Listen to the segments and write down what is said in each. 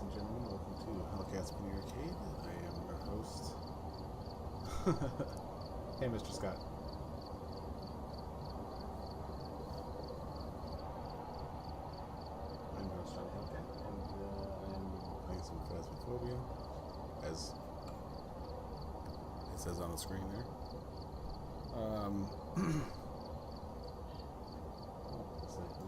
and gentlemen. Welcome to Hellcat's Mini Arcade. I am your host. Hey, Mr. Scott. I'm your host, John Hellcat, and I'm playing some Phasmophobia, as it says on the screen there. Looks like we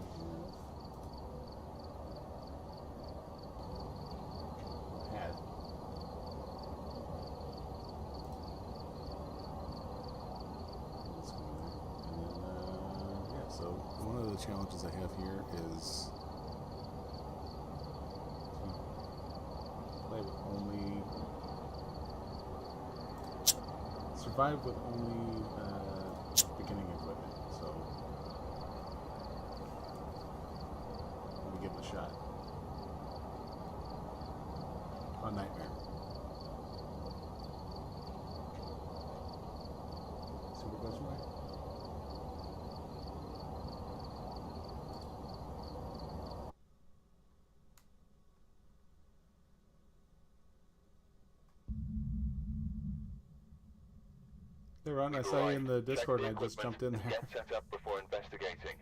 have so one of the challenges I have here is to play with only survive with only beginning equipment. So let me give it a shot. A nightmare. Super question mark? Hey Ron, I saw you in the Discord and I just jumped in there. Get set up before investigating.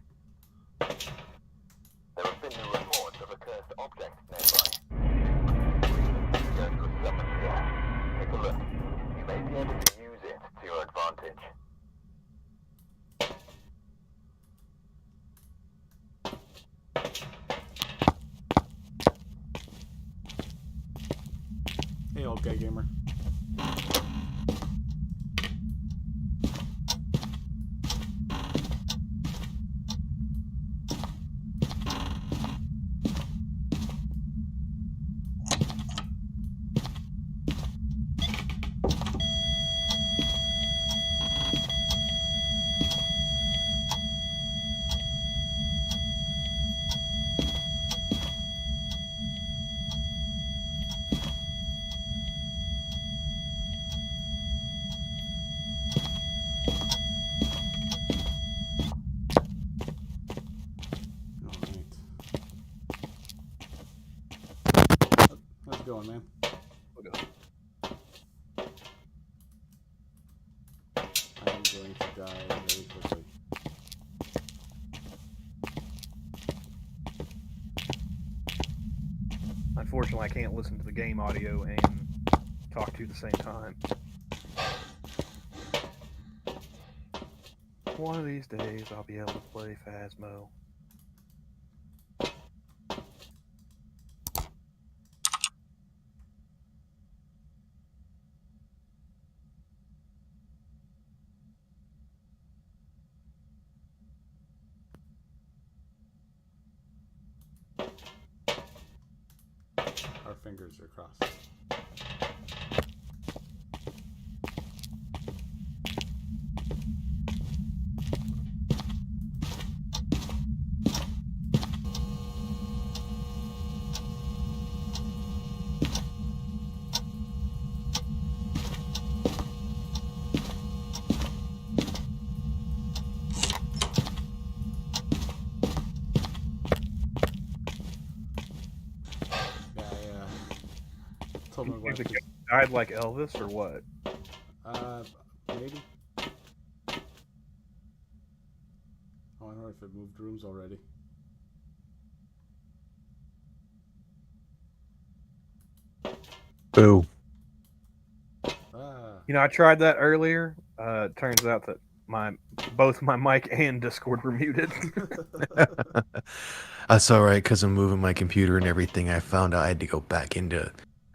There have been no reports of a cursed object nearby. Going to a summon here. Take a look. You may be able to use it to your advantage. Hey old guy gamer. How's it going, man? I'm going to die very quickly. Unfortunately, I can't listen to the game audio and talk to you at the same time. One of these days, I'll be able to play Phasmo. Our fingers are crossed. Told my wife You died like Elvis, or what? Maybe. I wonder if it moved rooms already. Boo. You know, I tried that earlier. It turns out that both my mic and Discord were muted. That's all right, because I'm moving my computer and everything. I found out I had to go back into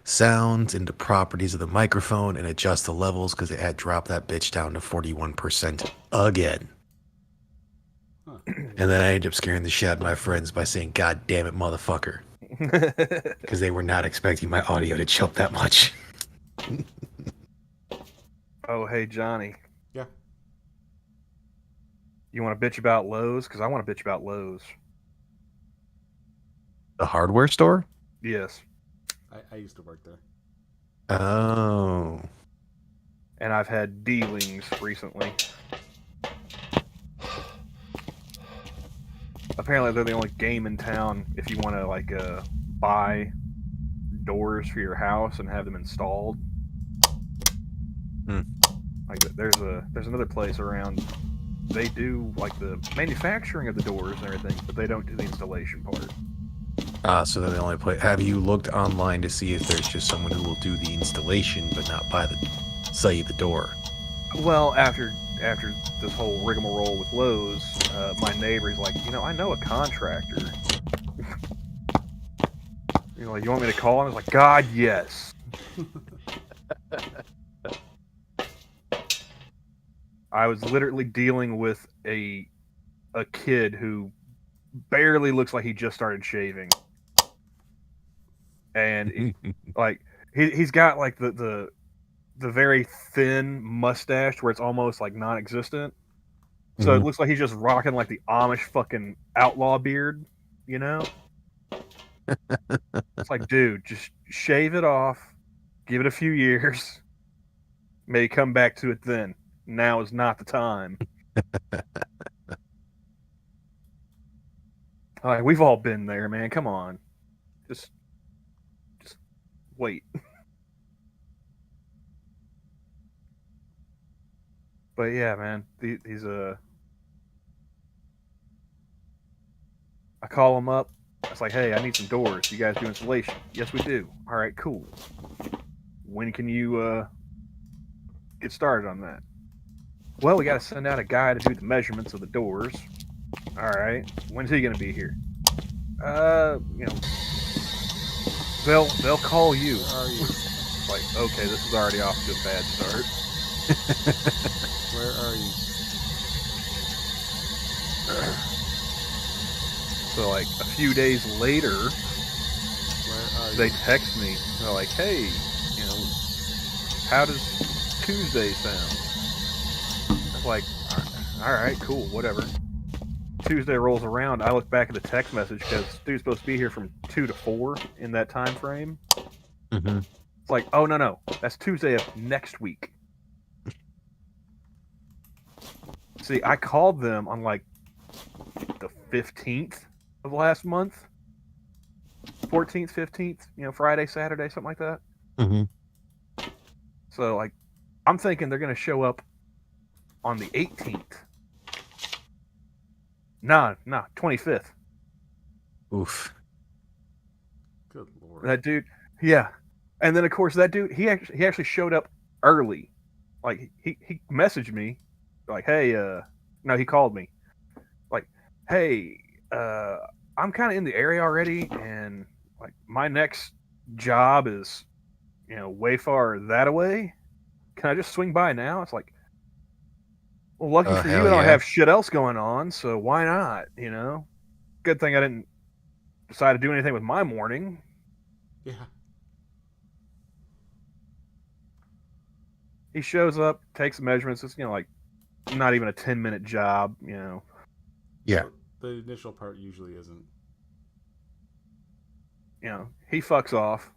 sounds, into properties of the microphone, and adjust the levels because it had dropped that bitch down to 41% again. Huh. And then I ended up scaring the shit out of my friends by saying, "God damn it, motherfucker," because they were not expecting my audio to jump that much. Oh, hey, Johnny. Yeah. You want to bitch about Lowe's? Because I want to bitch about Lowe's. The hardware store? Yes. I used to work there. Oh. And I've had dealings recently. Apparently, they're the only game in town if you want to, like, buy doors for your house and have them installed. Hmm. Like there's another place around. They do like the manufacturing of the doors and everything, but they don't do the installation part. So they're the only place. Have you looked online to see if there's just someone who will do the installation but not sell you the door? Well, after this whole rigmarole with Lowe's, my neighbor's like, I know a contractor. Like, you want me to call him? I was like, God, yes. I was literally dealing with a kid who barely looks like he just started shaving, and he's got like the very thin mustache where it's almost like non-existent. So it looks like he's just rocking like the Amish fucking outlaw beard, It's like, dude, just shave it off, give it a few years, maybe come back to it then. Now is not the time. Like, we've all been there, man. Come on. Just wait. But yeah, man, these I call them up. It's like, hey, I need some doors. You guys do installation? Yes, we do. All right, cool. When can you get started on that? Well, we got to send out a guy to do the measurements of the doors. All right. When's he gonna be here? They'll call you. Where are you? Like, okay, this is already off to a bad start. Where are you? So, like, a few days later, Where are you? they text me. They're like, hey, how does Tuesday sound? I'm like, all right, cool, whatever. Tuesday rolls around. I look back at the text message because dude's supposed to be here from 2 to 4 in that time frame. Mm-hmm. It's like, oh, no. That's Tuesday of next week. See, I called them on, like, the 15th of last month. 14th, 15th, Friday, Saturday, something like that. Mm-hmm. So, like, I'm thinking they're going to show up on the 18th. Nah, 25th. Oof. Good lord. That dude, yeah. And then, of course, that dude, he actually showed up early. Like, he messaged me, like, hey, no, he called me. Like, hey, I'm kind of in the area already, and, like, my next job is, way far that away. Can I just swing by now? It's like, well, lucky for you, I don't have shit else going on, so why not, Good thing I didn't decide to do anything with my morning. Yeah. He shows up, takes the measurements. It's, like, not even a 10-minute job, Yeah. The initial part usually isn't. He fucks off.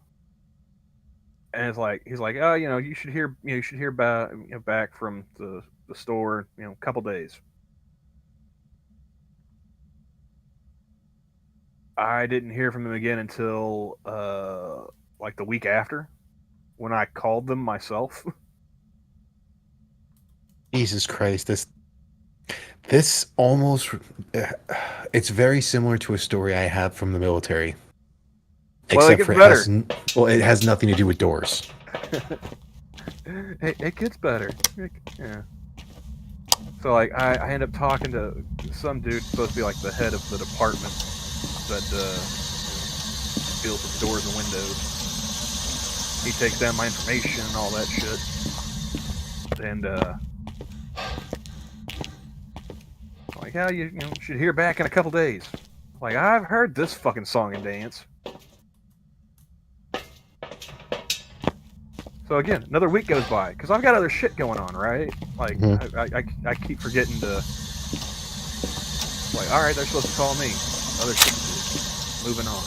And it's like, he's like, oh, you should hear back from the store, a couple days. I didn't hear from him again until like the week after, when I called them myself. Jesus Christ, this almost it's very similar to a story I have from the military. Well, Except for it has nothing to do with doors. It gets better. Yeah. So, like, I end up talking to some dude supposed to be like the head of the department that deals with doors and windows. He takes down my information and all that shit. And like, how you should hear back in a couple days. Like, I've heard this fucking song and dance. So again, another week goes by because I've got other shit going on, right? Like, I keep forgetting to. Like, all right, they're supposed to call me. Other shit to do. Moving on.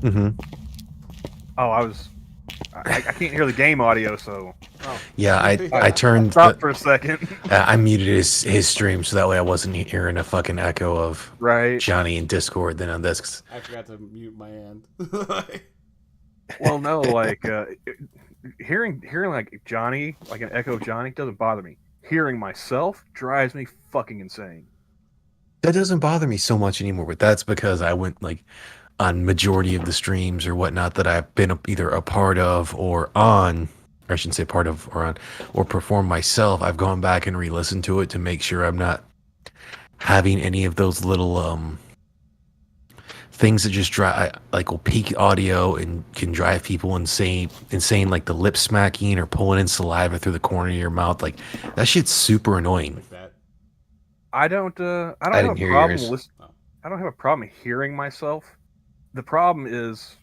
Where are you? Mm-hmm. Oh, I can't hear the game audio, so Oh, Yeah, I turned. Stop for a second. I muted his stream so that way I wasn't hearing a fucking echo of Right. Johnny in Discord. Then on this, I forgot to mute my end. Well, no, like hearing like Johnny, like an echo of Johnny, doesn't bother me. Hearing myself drives me fucking insane. that doesn't bother me so much anymore. But that's because I went like on majority of the streams or whatnot that I've been either a part of or on. Or I shouldn't say part of or on or perform myself. I've gone back and re-listened to it to make sure I'm not having any of those little things that just drive like will peak audio and can drive people insane like the lip smacking or pulling in saliva through the corner of your mouth. Like that shit's super annoying. Like that. I don't I have didn't a hear problem yours. with I don't have a problem hearing myself. The problem is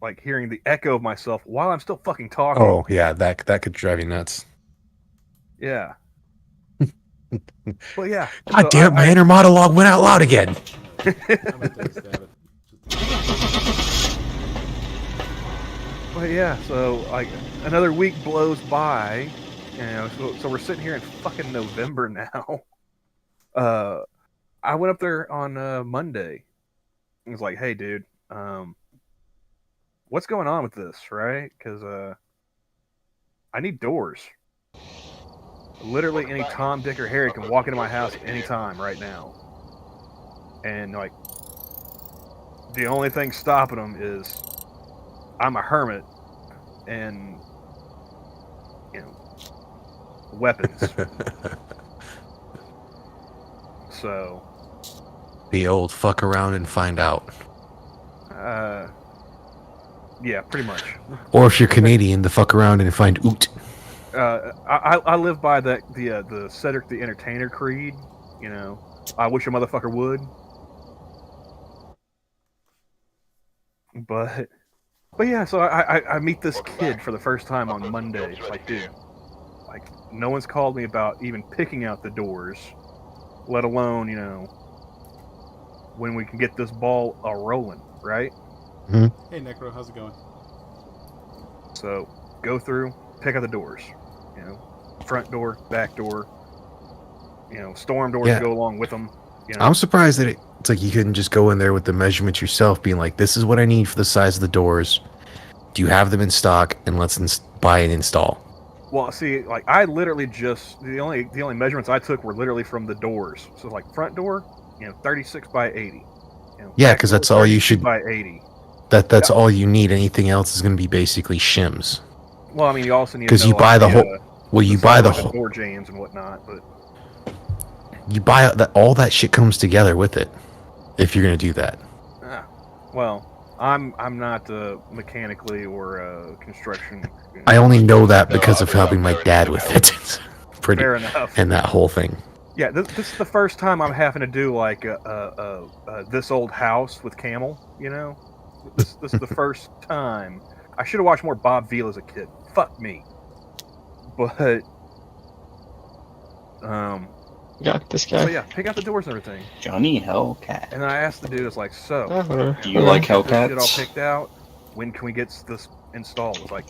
like hearing the echo of myself while I'm still fucking talking. Oh yeah, that could drive you nuts. Yeah. Well, yeah. God so damn, my inner monologue went out loud again. I'm gonna take a stab at it. Well, yeah. So like another week blows by, you know. So we're sitting here in fucking November now. I went up there on Monday. And was like, hey, dude, what's going on with this, right? Because I need doors. Literally any Tom, Dick, or Harry can walk into my house at any time right now. And, like, the only thing stopping them is I'm a hermit and, you know, weapons. So... The old fuck around and find out. Yeah, pretty much. Or if you're Canadian, the fuck around and find oot. I live by the Cedric the Entertainer creed. You know, I wish a motherfucker would. But yeah, so I meet this kid for the first time on Monday. Like, dude, like no one's called me about even picking out the doors, let alone, you know, when we can get this ball rolling, right? Hey Necro, how's it going? So go through, pick out the doors. You know, front door, back door. You know, storm doors Yeah. go along with them. You know, I'm surprised that it's like you couldn't just go in there with the measurements yourself, being like, this is what I need for the size of the doors. Do you have them in stock? And let's buy and install. well, see, like I literally just the only measurements I took were literally from the doors. So like front door, you know, 36 by 80. You know, Yeah, back 'cause door, that's all you 32 should- by 80. That's all you need. Anything else is going to be basically shims. Well, I mean, you also need to Because know, you buy like, the whole. Well, you buy the whole. door jams and whatnot, but You buy that. All that shit comes together with it. If you're going to do that. well, I'm not mechanically or construction. I only know that because of helping my dad with it. Pretty. Fair enough. And that whole thing. Yeah, this is the first time I'm having to do like this old house with Camel. You know, this is the first time. I should have watched more Bob Vila as a kid. Fuck me. But Got this guy. so yeah, pick out the doors and everything. Johnny Hellcat. And then I asked the dude, it's like, so Do you like this shit all Hellcats? picked out. When can we get this installed? It's like,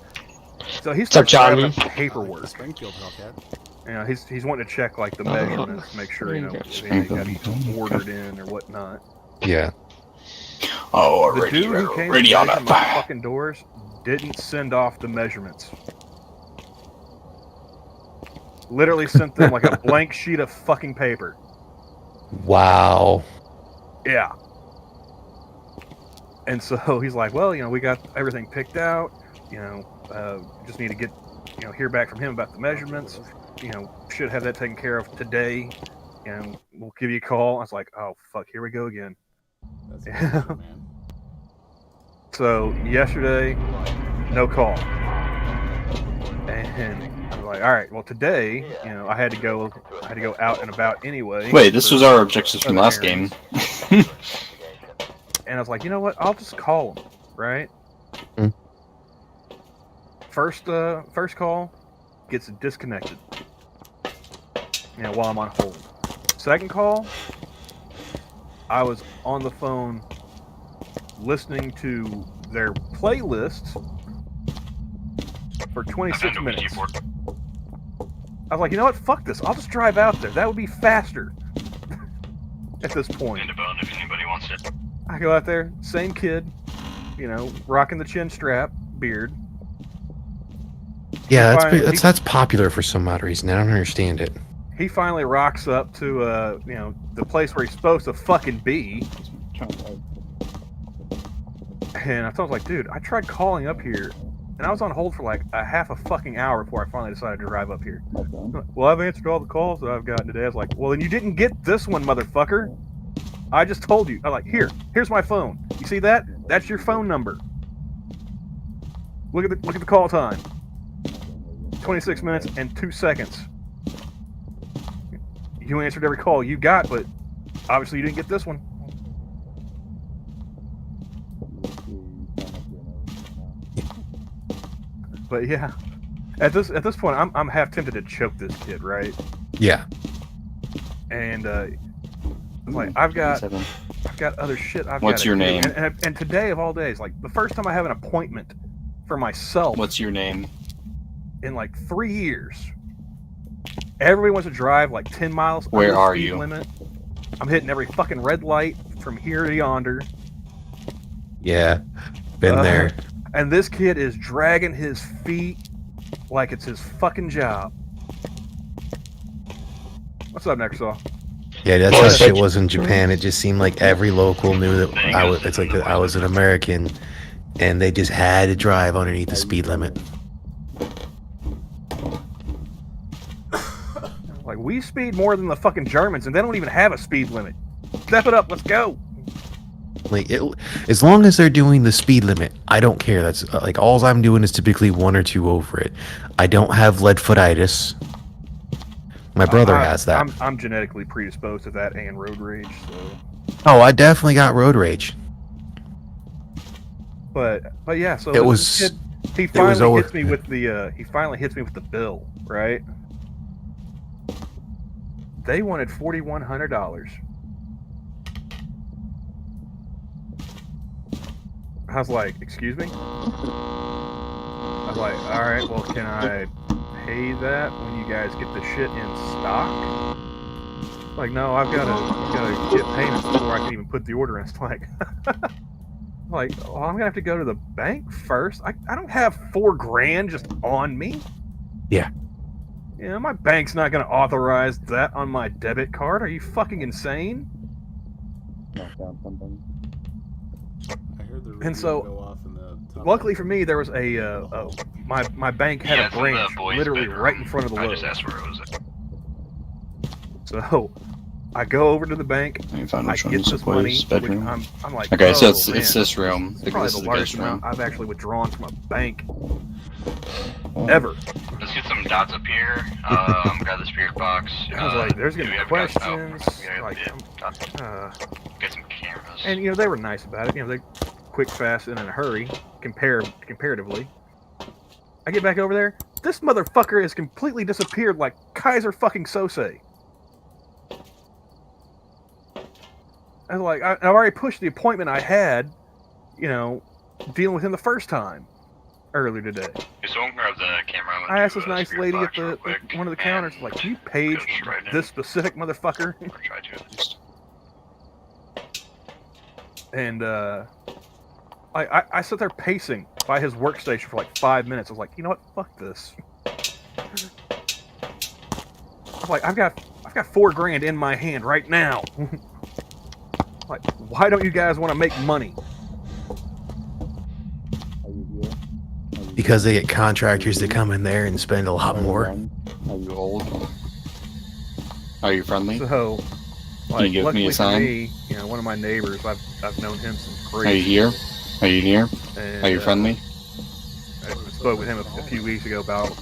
so he What's up, starts grabbing Johnny? up The paperwork. Springfield Hellcat. You know, he's wanting to check like the measurements, make sure you know if anything got to be ordered in or whatnot. Yeah. Oh, The ready, dude who came ready to on measure up. my fucking doors didn't send off the measurements. Literally sent them like a blank sheet of fucking paper. Wow. Yeah. And so he's like, well, you know, we got everything picked out. You know, just need to get, you know, hear back from him about the measurements. You know, should have that taken care of today. You know, we'll give you a call. I was like, oh, fuck, here we go again. That's Yeah. amazing, man. So yesterday, no call. And I was like, all right, well today, you know, I had to go out and about anyway. Wait, this for was our objectives from other last game. errands. And I was like, you know what? I'll just call him, right? Mm. First call gets disconnected. You know, while I'm on hold. Second call, I was on the phone listening to their playlist for 26 minutes. I was like, you know what? Fuck this. I'll just drive out there. That would be faster. At this point, In the bone if anybody wants it. I go out there, same kid, rocking the chin strap, beard. Yeah, Finally, that's popular for some odd reason. I don't understand it. He finally rocks up to the place where he's supposed to fucking be. And I was like, dude, I tried calling up here, and I was on hold for like a half a fucking hour before I finally decided to drive up here. Well, I've answered all the calls that I've gotten today. I was like, well, then you didn't get this one, motherfucker. I just told you. I'm like, here's my phone. You see that? That's your phone number. Look at the call time. 26 minutes and 2 seconds. You answered every call you got, but obviously you didn't get this one. But yeah, at this point, I'm half tempted to choke this kid, right? Yeah. And like I've got other shit. What's your name? And today of all days, like the first time I have an appointment for myself. What's your name? In like 3 years. Everybody wants to drive like 10 miles. Where under the are speed you? Limit. I'm hitting every fucking red light from here to yonder. Yeah. Been there. And this kid is dragging his feet like it's his fucking job. What's up, Nexaw? Yeah, that's how shit was in Japan. It just seemed like every local knew that it's like that I was an American, and they just had to drive underneath the speed limit. Like, we speed more than the fucking Germans, and they don't even have a speed limit. Step it up, let's go. Like, as long as they're doing the speed limit, I don't care. That's like all I'm doing is typically 1 or 2 over it. I don't have lead footitis. My brother has that. I'm genetically predisposed to that and road rage, so. Oh, I definitely got road rage. But yeah, so It was. this kid, he it was finally over. hits me with the he finally hits me with the bill, right? They wanted $4,100. I was like, excuse me? I was like, alright, well, can I pay that when you guys get the shit in stock? Like, no, I've gotta get payment before I can even put the order in. It's like, well, I'm gonna have to go to the bank first. I don't have $4,000 just on me. Yeah. Yeah, my bank's not gonna authorize that on my debit card. Are you fucking insane? I heard the And so, radio go off in the top luckily right. for me, there was my bank had a branch literally right in front of the I load. just asked where it was. So I go over to the bank. I found I which get one's the this money. boys' Which bedroom. I'm like, Okay, so it's man, this room. it's Because probably this the is the largest guest room. amount I've actually withdrawn from a bank ever. Let's get some dots up here. Grab the spirit box. I was like, there's gonna do be we have questions. yeah, Like, get some cameras. and they were nice about it. They quick, fast, and in a hurry. Comparatively, I get back over there. This motherfucker has completely disappeared like Kaiser fucking Sose. I was like, I've already pushed the appointment I had, dealing with him the first time, earlier today. Hey, someone grab the camera. I asked this nice spirit lady at box real quick, one of the counters, like, can you page go straight in. this specific motherfucker? Or try to at least. And I sat there pacing by his workstation for like 5 minutes. I was like, you know what? Fuck this. I was like, I've got $4,000 in my hand right now. Like, why don't you guys want to make money? Because they get contractors to come in there and spend a lot more. Are you old? Are you friendly? So, Can you give luckily me a for sign? me, one of my neighbors, I've known him since grade. Are you here? Are you near? And, Are you friendly? I spoke with him a few weeks ago about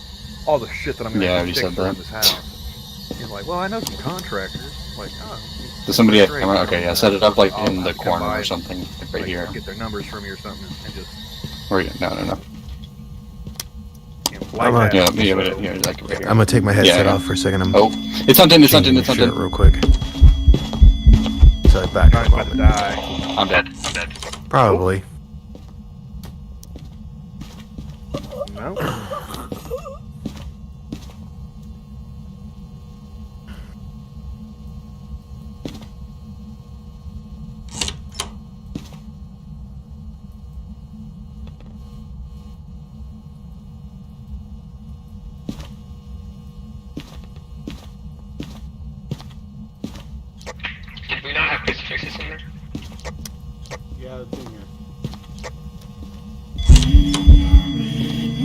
all the shit that I'm going Yeah, I to already fix said around that. this house. He's like, well, I know some contractors. I'm like, oh. Does somebody have great. camera? Okay, yeah, set it up like I'll in the come corner by or and, something. Like right like, here. get their numbers from you or something and just Or no. like that. Yeah, So, like right here. I'm gonna take my headset Yeah. off for a second. I'm Oh, it's hunting, it's hunting, changing it's shit hunting. real quick. So I back I'm up about on to it. die. I'm dead. I'm dead. Probably. No.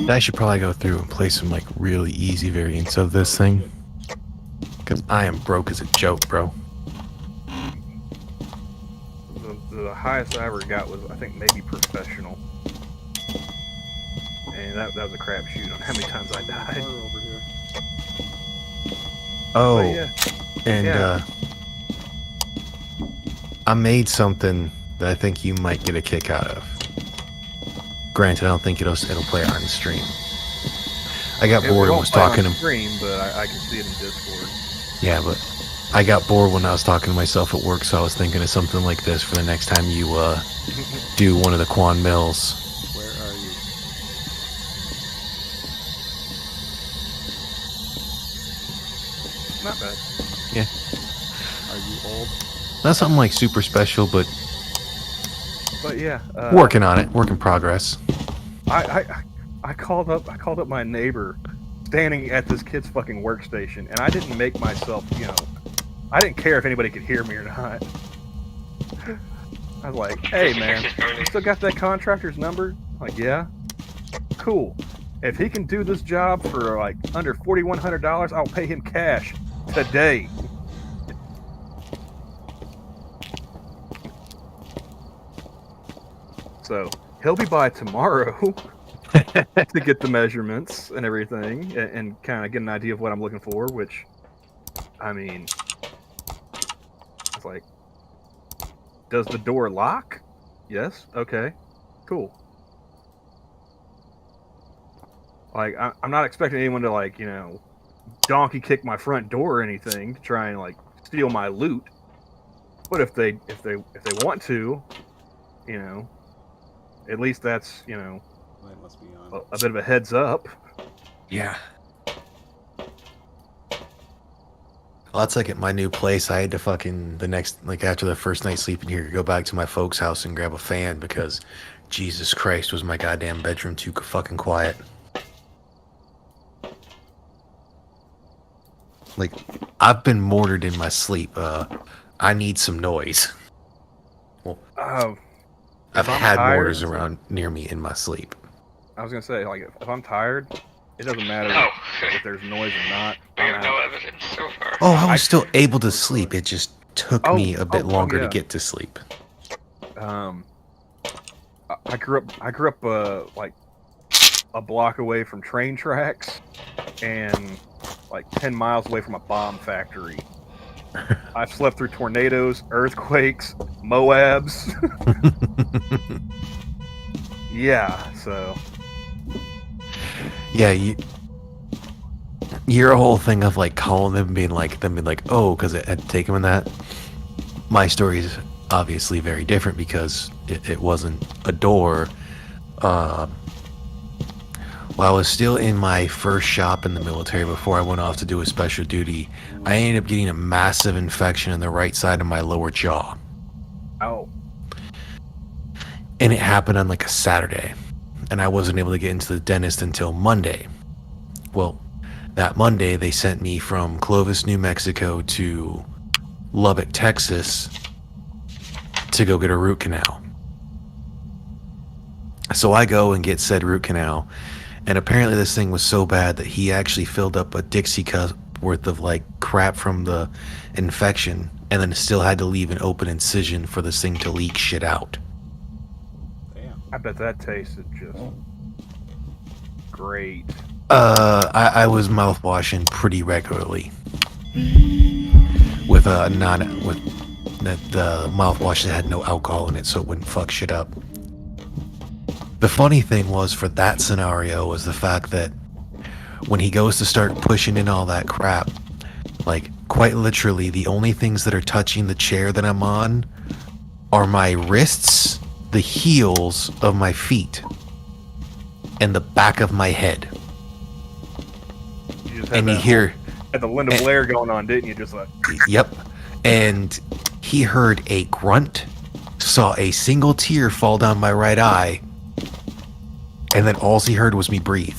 I should probably go through and play some like really easy variants of this thing. Because I am broke as a joke, bro. The highest I ever got was, I think, maybe professional. And that was a crapshoot on how many times I died. Over here. Oh, But yeah, and yeah. I made something that I think you might get a kick out of. Granted, I don't think it'll play on stream. I got bored and won't was play on talking to stream, but I can see it in Discord. yeah, but I got bored when I was talking to myself at work, so I was thinking of something like this for the next time you do one of the Quan Mills. Where are you? Not bad. Are you old? Not something like super special, but But yeah, working on it, work in progress. I called up my neighbor standing at this kid's fucking workstation, and I didn't make myself, I didn't care if anybody could hear me or not. I was like, hey man, you still got that contractor's number? Like, yeah. Cool. If he can do this job for like under $4,100, I'll pay him cash today. So he'll be by tomorrow to get the measurements and everything, and kind of get an idea of what I'm looking for. Which, I mean, it's like, does the door lock? Yes. Okay. Cool. Like, I'm not expecting anyone to, like, donkey kick my front door or anything to try and like steal my loot. But if they want to, at least that's Light must be on. a bit of a heads up. Yeah. Well, that's like at my new place. I had to fucking after the first night sleeping here, go back to my folks' house and grab a fan because Jesus Christ was my goddamn bedroom too fucking quiet. Like, I've been mortared in my sleep. I need some noise. Well, I've I've I'm had tired- mortars around near me in my sleep. I was gonna say, like, if I'm tired, it doesn't matter No. if there's noise or not. We I'm have no out. evidence so far. Oh, I I- was still able to sleep. It just took me a bit longer yeah. to get to sleep. I grew up like a block away from train tracks and like 10 miles away from a bomb factory. I've slept through tornadoes, earthquakes, Moabs. Yeah, so Yeah, your whole thing of like calling them, being like, oh, because it had to take him in that. My story is obviously very different because it wasn't a door. While I was still in my first shop in the military before I went off to do a special duty, I ended up getting a massive infection in the right side of my lower jaw. oh, And it happened on like a Saturday. And I wasn't able to get into the dentist until Monday. Well, that Monday they sent me from Clovis, New Mexico to Lubbock, Texas to go get a root canal. So I go and get said root canal. And apparently this thing was so bad that he actually filled up a Dixie cup worth of like crap from the infection and then still had to leave an open incision for this thing to leak shit out. Damn. I bet that tasted just great. I was mouthwashing pretty regularly with the mouthwash that had no alcohol in it, so it wouldn't fuck shit up. The funny thing was for that scenario was the fact that when he goes to start pushing in all that crap, like quite literally the only things that are touching the chair that I'm on are my wrists, the heels of my feet, and the back of my head. You just had And you that hear, had the Linda Blair going on, didn't you? Just like, yep. And he heard a grunt, saw a single tear fall down my right eye, and then all he heard was me breathe.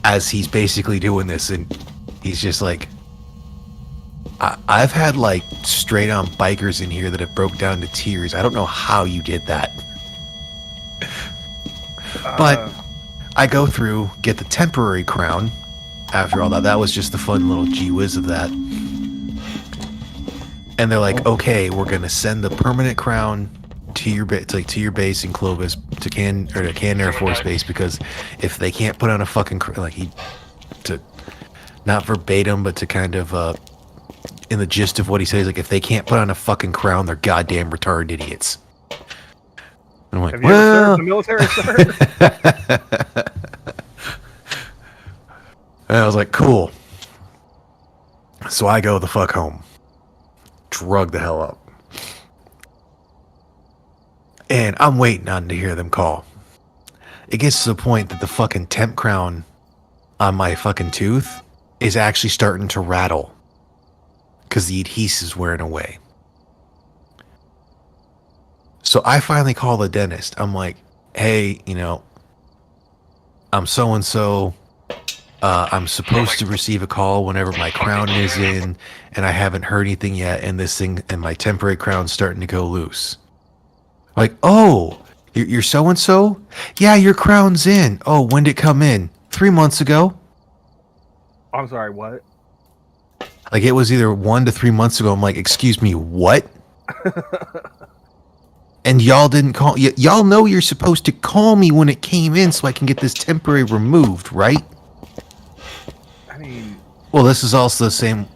As he's basically doing this, and he's just like, I've had like straight on bikers in here that have broke down to tears. I don't know how you did that. But I go through, get the temporary crown. After all that, that was just the fun little gee whiz of that. And they're like, okay, we're gonna send the permanent crown to your to your base in Clovis, to Canton Air Force Base, because if they can't put on a fucking not verbatim, but to kind of in the gist of what he says, like, if they can't put on a fucking crown, they're goddamn retarded idiots. And I'm like, have you ever served in the military, sir? And I was like, cool. So I go the fuck home. Drug the hell up. And I'm waiting on to hear them call. It gets to the point that the fucking temp crown on my fucking tooth is actually starting to rattle because the adhesive's wearing away. So I finally call the dentist. I'm like, hey, I'm so-and-so. I'm supposed to receive a call whenever my crown is in, and I haven't heard anything yet, and this thing, and my temporary crown's starting to go loose. Like, oh, you're so-and-so? Yeah, your crown's in. Oh, when did it come in? 3 months ago. I'm sorry, what? Like, it was either 1 to 3 months ago. I'm like, excuse me, what? And y'all didn't call. Y'all know you're supposed to call me when it came in so I can get this temporary removed, right? I mean... Well, this is also the same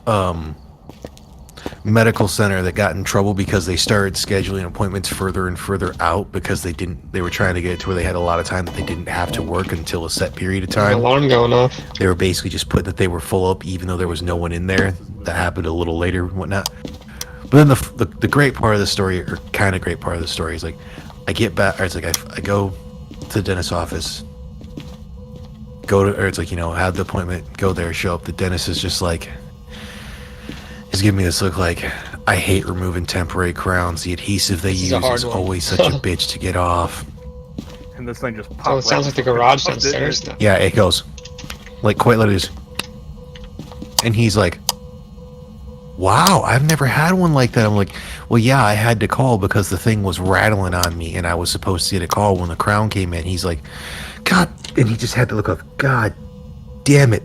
medical center that got in trouble because they started scheduling appointments further and further out because they were trying to get it to where they had a lot of time that they didn't have to work until a set period of time. Alarm going off. They were basically just put that they were full up even though there was no one in there. That happened a little later and whatnot. But then the great part of the story, or kind of great part of the story, is like I get back, or it's like I go to the dentist's office, have the appointment, go there, show up. The dentist is just like, is giving me this look like, I hate removing temporary crowns. The adhesive they use is always such a bitch to get off. And this thing just popped. Oh, it sounds like the garage downstairs. Yeah, it goes like quite literally. And he's like, wow, I've never had one like that. I'm like, well, yeah, I had to call because the thing was rattling on me and I was supposed to get a call when the crown came in. He's like, God, and he just had to look up, God damn it,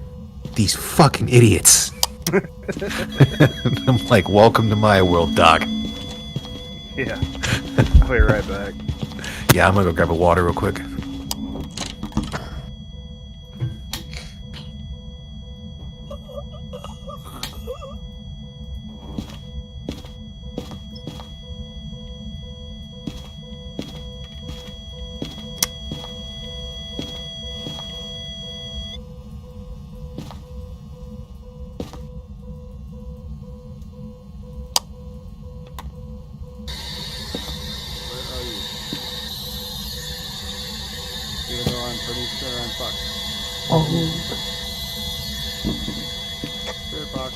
these fucking idiots. I'm like, welcome to my world, Doc. Yeah. I'll be right back. Yeah, I'm gonna go grab a water real quick. Even though I'm pretty sure I'm fucked. Spirit box.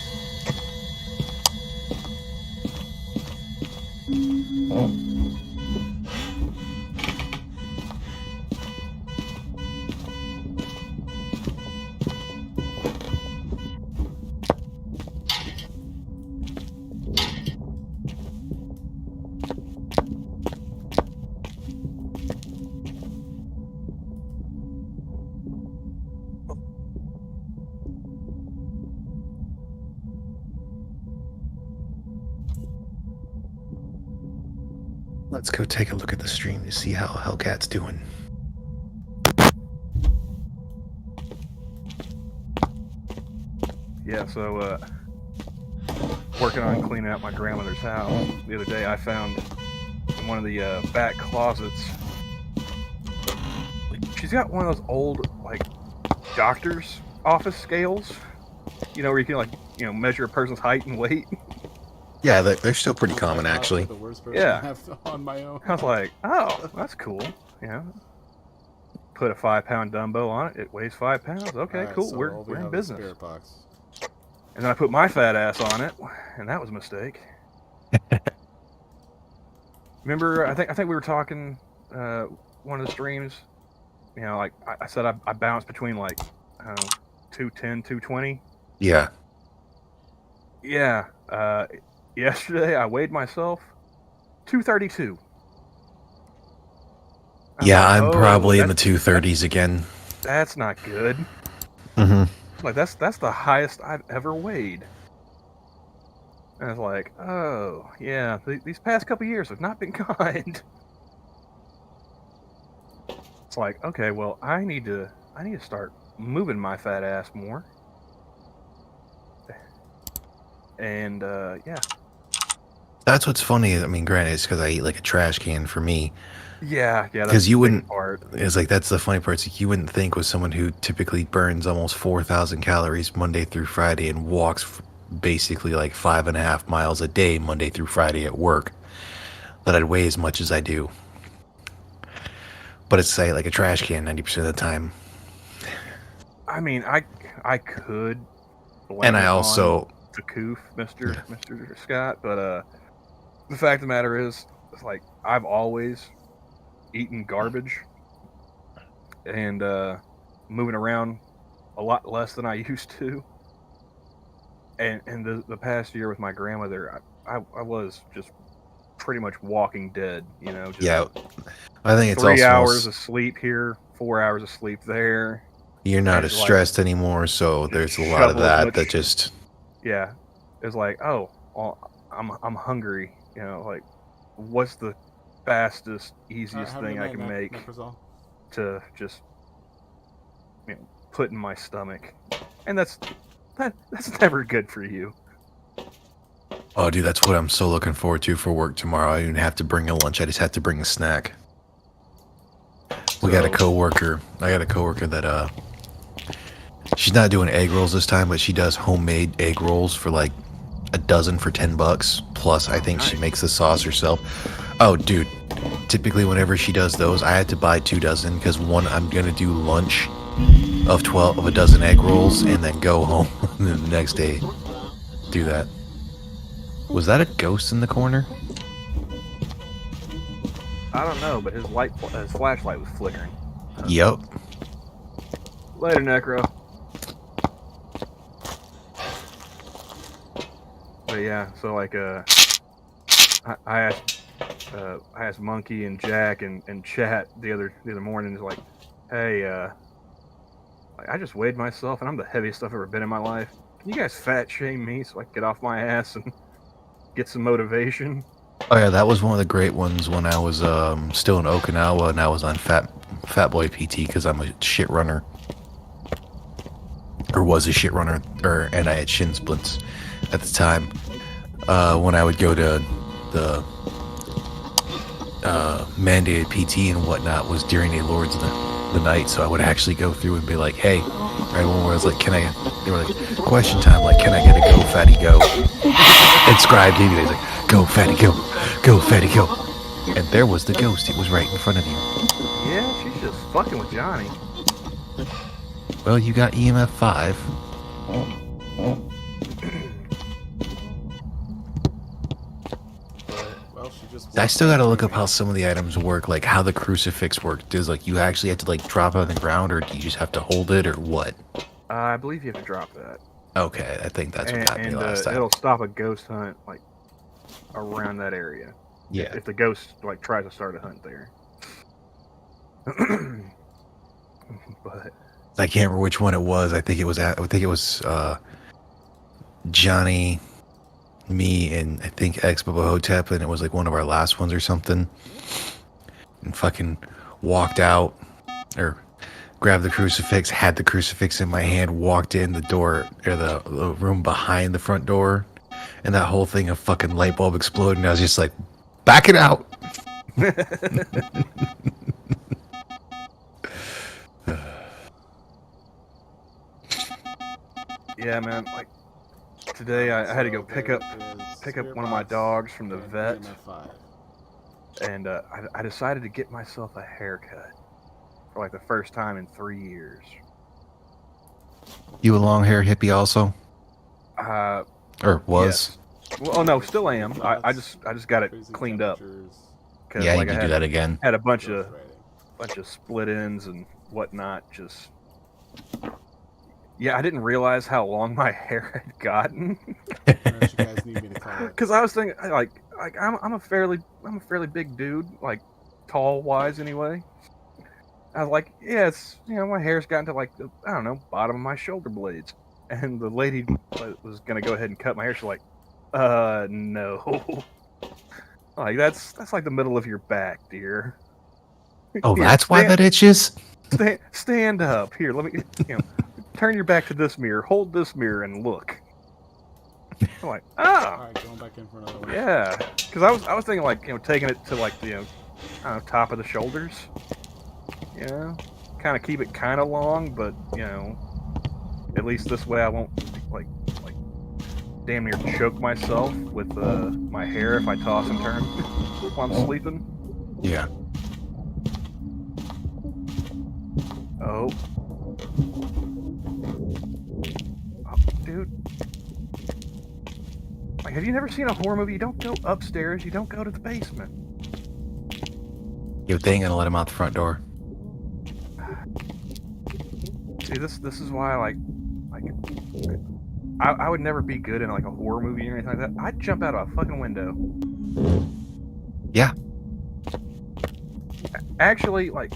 Let's go take a look at the stream to see how Hellcat's doing. Yeah, so, working on cleaning out my grandmother's house. The other day I found in one of the back closets, she's got one of those old, like, doctor's office scales. You know, where you can, measure a person's height and weight. Yeah, they're still pretty common, actually. The worst person Yeah. I have on my own. I was like, oh, that's cool. Put a 5-pound dumbbell on it. It weighs 5 pounds. Okay, Alright, cool. so We're all we in have is business. Spirit box. And then I put my fat ass on it, and that was a mistake. Remember, I think we were talking one of the streams. Like I said, I bounced between like 210, 220. Yeah. Yeah. Yesterday I weighed myself 232. Yeah, like, I'm "Oh, probably in the 230s again. That's not good. Mm-hmm. Like that's the highest I've ever weighed. And I was like, oh yeah, these past couple years have not been kind. It's like, okay, well, I need to start moving my fat ass more. And yeah, That's what's funny. I mean, granted, it's because I eat like a trash can for me. yeah, that's Because the you biggest wouldn't. part. It's like that's the funny part. It's like you wouldn't think with someone who typically burns almost 4,000 calories Monday through Friday and walks basically like 5.5 miles a day Monday through Friday at work that I'd weigh as much as I do. But it's say like a trash can 90% of the time. I mean, I could blame And I it on also the coof, Mister Scott, but the fact of the matter is, it's like I've always eaten garbage and moving around a lot less than I used to. And the past year with my grandmother, I was just pretty much walking dead. You know, just yeah, I think it's 3 hours also of sleep here, 4 hours of sleep there. you're not And as like stressed anymore, so just there's a lot of shovel as that much. that just Yeah, it's like, oh, well, I'm hungry. You know, like what's the fastest, easiest How many thing I can make Microsoft? to just put in my stomach, and that's never good for you. oh, dude, that's what I'm so looking forward to for work tomorrow. I don't even have to bring a lunch. I just have to bring a snack. We got a So- coworker. I got a coworker that she's not doing egg rolls this time, but she does homemade egg rolls for like a dozen for $10. Plus, I think she Nice. makes the sauce herself. Oh, dude. Typically, whenever she does those, I had to buy 2 dozen because one, I'm gonna do lunch of a dozen egg rolls and then go home and then the next day do that. Was that a ghost in the corner? I don't know, but his flashlight was flickering. Yep. Later, Necro. But yeah, so like I asked Monkey and Jack and Chat the other morning. Is like, hey, I just weighed myself and I'm the heaviest I've ever been in my life. Can you guys fat shame me so I can get off my ass and get some motivation? Oh yeah, that was one of the great ones when I was still in Okinawa and I was on Fat Boy PT because I'm a shit runner, or was a shit runner, and I had shin splints at the time. When I would go to the mandated PT and whatnot was during a Lords of the Night, so I would actually go through and be like, hey, right one where I was like, they were like, question time, like, can I get a go, fatty, go? And Scribe gave me, he's like, go, fatty, go, fatty, go. And there was the ghost, it was right in front of you. Yeah, she's just fucking with Johnny. Well, you got EMF 5. Well, she just. I still gotta look up how some of the items work, like how the crucifix works. Does like you actually have to like drop it on the ground, or do you just have to hold it, or what? I believe you have to drop that. Okay, I think that's what got me last time. It'll stop a ghost hunt like around that area. Yeah. If the ghost like tries to start a hunt there. But I can't remember which one it was. I think it was Johnny, me, and I think Ex-Bubba Hotep, and it was like one of our last ones or something. And fucking walked out, or grabbed the crucifix, had the crucifix in my hand, walked in the door, or the room behind the front door, and that whole thing of fucking light bulb exploded, and I was just like, back it out! yeah, man, like today I had to go pick up one of my dogs from the vet, and I decided to get myself a haircut for like the first time in 3 years. You a long hair hippie also? Or was? Yes. Well, oh no, still am. I just got it cleaned up. Yeah, like, you can do that again. Had a bunch of split ends and whatnot. Just yeah, I didn't realize how long my hair had gotten. Because I was thinking, like I'm a fairly big dude. Like tall wise anyway. I was like, yeah, it's, my hair's gotten to like the, I don't know, bottom of my shoulder blades. And the lady was gonna go ahead and cut my hair. She's like, no. Like that's like the middle of your back, dear. Oh, Here, that's why that itches? stand up. Here, let me, turn your back to this mirror. Hold this mirror and look. I'm like, Alright, going back in for another one. yeah. Because I was thinking like, taking it to like the, top of the shoulders. Kind of keep it kind of long, but at least this way I won't like damn near choke myself with my hair if I toss and turn while I'm sleeping. Yeah. Oh, dude. Like, have you never seen a horror movie? You don't go upstairs. You don't go to the basement. They ain't gonna let him out the front door. See, this is why I would never be good in like a horror movie or anything like that. I'd jump out of a fucking window. Yeah. Actually, like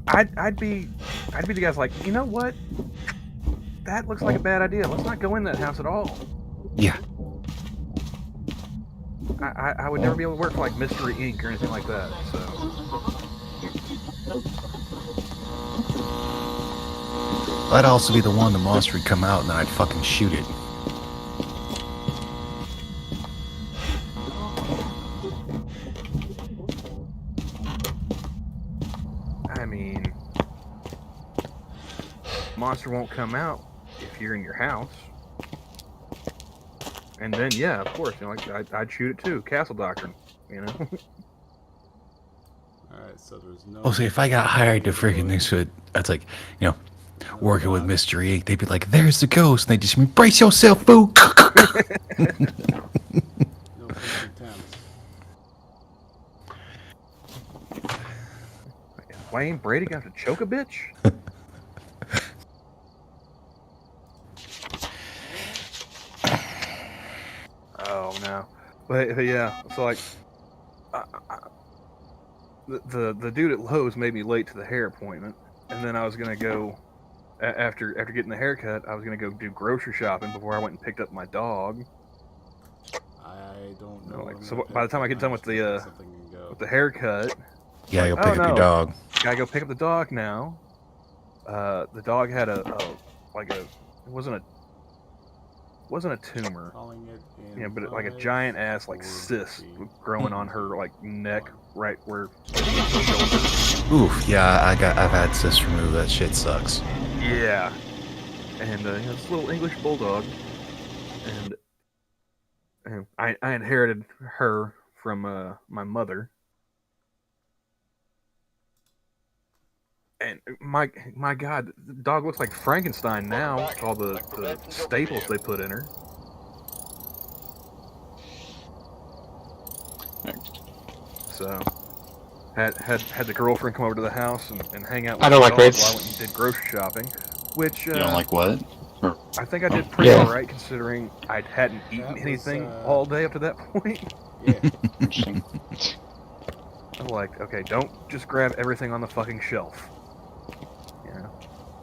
I'd be the guy's like, you know what? That looks like a bad idea. Let's not go in that house at all. Yeah. I would never be able to work for like Mystery Inc. or anything like that. So I'd also be the one the monster would come out and then I'd fucking shoot it. I mean, monster won't come out if you're in your house. And then, yeah, of course, I'd shoot it too. Castle doctrine, Alright, so there's no... Oh, so if I got hired to freaking this would, that's like, working with Mystery Inc., they'd be like, there's the ghost. And they'd just embrace yourself, fool. No freaking attempts. Why ain't Brady got to choke a bitch? Oh no, but yeah. So like, the dude at Lowe's made me late to the hair appointment, and then I was gonna go after getting the haircut. I was gonna go do grocery shopping before I went and picked up my dog. I don't know. So by the time I get done with the haircut, Yeah, you'll pick up your dog. gotta go pick up the dog now. The dog had it wasn't a tumor. But like a giant ass like cyst growing on her like neck right where. Oof, yeah, I've had cysts removed. That shit sucks. Yeah, and this little English bulldog, and I inherited her from my mother. And my God, the dog looks like Frankenstein now with all the staples they put in her. So had the girlfriend come over to the house and hang out with I don't the like dog rates. while I went and did grocery shopping, which You don't like what? I think I did pretty Yeah. alright considering I hadn't eaten anything all day up to that point. Yeah. Interesting. I'm like, okay, don't just grab everything on the fucking shelf.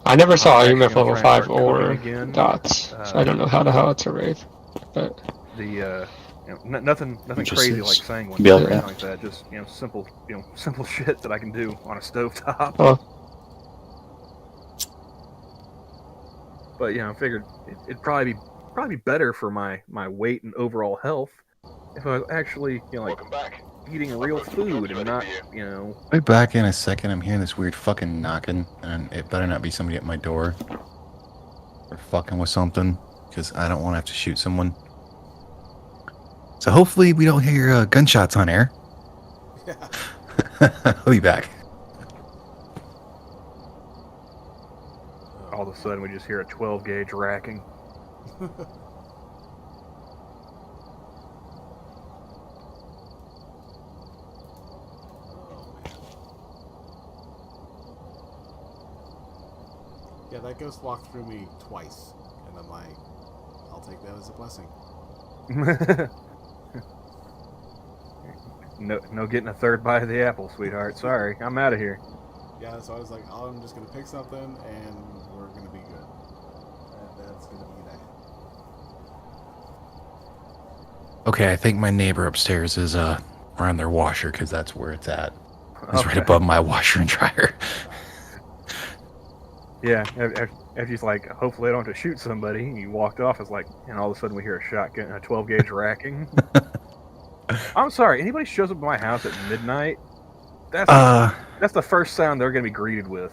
I never saw I'm EMF actually level gonna try and 5 start or coding again. dots, so I don't know how it's a rave. But The nothing crazy like sanguine Yeah. or anything like that. Just simple shit that I can do on a stovetop. Oh. But I figured it'd probably be better for my weight and overall health if I was actually Welcome back. eating real food and not I'll be back in a second. I'm hearing this weird fucking knocking, and it better not be somebody at my door or fucking with something, because I don't want to have to shoot someone. So hopefully we don't hear gunshots on air. Yeah. I'll be back. all of a sudden we just hear a 12 gauge racking. Yeah, that ghost walked through me twice, and I'm like, I'll take that as a blessing. no getting a third bite of the apple, sweetheart. Sorry, I'm out of here. Yeah, so I was like, oh, I'm just gonna pick something and we're gonna be good. That's gonna be that. Okay, I think my neighbor upstairs is around their washer because that's where it's at. It's right Okay. above my washer and dryer. Yeah, after he's like, hopefully I don't have to shoot somebody. And you walked off. It's like, and all of a sudden we hear a shotgun, a 12 gauge racking. I'm sorry. Anybody shows up at my house at midnight? That's the first sound they're gonna be greeted with.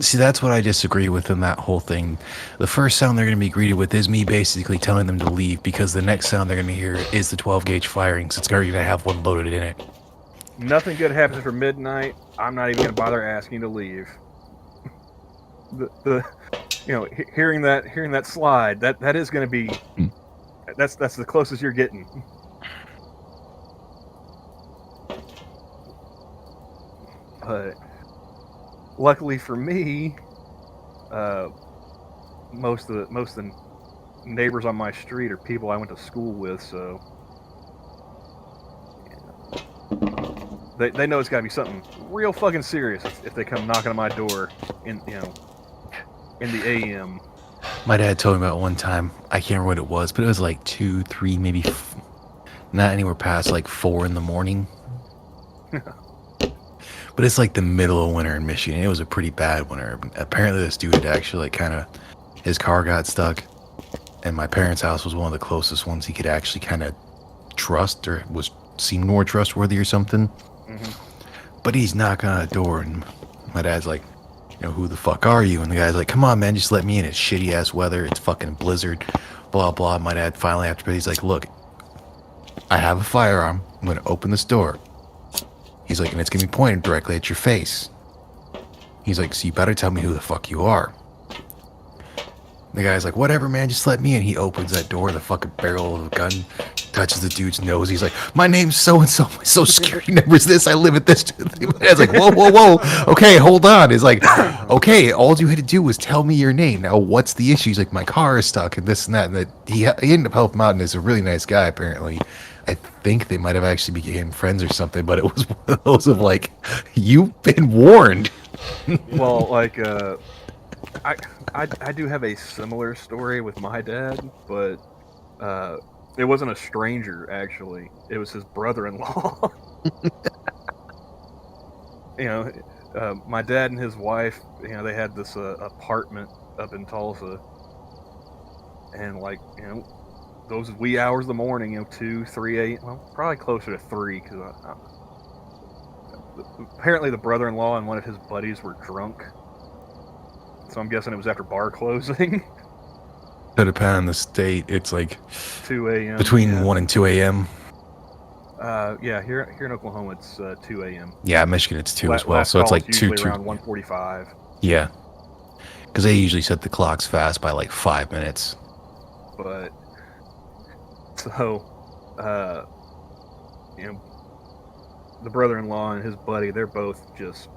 See, that's what I disagree with in that whole thing. The first sound they're going to be greeted with is me basically telling them to leave because the next sound they're going to hear is the 12 gauge firing, so it's already going to have one loaded in it. Nothing good happens after midnight. I'm not even gonna bother asking you to leave. Hearing that slide, that is gonna be, that's the closest you're getting. But luckily for me, most of the neighbors on my street are people I went to school with, so they know it's got to be something real fucking serious if they come knocking on my door in the AM. My dad told me about one time, I can't remember what it was, but it was like 2, 3, maybe not anywhere past like 4 in the morning. But it's like the middle of winter in Michigan. It was a pretty bad winter. Apparently this dude actually like kind of, his car got stuck, and my parents' house was one of the closest ones he could actually kind of trust, or seemed more trustworthy or something. Mm-hmm. But he's knocking on a door, and my dad's like, who the fuck are you? And the guy's like, come on, man, just let me in. It's shitty ass weather. It's fucking blizzard. Blah, blah. My dad finally, after, he's like, look, I have a firearm. I'm going to open this door. He's like, and it's going to be pointed directly at your face. He's like, so you better tell me who the fuck you are. The guy's like, whatever, man, just let me in. He opens that door, the fucking barrel of a gun touches the dude's nose. He's like, my name's so-and-so. My social security number is this. I live at this. My dad's like, whoa. Okay, hold on. He's like, okay, all you had to do was tell me your name. Now, what's the issue? He's like, my car is stuck and this and that. And that he ended up helping him out, and is a really nice guy, apparently. I think they might have actually became friends or something, but it was one of those of like, you've been warned. Well, like, I do have a similar story with my dad, but it wasn't a stranger, actually. It was his brother-in-law. My dad and his wife, they had this apartment up in Tulsa, and those wee hours of the morning, 2, 3 a.m., well, probably closer to 3, because apparently the brother-in-law and one of his buddies were drunk. So I'm guessing it was after bar closing. So depending on the state, it's like 2 a.m. Between 1 and 2 a.m. Yeah, here in Oklahoma it's 2 a.m. Yeah, Michigan it's 2 as well. So it's like 2 around 1:45. Yeah, because they usually set the clocks fast by like 5 minutes. But so, the brother-in-law and his buddy, they're both just,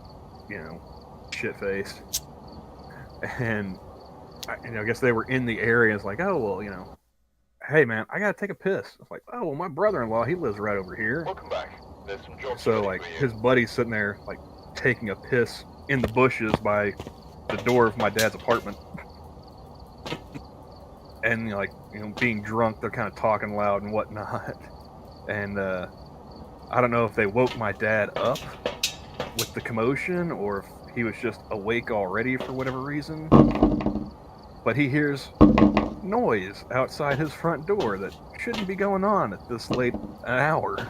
shit-faced. And I guess they were in the area. It's like, oh, well, hey, man, I got to take a piss. It's like, oh, well, my brother-in-law, he lives right over here. Welcome back. There's some jobs So, ready like, for you. his buddy's sitting there, like, taking a piss in the bushes by the door of my dad's apartment. And, being drunk, they're kind of talking loud and whatnot. And, I don't know if they woke my dad up with the commotion or if he was just awake already for whatever reason. But he hears noise outside his front door that shouldn't be going on at this late an hour.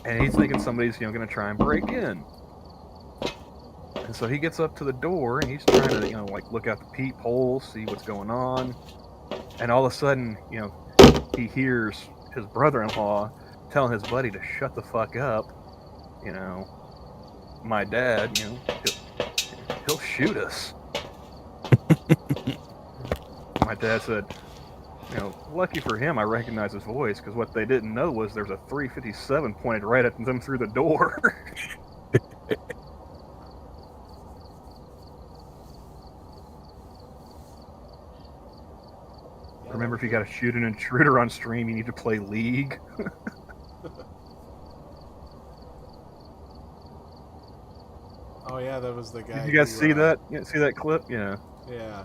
And he's thinking somebody's, going to try and break in. And so he gets up to the door and he's trying to, look out the peephole, see what's going on. And all of a sudden, he hears his brother-in-law telling his buddy to shut the fuck up. My dad, he'll shoot us. My dad said, lucky for him, I recognize his voice, because what they didn't know was there's a 357 pointed right at them through the door. Remember, if you got to shoot an intruder on stream, you need to play League. Yeah, that was the guy. Did you guys who, see that? You see that clip? Yeah. Yeah.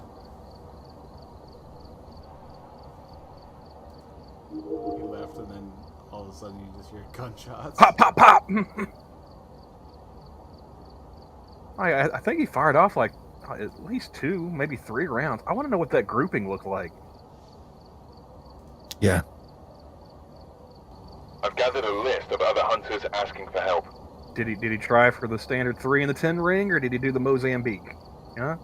He left, and then all of a sudden you just hear gunshots. Pop, pop, pop! I think he fired off like at least 2, maybe 3 rounds. I want to know what that grouping looked like. Yeah. I've gathered a list of other hunters asking for help. Did he try for the standard 3 in the 10 ring, or did he do the Mozambique? Huh?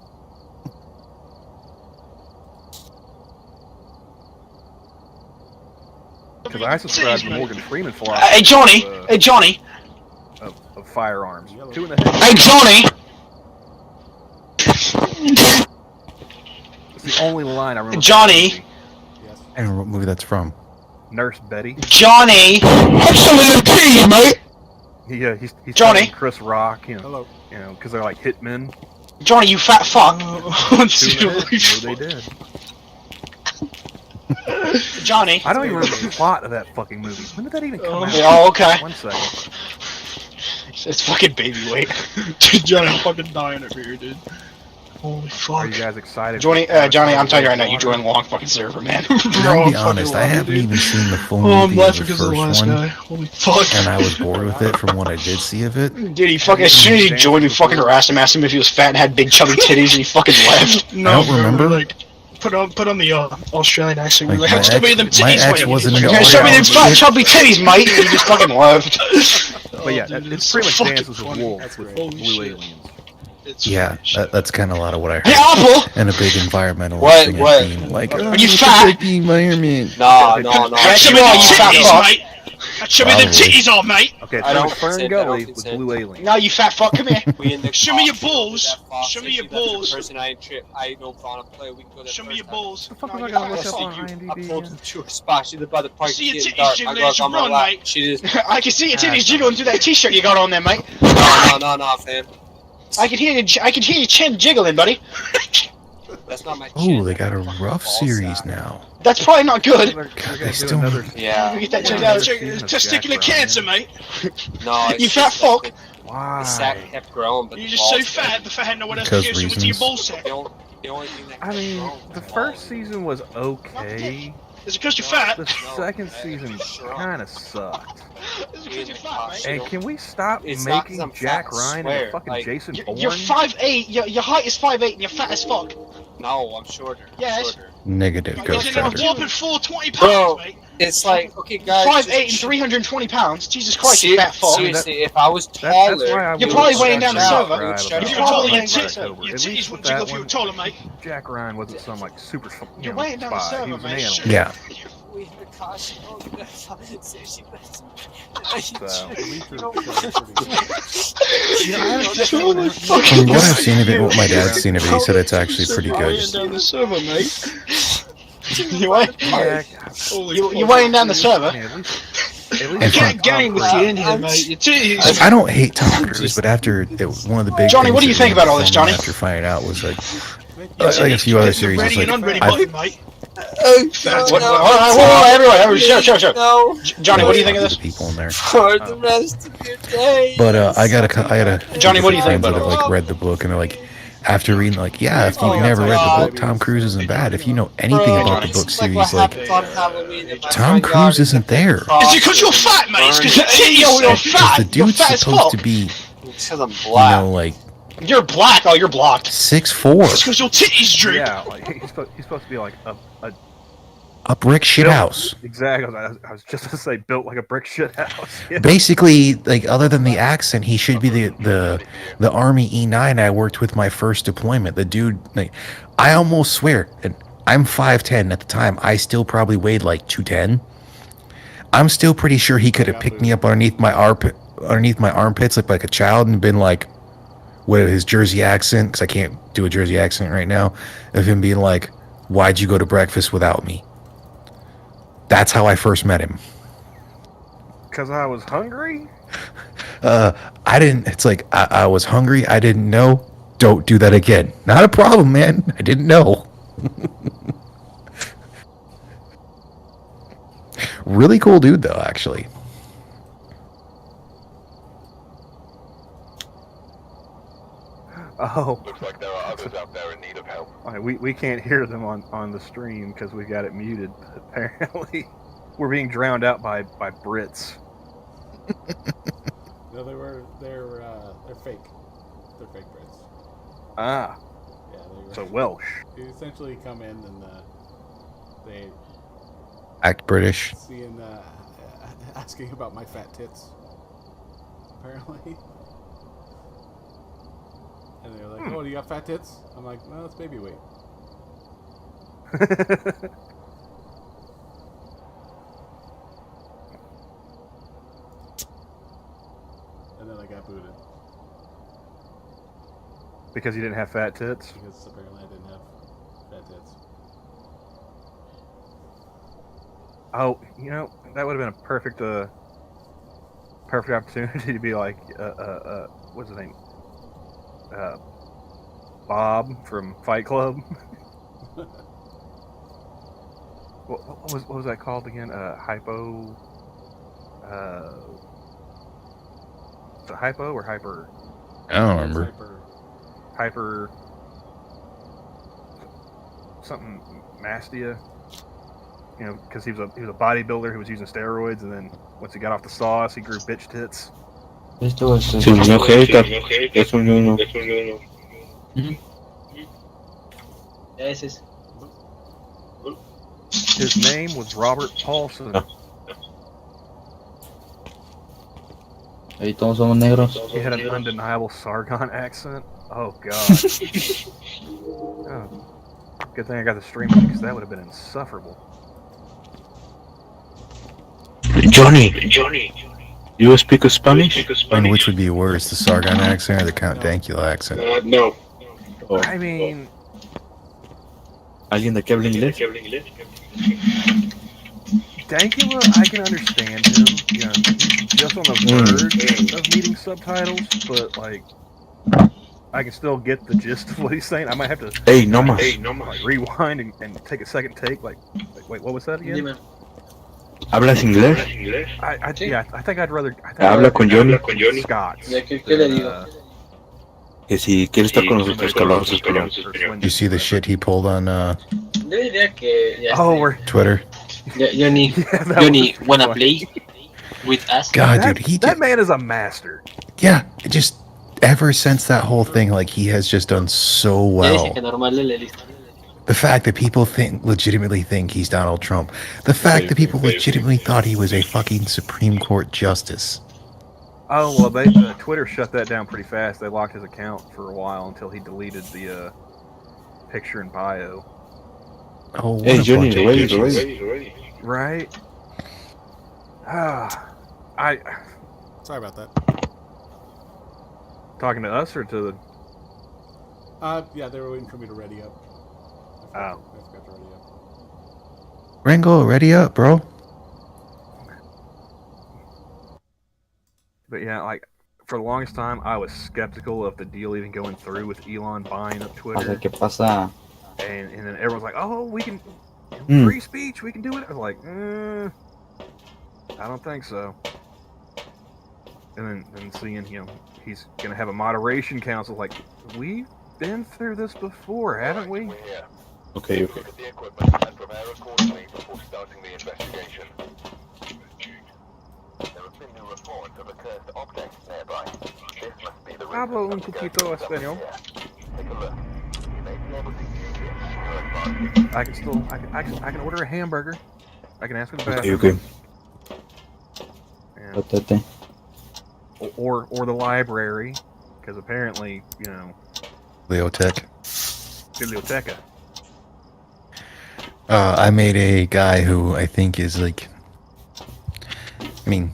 Because I subscribe to Morgan Freeman philosophy. Hey Johnny! Hey Johnny! Of firearms. 2 in the head. Hey Johnny! It's the only line I remember. Johnny! Yes. I don't know what movie that's from. Nurse Betty. Johnny! I'm selling the tea, mate! He's Johnny? telling Chris Rock, Hello. because they're like hitmen. Johnny, you fat fuck! 2 in the head. No, they did. Johnny! I don't even remember the plot of that fucking movie. When did that even come out? Oh, okay. 1 second. It's fucking baby weight. Johnny, I'm fucking dying over here, dude. Holy Are fuck. you guys excited? Johnny, Johnny, I'm telling you right now, you joined the wrong fucking server, man. I'll be honest, I haven't even seen the full Oh, I'm movie of laughing the because of the last first one, guy. Holy fuck. and I was bored with it from what I did see of it. Dude, he fucking, as soon as he joined, we fucking harassed him, asked him if he was fat and had big chubby titties, and he fucking left. I don't remember. Like, put on the Australian accent. Like, We're my like, show me them ex- my titties, ex mate. wasn't into Yeah, all show me them that fat shit. chubby titties, mate. And he just fucking left. But yeah, dude, it's it's pretty so much Dances with fucking Wolves That's with great. blue Holy shit. aliens. It's Yeah, fucking shit. that's kind of a lot of what I Hey, heard. Apple! And a big environmental What- thing what? as being like, Are oh, you we fat? protect the environment. No. Show me them titties, mate. Show me them Probably. titties on, mate. Okay, I so don't it's Fern consent, I Gully don't with consent. blue aliens. No, you fat fuck, come here. We in the Show me your costume balls. with that fox, Show me if your that's the balls. person I know want to play. We can go there Show me first your time. balls. What the fuck No, am I you gonna fat look up fuck. on I IMDb? pulled her to a spot. She's by the park. See your getting titties dark. jiggling I got as you on my run, lap. mate. She just I can see your titties jiggling through that t-shirt you got on there, mate. no, fam. I can hear your chin jiggling, buddy. That's not my chin. Oh, they got a Fucking rough ball series sack. now. That's probably not good. They're gonna they do still- another. Yeah. You get that checked Yeah, out. season of Testicular Jack cancer, Ryan. mate. No, it's You just fat like fuck. Why? The sack kept growing, but You're the just so balls fat, kept- the fat had nowhere else to Because go, so you went to your reasons. ball sack. The only thing that I kept mean, growing was the balls. first season was okay. Is it because you're fat? The No, second I season shrunk. kind of sucked. Is it because you're fat, mate? And can we stop It's not 'cause making I'm Jack fat, I Ryan swear. and fucking Like, Jason Bourne? You're 5'8", your height is 5'8", and you're fat as fuck. No, I'm shorter. Yes. Shorter. Negative You're Ghost a Rider. whopping 420 Bro, pounds, mate. It's like, okay, guys. 5'8" and 320 pounds. Jesus Christ, you fat fuck. Seriously, if I was That's taller, why I You're would probably start weighing down the Jack server. Ryan If about If you're you're taller, October. your taller, tits, October. your At least titties with wouldn't jiggle that if you were one, taller, mate. Jack Ryan wasn't some like super. You're weighing down the spy. He server, was an mate. animal. Shit. Yeah. we hit a caution. Oh, that's seriously, that's- So, at least You know, From what I've seen of it, what my dad's seen of it, he said it's actually pretty good. Weighing down the server, mate. You what? Yeah, You weighing down the server? I mean, at least And Can't gang with you in here, mate. Your titties. I don't hate Tom Cruise, but after one of the big Johnny, things what do you that think we about all this, Johnny? After finding out was like a few other series. Ready It's and like unready I- button, mate. That's What? Hold on, everyone. Show. No, Johnny, what do you think of the this? people in there? for the rest of your day. But I got a Johnny, what do you think friends that about have it? like read the book and they're like, after reading like, yeah, if you've Oh, never read the God. book, Tom Cruise isn't bad. If you know anything about the book series, like Tom Cruise isn't there. It's because you're fat, mate. It's because your titties. You're Because fat. the You're dude's fat as supposed fuck. to be, Because I'm you black. know, like You're black. Oh, you're blocked. 6'4", It's because your titties droop. yeah, like he's supposed to be like a a brick shit house. exactly. I was just gonna say built like a brick shit house. Yeah. Basically, like other than the accent, he should be the Army E9 I worked with my first deployment. The dude, like, I almost swear, and I'm 5'10" at the time. I still probably weighed like 210. I'm still pretty sure he could have picked me up underneath my armpits like a child and been like, with his Jersey accent, because I can't do a Jersey accent right now, of him being like, "Why'd you go to breakfast without me?" That's how I first met him. Because I was hungry. I didn't. It's like I was hungry. I didn't know. Don't do that again. Not a problem, man. I didn't know. Really cool dude, though. Actually, Oh, Looks like there are others out there in need of help. all right, we can't hear them on the stream because we got it muted. Apparently, we're being drowned out by Brits. No, they're fake. They're fake Brits. Ah, Yeah, so Welsh. they essentially come in and they Act British. seeing asking about my fat tits. Apparently. And they're like, "Oh, do you got fat tits?" I'm like, "No, it's baby weight." And then I got booted Because you didn't have fat tits. because apparently I didn't have fat tits. Oh, that would have been a perfect opportunity to be like, what's his name? Bob from Fight Club. What was that called again? Hypo. Is it hypo or hyper? I don't remember. Hyper. Something Mastia. Because he was a bodybuilder who was using steroids, and then once he got off the sauce, he grew bitch tits. Esto es Sí, el señor Hellcat. Es un uno. ese es. His name was Robert Paulson. Ahí todos somos negros. He had an undeniable Sargon accent. Oh god. Oh, good thing I got the stream because that would have been insufferable. Johnny. You speak Spanish? And which would be worse, the Sargon accent or the Count Dankula accent? No. I mean, ¿Alguien de aquí habla inglés? Dankula, I can understand him. Just on the verge of needing subtitles, but like, I can still get the gist of what he's saying. I might have to Hey, no más. like, rewind and take a second take. Like, wait, what was that again? Dime. ¿Hablas inglés? I think I'd rather. Habla con Johnny. Scots. ¿Ya qué le digo? Que si quiere estar con nosotros, que hablamos español. You see the shit he pulled on Yo diría que ya Oh, we're Twitter? Johnny, yeah, that Johnny, was wanna fun. play with us? God, That, dude, he that did. man is a master. Yeah, it just ever since that whole thing, like he has just done so Ya well. dije que normal le listo. The fact that people legitimately think he's Donald Trump. The fact that people legitimately thought he was a fucking Supreme Court justice. Oh well, Twitter shut that down pretty fast. They locked his account for a while until he deleted the picture and bio. Oh, what Hey, a Johnny, bunch of ready. bitches. Right? I Sorry about that. talking to us or to the? Yeah, they were waiting for me to ready up. I forgot to ready up. Ringo, ready up, bro. But yeah, like for the longest time, I was skeptical of the deal even going through with Elon buying up Twitter. ¿Qué pasa? And then everyone's like, "Oh, we can free speech. We can do it." I was like, I don't think so. And then seeing he's gonna have a moderation council. Like, we've been through this before, haven't we? We're here. Okay. Look at the equipment and prepare accordingly before starting the investigation. There have been new reports of a cursed object nearby. This must be the Hablo un reason some poquito ghosts are español. here. Take a look. You may be able to use it to your advantage. I can still, I can order a hamburger. I can ask for the Okay, bathroom. okay. And- Potete. or the library, because apparently, Leotech. biblioteca. I made a guy who I think is like, I mean,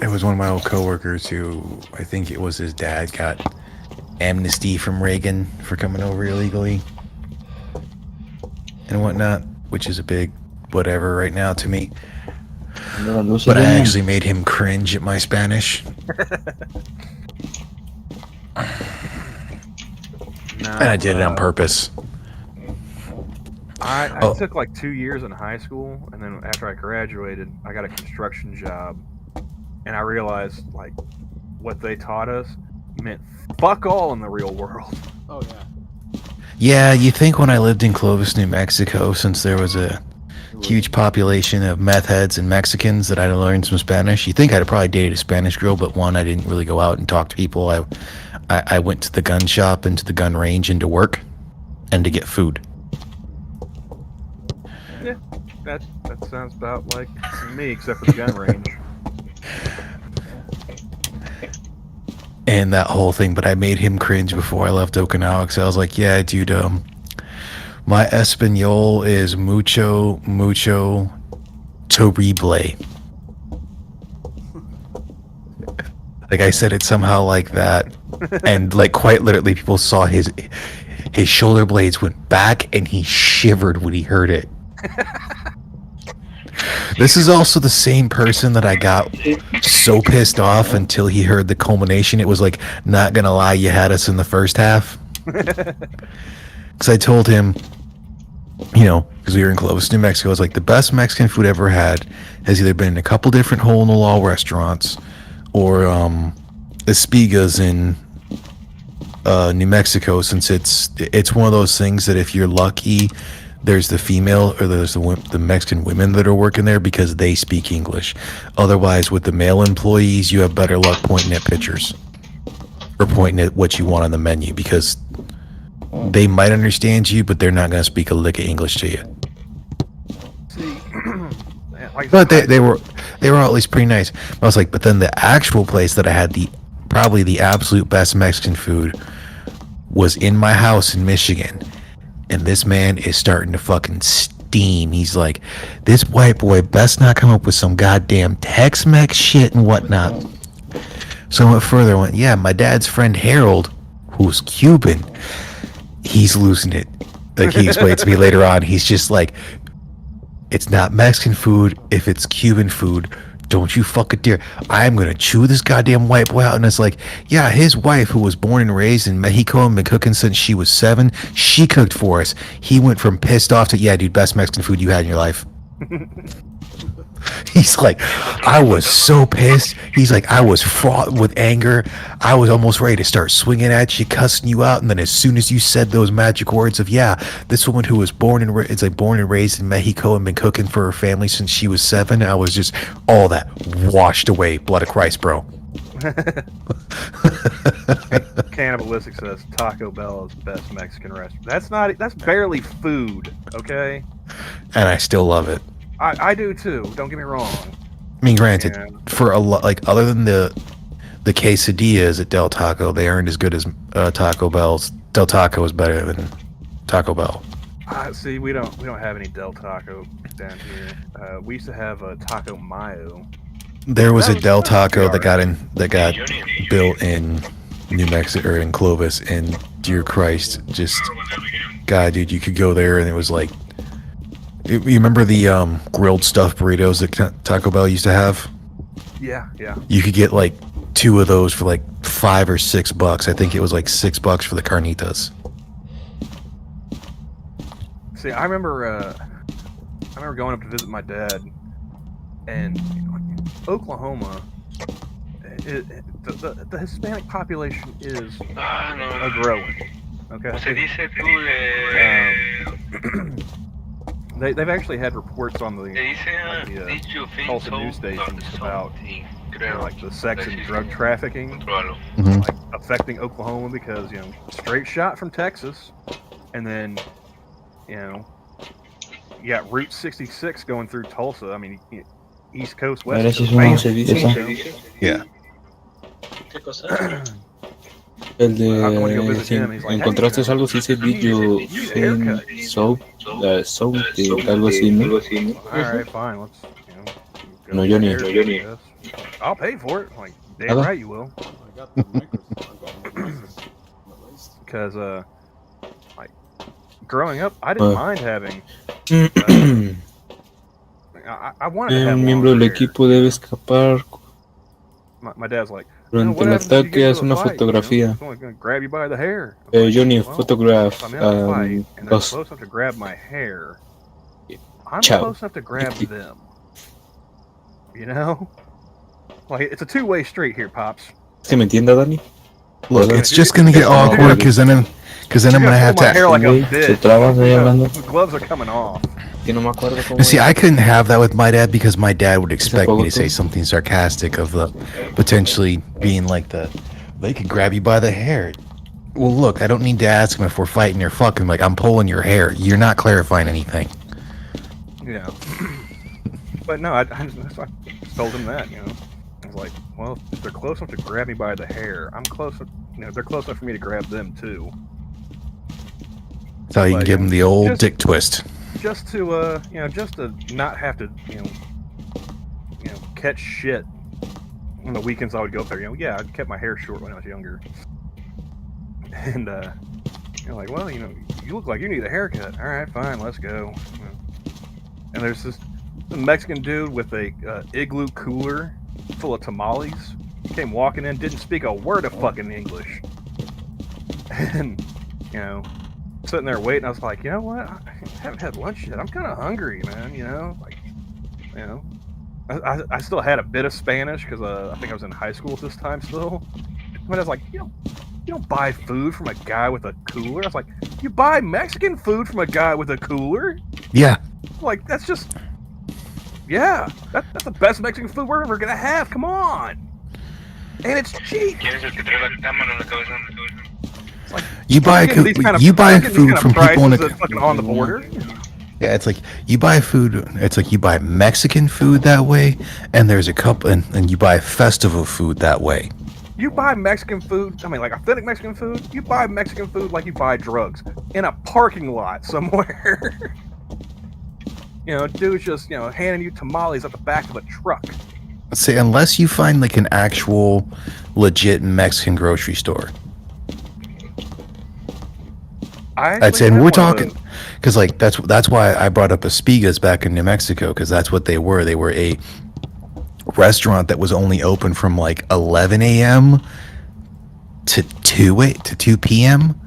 it was one of my old coworkers who I think it was his dad got amnesty from Reagan for coming over illegally and whatnot, which is a big whatever right now to me. But I actually made him cringe at my Spanish. And I did it on purpose. I took like 2 years in high school, and then after I graduated, I got a construction job, and I realized like what they taught us meant fuck all in the real world. Oh yeah. Yeah, you think when I lived in Clovis, New Mexico, since there was a huge population of meth heads and Mexicans that I'd learned some Spanish, you think I'd probably dated a Spanish girl, but one, I didn't really go out and talk to people. I went to the gun shop and to the gun range and to work and to get food. Yeah, that sounds about like me, except for the gun range. And that whole thing, but I made him cringe before I left Okinawa, because I was like, yeah, dude, my Espanol is mucho terrible. Like, I said it somehow like that, and like quite literally people saw his shoulder blades went back and he shivered when he heard it. This is also the same person that I got so pissed off until he heard the culmination. It was like, not gonna lie, you had us in the first half. Because I told him, you know, because we were in Clovis, New Mexico, I was like, the best Mexican food I ever had has either been in a couple different hole-in-the-wall restaurants or Espigas in New Mexico, since it's one of those things that if you're lucky, there's the female or there's the Mexican women that are working there because they speak English. Otherwise, with the male employees, you have better luck pointing at pictures or pointing at what you want on the menu, because they might understand you, but they're not going to speak a lick of English to you. See, like, But they were at least pretty nice. I was like, but then the actual place that I had probably the absolute best Mexican food was in my house in Michigan. And this man is starting to fucking steam. He's like, this white boy best not come up with some goddamn Tex-Mex shit and whatnot. So I went further. I went, yeah, my dad's friend Harold, who's Cuban, he's losing it. Like, he explained to me later on, he's just like, it's not Mexican food if it's Cuban food. Don't you fucking dare. I'm going to chew this goddamn white boy out. And it's like, yeah, his wife, who was born and raised in Mexico and been cooking since she was 7, she cooked for us. He went from pissed off to, yeah, dude, best Mexican food you had in your life. He's like, I was so pissed. He's like, I was fraught with anger. I was almost ready to start swinging at you, cussing you out. And then as soon as you said those magic words of, yeah, this woman who was born and raised in Mexico and been cooking for her family since she was 7, I was just all that washed away. Blood of Christ, bro. Cannibalistic says Taco Bell is the best Mexican restaurant. That's barely food, okay? And I still love it. I do too. Don't get me wrong. I mean, granted, Yeah. for a lot, like, other than the quesadillas at Del Taco, they aren't as good as Taco Bell's. Del Taco is better than Taco Bell. See, we don't have any Del Taco down here. We used to have a Taco Mayo. There was a Del Taco alright. that got built in New Mexico or in Clovis, and dear Christ, just God, dude, you could go there and it was like, you remember the grilled stuffed burritos that Taco Bell used to have? Yeah. You could get like 2 of those for like $5 or $6. I think it was like $6 for the carnitas. See, I remember going up to visit my dad, and Oklahoma, the Hispanic population is growing. Okay. They've actually had reports on the Tulsa news stations about like the sex and drug trafficking like affecting Oklahoma, because straight shot from Texas, and then you got Route 66 going through Tulsa. I mean, East Coast, West Ahora sí Coast. es un servicio. Yeah. ¿Qué cosa? El de si encontraste algo, si dice video soap, algo así, ¿no? Alright, fine. Let's go No, Johnny. upstairs, I guess. I'll pay for it. Like, damn right you will. I got the microphone. Because like growing up, I didn't mind having. I wanted to have Un miembro long del hair. equipo debe escapar My dad's like, durante what el happens if you ataque. get Haz into a una fight? fotografía. Someone's gonna grab you by the hair. I'm like, Johnny, well, photograph. if I'm in a fight and they're close enough to grab my hair, I'm Ciao. close enough to grab them. You know? Like, it's a two-way street here, Pops. ¿Se me entienda, Dani? Look, Hola. it's just gonna get awkward because then I'm You're gonna have pull my hair to. like a Güey, bitch. te trabas ahí hablando. The gloves are coming off. Que no me acuerdo cómo See, es. I couldn't have that with my dad because my dad would expect me juego to say tú? something sarcastic of the potentially being like they could grab you by the hair. Well, look, I don't need to ask him if we're fighting or fucking. Like, I'm pulling your hair. You're not clarifying anything. Yeah. But no, I just told him that, you know. I was like, well, if they're close enough to grab me by the hair, I'm close enough, you know, they're close enough for me to grab them too. That's how you can Like, give him the old just- dick twist. Just to, you know, just to not have to, you know, catch shit on the weekends I would go up there. You know, yeah, I kept my hair short when I was younger. And, you're like, well, you know, you look like you need a haircut. All right, fine, let's go. You know. And there's this Mexican dude with a igloo cooler full of tamales. Came walking in, didn't speak a word of fucking English. And, you know, sitting there waiting, I was like, you know what? I haven't had lunch yet. I'm kind of hungry, man. You know, like, you know, I still had a bit of Spanish because I think I was in high school at this time still. But I was like, you don't buy food from a guy with a cooler. I was like, you buy Mexican food from a guy with a cooler? Yeah. Like, that's just, yeah, that's the best Mexican food we're ever gonna have. Come on, and it's cheap. You buy I'm getting these kind of- you buy I'm getting these food kind of from people in prices a that's fucking on the border. Yeah, it's like you buy food. It's like you buy Mexican food that way, and there's a couple, and you buy festival food that way. You buy Mexican food, I mean, like authentic Mexican food, you buy Mexican food like you buy drugs in a parking lot somewhere. You know, dude's just, you know, handing you tamales at the back of a truck. Say, unless you find like an actual, legit Mexican grocery store. I'd say, and we're talking, because like that's why I brought up Espigas back in New Mexico, because that's what they were. They were a restaurant that was only open from like 11 a.m. to 2 p.m.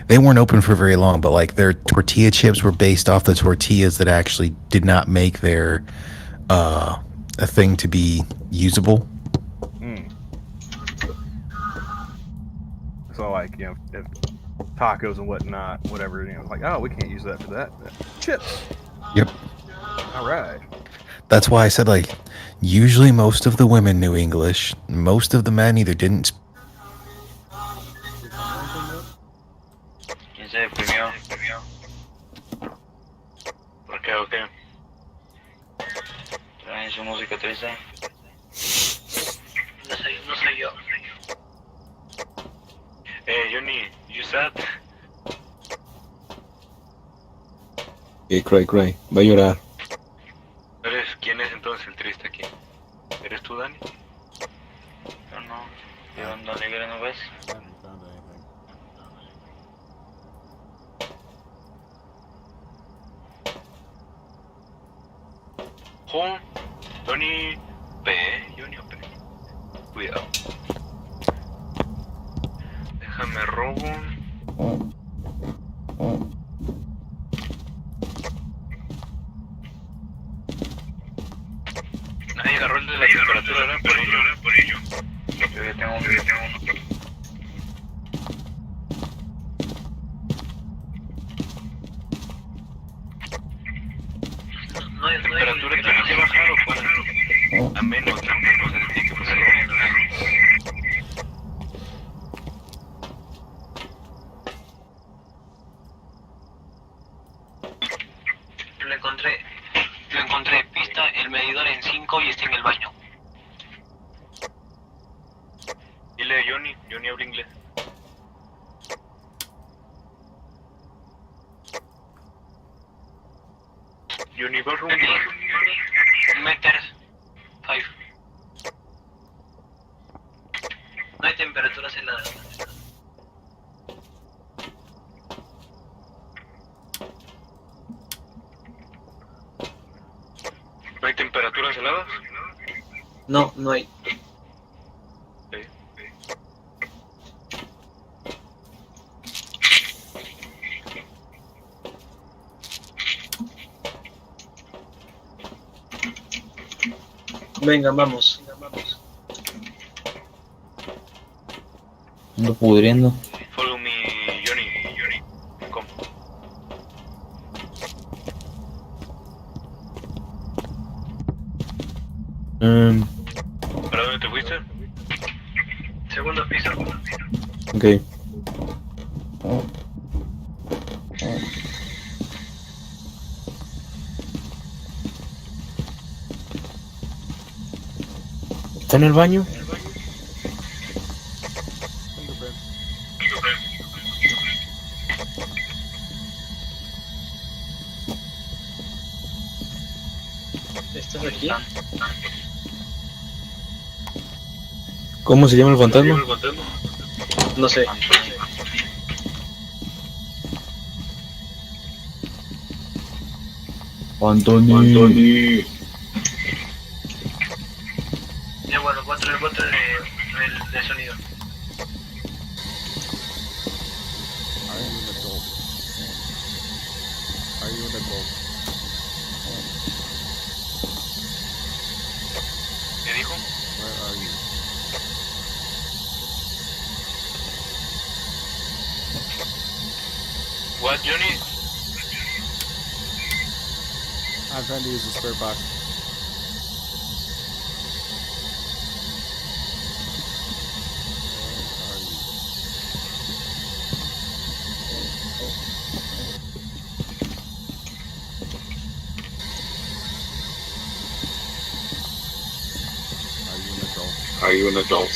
They weren't open for very long, but like their tortilla chips were based off the tortillas that actually did not make their a thing to be usable. So like, you know, if tacos and whatnot, whatever, you know, like, oh, we can't use that for that. Chips. Yep. All right. That's why I said like usually most of the women knew English. Most of the men either didn't. ¿Quién se deprimió? ¿Por qué o qué? ¿Traen su música triste? No soy yo. Johnny, you sad? Cray, va a llorar. ¿Quién es entonces el triste aquí? ¿Eres tú, Dani? Yo no. ¿De dónde alegre no ves? I haven't found anything. Home, Johnny P. Johnny P. Cuidado. Déjame robo. Nadie agarró el de la temperatura, ¿verdad? Por ello. Yo ya tengo uno. La temperatura tiene que bajar o poner a menos, ¿no? O sea, tiene que poner a menos. Lo encontré, pista, el medidor en 5 y está en el baño. Dile a Johnny habla inglés. Johnny, bathroom. Meters 5. No hay temperaturas heladas. ¿No hay temperaturas heladas? No, no hay. Sí. Venga, vamos. Ando pudriendo. Follow me, Johnny. Come. ¿Para dónde te fuiste? Segundo piso. Ok. ¿Está en el baño? Fingerprint. ¿Estás aquí? ¿Cómo se llama el fantasma? No sé. Anthony. Ya bueno, voy a traer de sonido. Are you an adult? Are you an adult? ¿Qué dijo? Where are you? What, Johnny? I'm trying to use the spirit box. Where are you? Are you an adult? Are you an adult?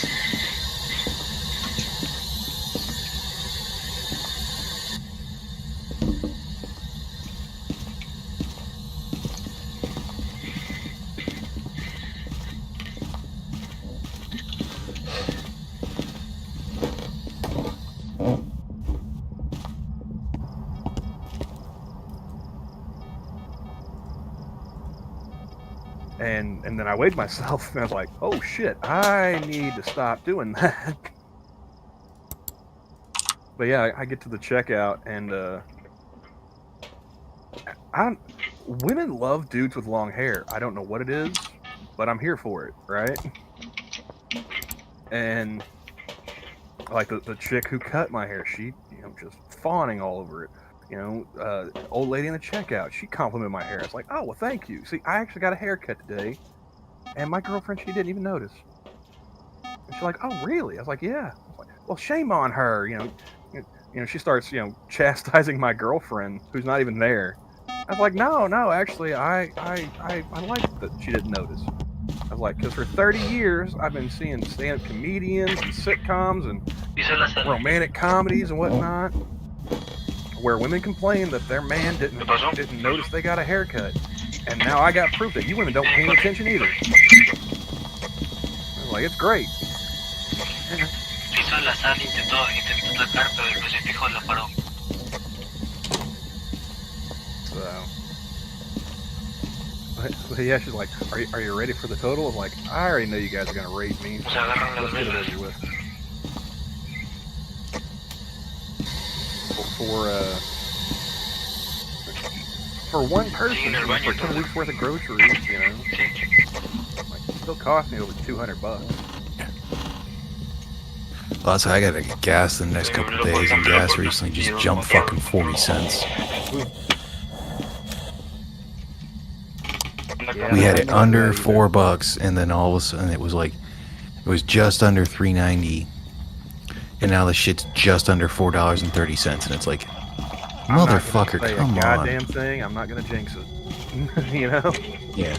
And then I weighed myself and I was like, oh shit, I need to stop doing that. But yeah, I get to the checkout and women love dudes with long hair. I don't know what it is, but I'm here for it, right? And like the chick who cut my hair, she, just fawning all over it. Old lady in the checkout, she complimented my hair. I was like, oh, well, thank you. See, I actually got a haircut today, and my girlfriend, she didn't even notice. And she's like, oh, really? I was like, yeah. I was like, well, shame on her. She starts, chastising my girlfriend, who's not even there. I was like, no, actually, I like that she didn't notice. I was like, because for 30 years, I've been seeing stand-up comedians and sitcoms and romantic comedies and whatnot, where women complain that their man didn't notice they got a haircut. And now I got proof that you women don't pay any attention either. I was like, it's great. Hizo la sal, intentó atacar, pero el crucifijo lo paró. So yeah, she's like, are you ready for the total? I'm like, I already know you guys are going to rate me. So let's get it over with. For one person, for 2 weeks worth of groceries, like, still cost me over $200. Well, that's how I gotta get gas the next couple of days, and gas recently just jumped fucking 40 cents. We had it under $4, and then all of a sudden it was just under $3.90, and now the shit's just under $4.30, and it's like, motherfucker, come on. Goddamn thing, I'm not gonna jinx it. Yeah.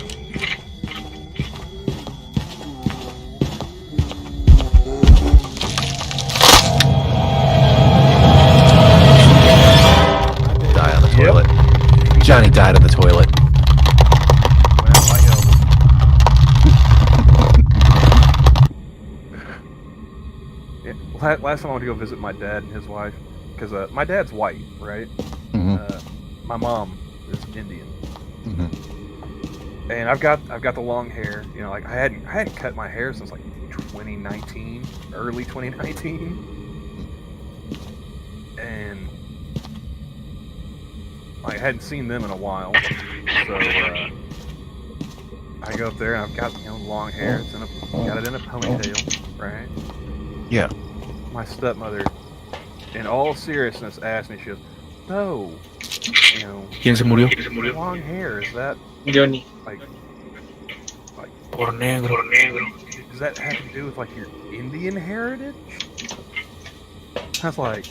Die on the toilet. Johnny died on the toilet. Last time I went to go visit my dad and his wife, because my dad's white, right? Mm-hmm. My mom is Indian, Mm-hmm. and I've got the long hair. Like I hadn't cut my hair since like 2019, early 2019, and I hadn't seen them in a while. So I go up there and I've got long hair. Got it in a ponytail, right? Yeah. I'm my stepmother, in all seriousness, asked me, she goes, "So, you know, ¿Quién se murió? long hair, is that Johnny. like Por negro. does that have to do with like your Indian heritage?" I was like,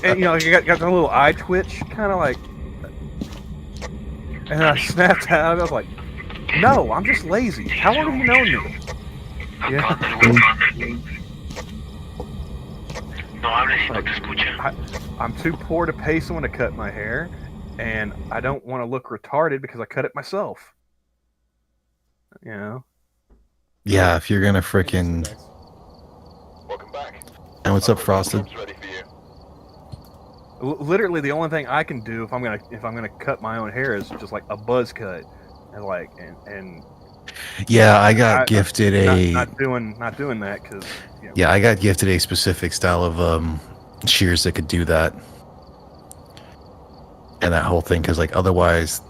and you know, you got a little eye twitch, kind of like, and I snapped out. I was like, "No, I'm just lazy. How long have you known me?" Yeah. No hables si no te escucha. I'm too poor to pay someone to cut my hair, and I don't want to look retarded because I cut it myself. You know? Yeah, if you're gonna frickin'. And what's up, Frosted? Literally, the only thing I can do if I'm gonna cut my own hair is just like a buzz cut, and like and Yeah, I got gifted not doing that because you know, yeah, I got gifted a specific style of shears that could do that, and that whole thing. Because like otherwise,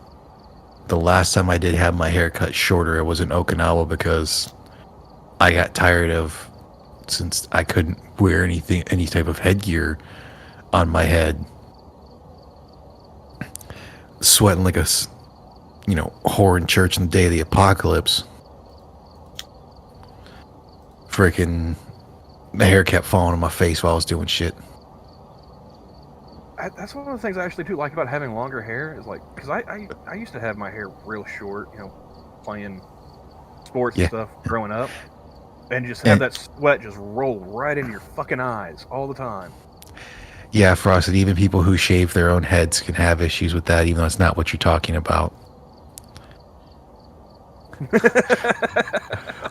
the last time I did have my hair cut shorter, it was in Okinawa because I got tired of, since I couldn't wear any type of headgear on my head, sweating like a whore in church in the day of the apocalypse. Freaking the hair kept falling on my face while I was doing shit. That's one of the things I actually do like about having longer hair is like, because I used to have my hair real short, you know, playing sports and stuff growing up, and just have that sweat just roll right into your fucking eyes all the time. Yeah, Frosted, even people who shave their own heads can have issues with that, even though it's not what you're talking about.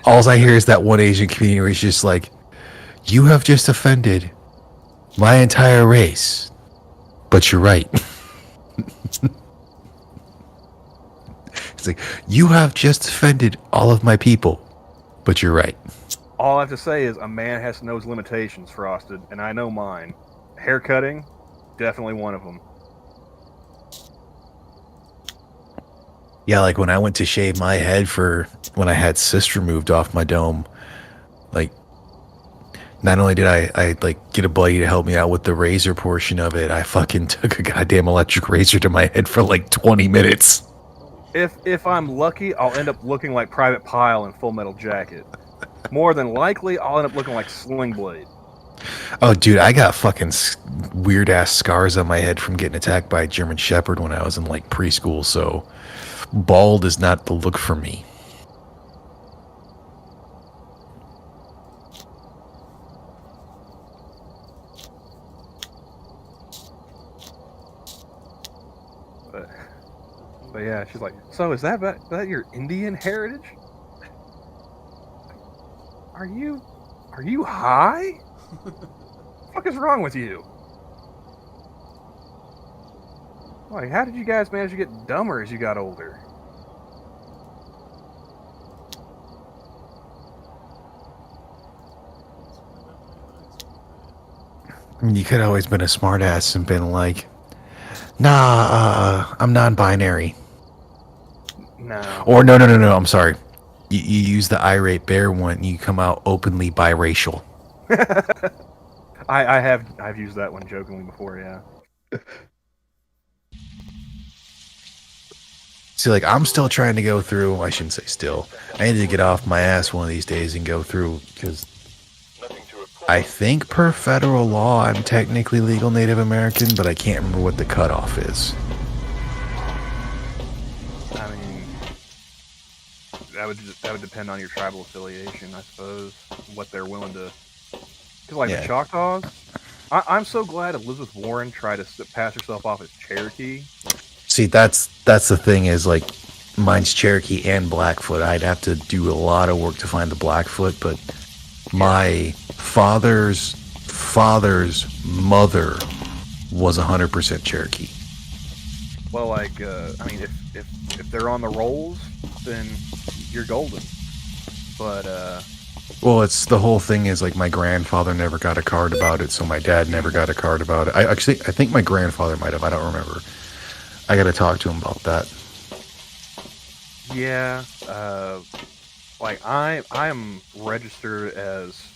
All I hear is that one Asian community where he's just like, "You have just offended my entire race, but you're right." It's like, "You have just offended all of my people, but you're right." All I have to say is a man has to know his limitations, Frosted, and I know mine. Hair cutting, definitely one of them. Yeah, like when I went to shave my head for when I had cyst removed off my dome, like not only did I like get a buddy to help me out with the razor portion of it, I fucking took a goddamn electric razor to my head for like 20 minutes. If I'm lucky, I'll end up looking like Private Pile in Full Metal Jacket. More than likely, I'll end up looking like Sling Blade. Oh, dude, I got fucking weird ass scars on my head from getting attacked by a German Shepherd when I was in like preschool, so bald is not the look for me. But yeah, she's like, "So is that your Indian heritage? Are you high? What the fuck is wrong with you? Like, how did you guys manage to get dumber as you got older?" I mean, you could have always been a smartass and been like, "Nah, I'm non-binary." No. Or no, I'm sorry. You use the irate bear one and you come out openly biracial. I've used that one jokingly before, yeah. See, like, I'm still trying to go through, I shouldn't say still, I need to get off my ass one of these days and go through, because I think per federal law I'm technically legal Native American, but I can't remember what the cutoff is. I mean, that would depend on your tribal affiliation, I suppose, what they're willing to. Because like the Choctaws, I'm so glad Elizabeth Warren tried to pass herself off as Cherokee. See, that's the thing is, like, mine's Cherokee and Blackfoot. I'd have to do a lot of work to find the Blackfoot, but my father's mother was 100% Cherokee. Well, like, I mean, if they're on the rolls, then you're golden. But, well, it's the whole thing is, like, my grandfather never got a card about it, so my dad never got a card about it. I think my grandfather might have. I don't remember. I got to talk to him about that. Yeah, like I am registered as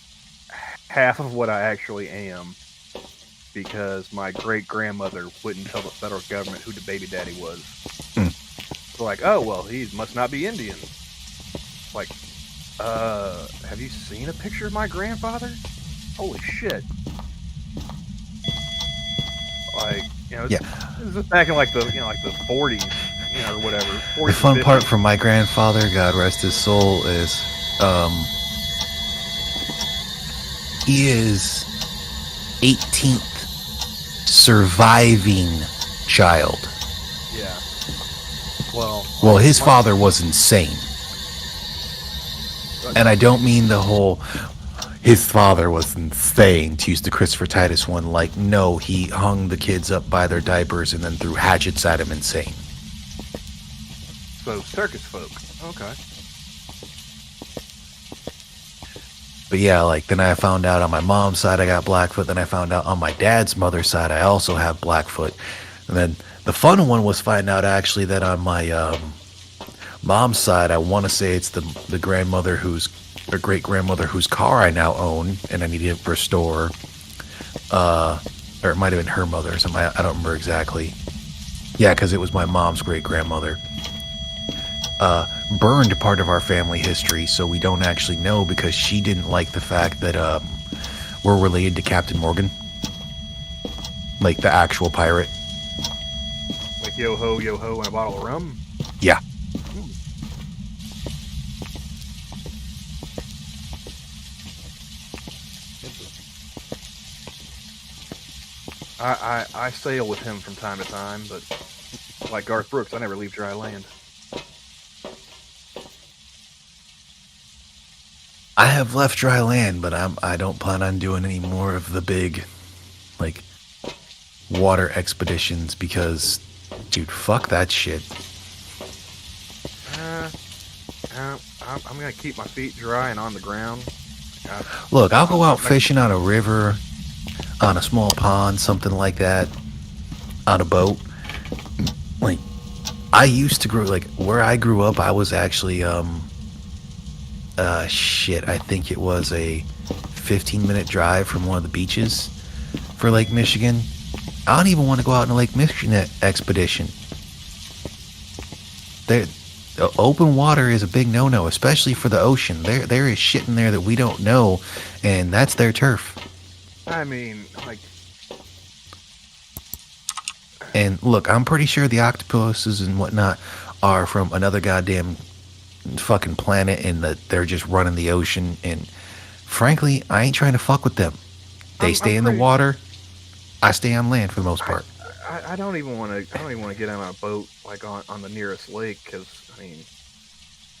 half of what I actually am because my great grandmother wouldn't tell the federal government who the baby daddy was. So like, oh well, he must not be Indian. Like, have you seen a picture of my grandfather? Holy shit! Like, this is back in like the like the 40s, or whatever. 40s The fun 50s. part for my grandfather, God rest his soul, is he is 18th surviving child. Yeah. Well, his father was insane. And I don't mean the whole his father was insane to use the Christopher Titus one. Like, no, he hung the kids up by their diapers and then threw hatchets at him insane. So circus folk. Okay. But yeah, like, then I found out on my mom's side I got Blackfoot. Then I found out on my dad's mother's side I also have Blackfoot. And then the fun one was find out actually that on my mom's side, I want to say it's the grandmother or great grandmother whose car I now own and I need to restore. Or it might have been her mother or something. I don't remember exactly. Yeah, because it was my mom's great grandmother. Burned part of our family history, so we don't actually know because she didn't like the fact that we're related to Captain Morgan, like the actual pirate. Like yo ho, and a bottle of rum. Yeah. I sail with him from time to time, but like Garth Brooks, I never leave dry land. I have left dry land, but I don't plan on doing any more of the big, like, water expeditions because, dude, fuck that shit. I'm gonna keep my feet dry and on the ground. Look, I'll go out fishing on a river, on a small pond, something like that, on a boat. Like, I used to grow, like, where I grew up, I was actually, I think it was a 15-minute drive from one of the beaches for Lake Michigan. I don't even want to go out on a Lake Michigan expedition. Open water is a big no-no, especially for the ocean. There is shit in there that we don't know, and that's their turf. I mean, like... And look, I'm pretty sure the octopuses and whatnot are from another goddamn fucking planet and that they're just running the ocean, and frankly, I ain't trying to fuck with them. They stay in the water. I stay on land for the most part. I don't even want to get on a boat like on the nearest lake because I mean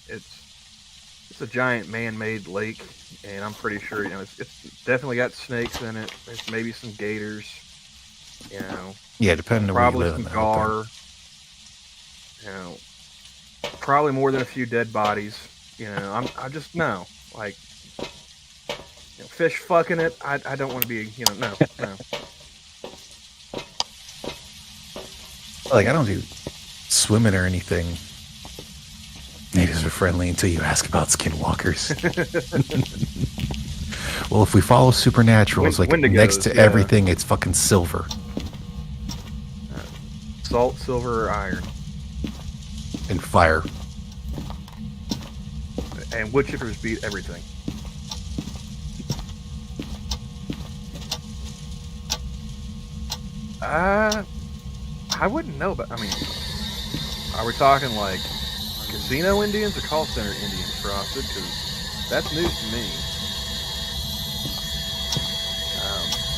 it's a giant man-made lake and I'm pretty sure it's definitely got snakes in it. There's maybe some gators, Yeah, depending on where you probably live. some gar, probably more than a few dead bodies. I just know like fish fucking it. I don't want to be no. Like, I don't do swimming or anything. Natives are friendly until you ask about skinwalkers. Well, if we follow supernatural, it's like Wendigos, next to everything, it's fucking silver. Salt, silver, or iron. And fire. And wood chippers beat everything. I wouldn't know, but I mean, are we talking like casino Indians or call center Indians, Frosted? Because that's news to me.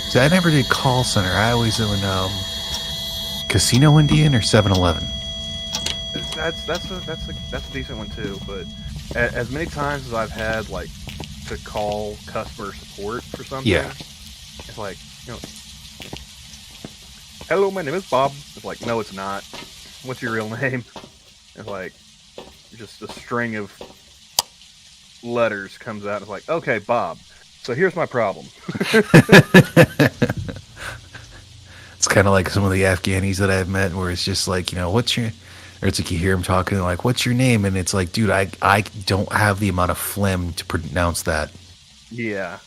See, I never did call center. I always went casino Indian or 7-Eleven. That's a decent one too. But as many times as I've had like to call customer support for something, it's like hello, my name is Bob. It's like, no, it's not. What's your real name? It's like, just a string of letters comes out. It's like, okay, Bob. So here's my problem. It's kind of like some of the Afghanis that I've met where it's just like, what's your... Or it's like you hear him talking like, "What's your name?" And it's like, dude, I don't have the amount of phlegm to pronounce that. Yeah.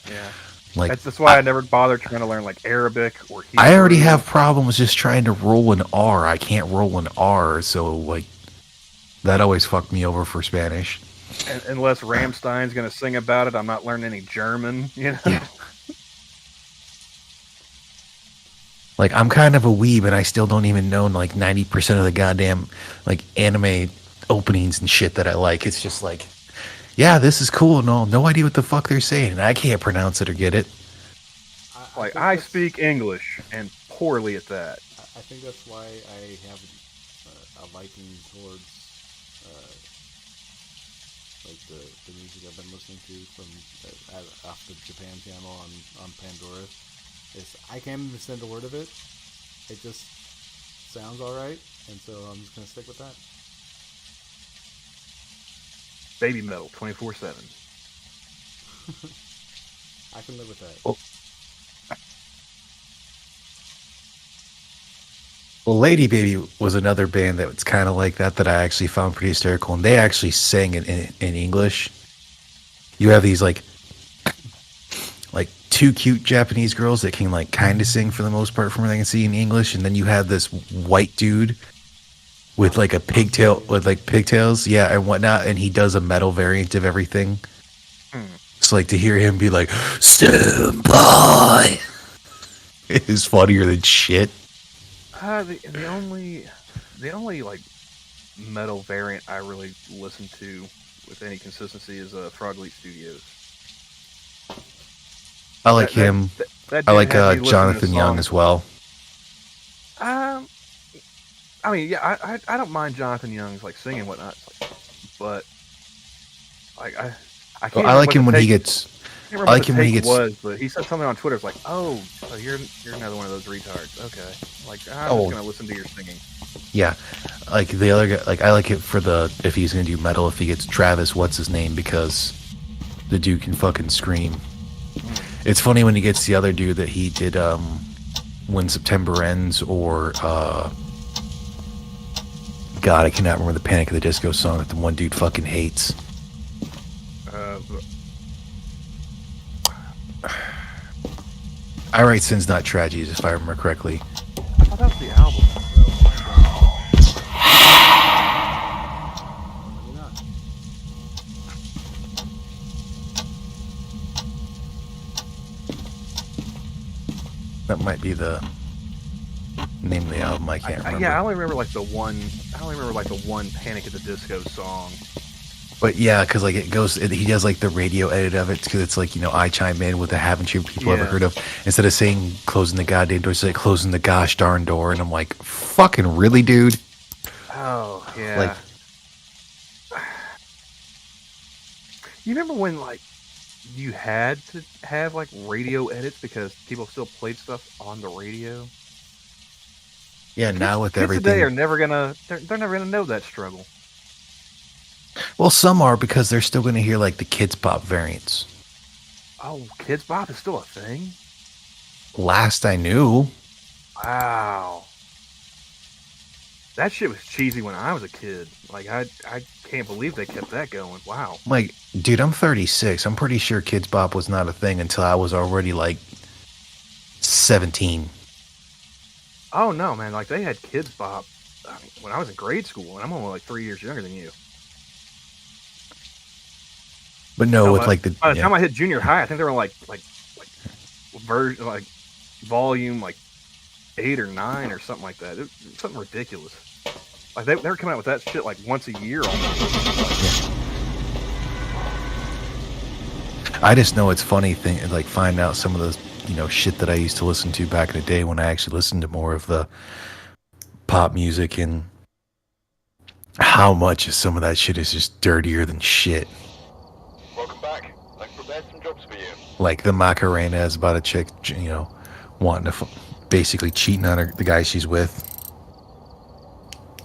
Like That's why I never bothered trying to learn like Arabic or Hebrew. I already have problems just trying to roll an R. I can't roll an R, so like that always fucked me over for Spanish. And, unless Rammstein's going to sing about it, I'm not learning any German. You know. Yeah. Like, I'm kind of a weeb, and I still don't even know, like, 90% of the goddamn, like, anime openings and shit that I like. It's just like, yeah, this is cool and all. No idea what the fuck they're saying, and I can't pronounce it or get it. I speak English, and poorly at that. I think that's why I have a liking towards, like, the music I've been listening to from off the Japan channel on Pandora. I can't understand a word of it. It just sounds alright, and so I'm just going to stick with that. Baby metal, 24/7. I can live with that. Well, Lady Baby was another band that was kind of like that I actually found pretty hysterical, and they actually sang in English. You have these like two cute Japanese girls that can like kind of sing for the most part from what I can see in English, and then you have this white dude with like a pigtail with like pigtails, yeah, and whatnot, and he does a metal variant of everything. It's like to hear him be like "Senpai" is funnier than shit. The only like metal variant I really listen to with any consistency is Frog Leap Studios. I like him. That I like Jonathan Young as well. I mean, yeah, I don't mind Jonathan Young's like singing and whatnot, but like I can't. I like him when he gets. I like him when he gets. But he said something on Twitter. It's like, oh, so you're another one of those retards. Okay, like I'm just gonna listen to your singing. Yeah, like the other guy. Like I like it for if he's gonna do metal, if he gets Travis, what's his name, because the dude can fucking scream. It's funny when he gets the other dude that he did When September Ends or God, I cannot remember the Panic at the Disco song that the one dude fucking hates. I Write Sins Not Tragedies, if I remember correctly. I thought that was the album. That might be the name of the album. I can't remember. Yeah, I only remember like the one Panic at the Disco song. But yeah, because like he does like the radio edit of it, because it's like, you know, I chime in with the haven't you people ever heard of, instead of saying closing the goddamn door, it's like closing the gosh darn door, and I'm like, fucking really, dude? Oh yeah. Like, you remember when like you had to have like radio edits because people still played stuff on the radio? Yeah, now with kids everything, today are never gonna they're never gonna know that struggle. Well, some are, because they're still going to hear like the Kids Bop variants. Oh, Kids Bop is still a thing? Last I knew. Wow. That shit was cheesy when I was a kid. Like I can't believe they kept that going. Wow. Like, dude, I'm 36. I'm pretty sure Kids Bop was not a thing until I was already like 17. Oh no, man! Like they had Kids Bop when I was in grade school, and I'm only like 3 years younger than you. But no, with by the time I hit junior high, I think they were like version like volume like 8 or 9 or something like that. It was something ridiculous. Like they were coming out with that shit like once a year almost. I just know it's funny like find out some of the, you know, shit that I used to listen to back in the day when I actually listened to more of the pop music, and how much of some of that shit is just dirtier than shit. Welcome back. I've prepared some jobs for you. Like the Macarena is about a chick, you know, wanting to basically cheating on the guy she's with.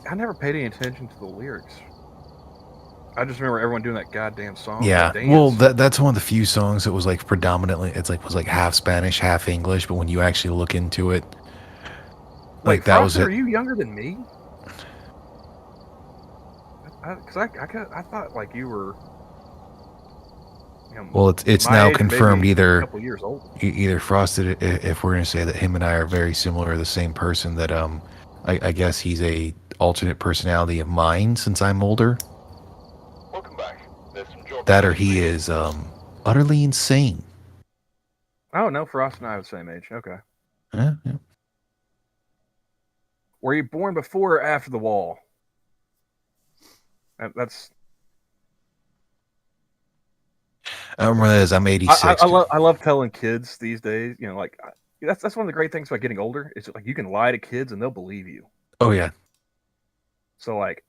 I never paid any attention to the lyrics. I just remember everyone doing that goddamn song. Yeah, well, that's one of the few songs that was like predominantly, was like half Spanish, half English. But when you actually look into it, like Wait, that Frosty, was it. Are you younger than me? I thought like you were. Well, it's my now age, confirmed maybe a either couple years old. either Frosted, if we're gonna say that him and I are very similar, or the same person, that I guess he's a alternate personality of mine since I'm older. Welcome back. There's some jobs. That or he is utterly insane. Oh no, Frost and I are the same age. Okay. Yeah. Were you born before or after the wall? That's. I don't remember that as I'm 86. I love telling kids these days. Like that's one of the great things about getting older. Is like you can lie to kids and they'll believe you. Oh yeah. So like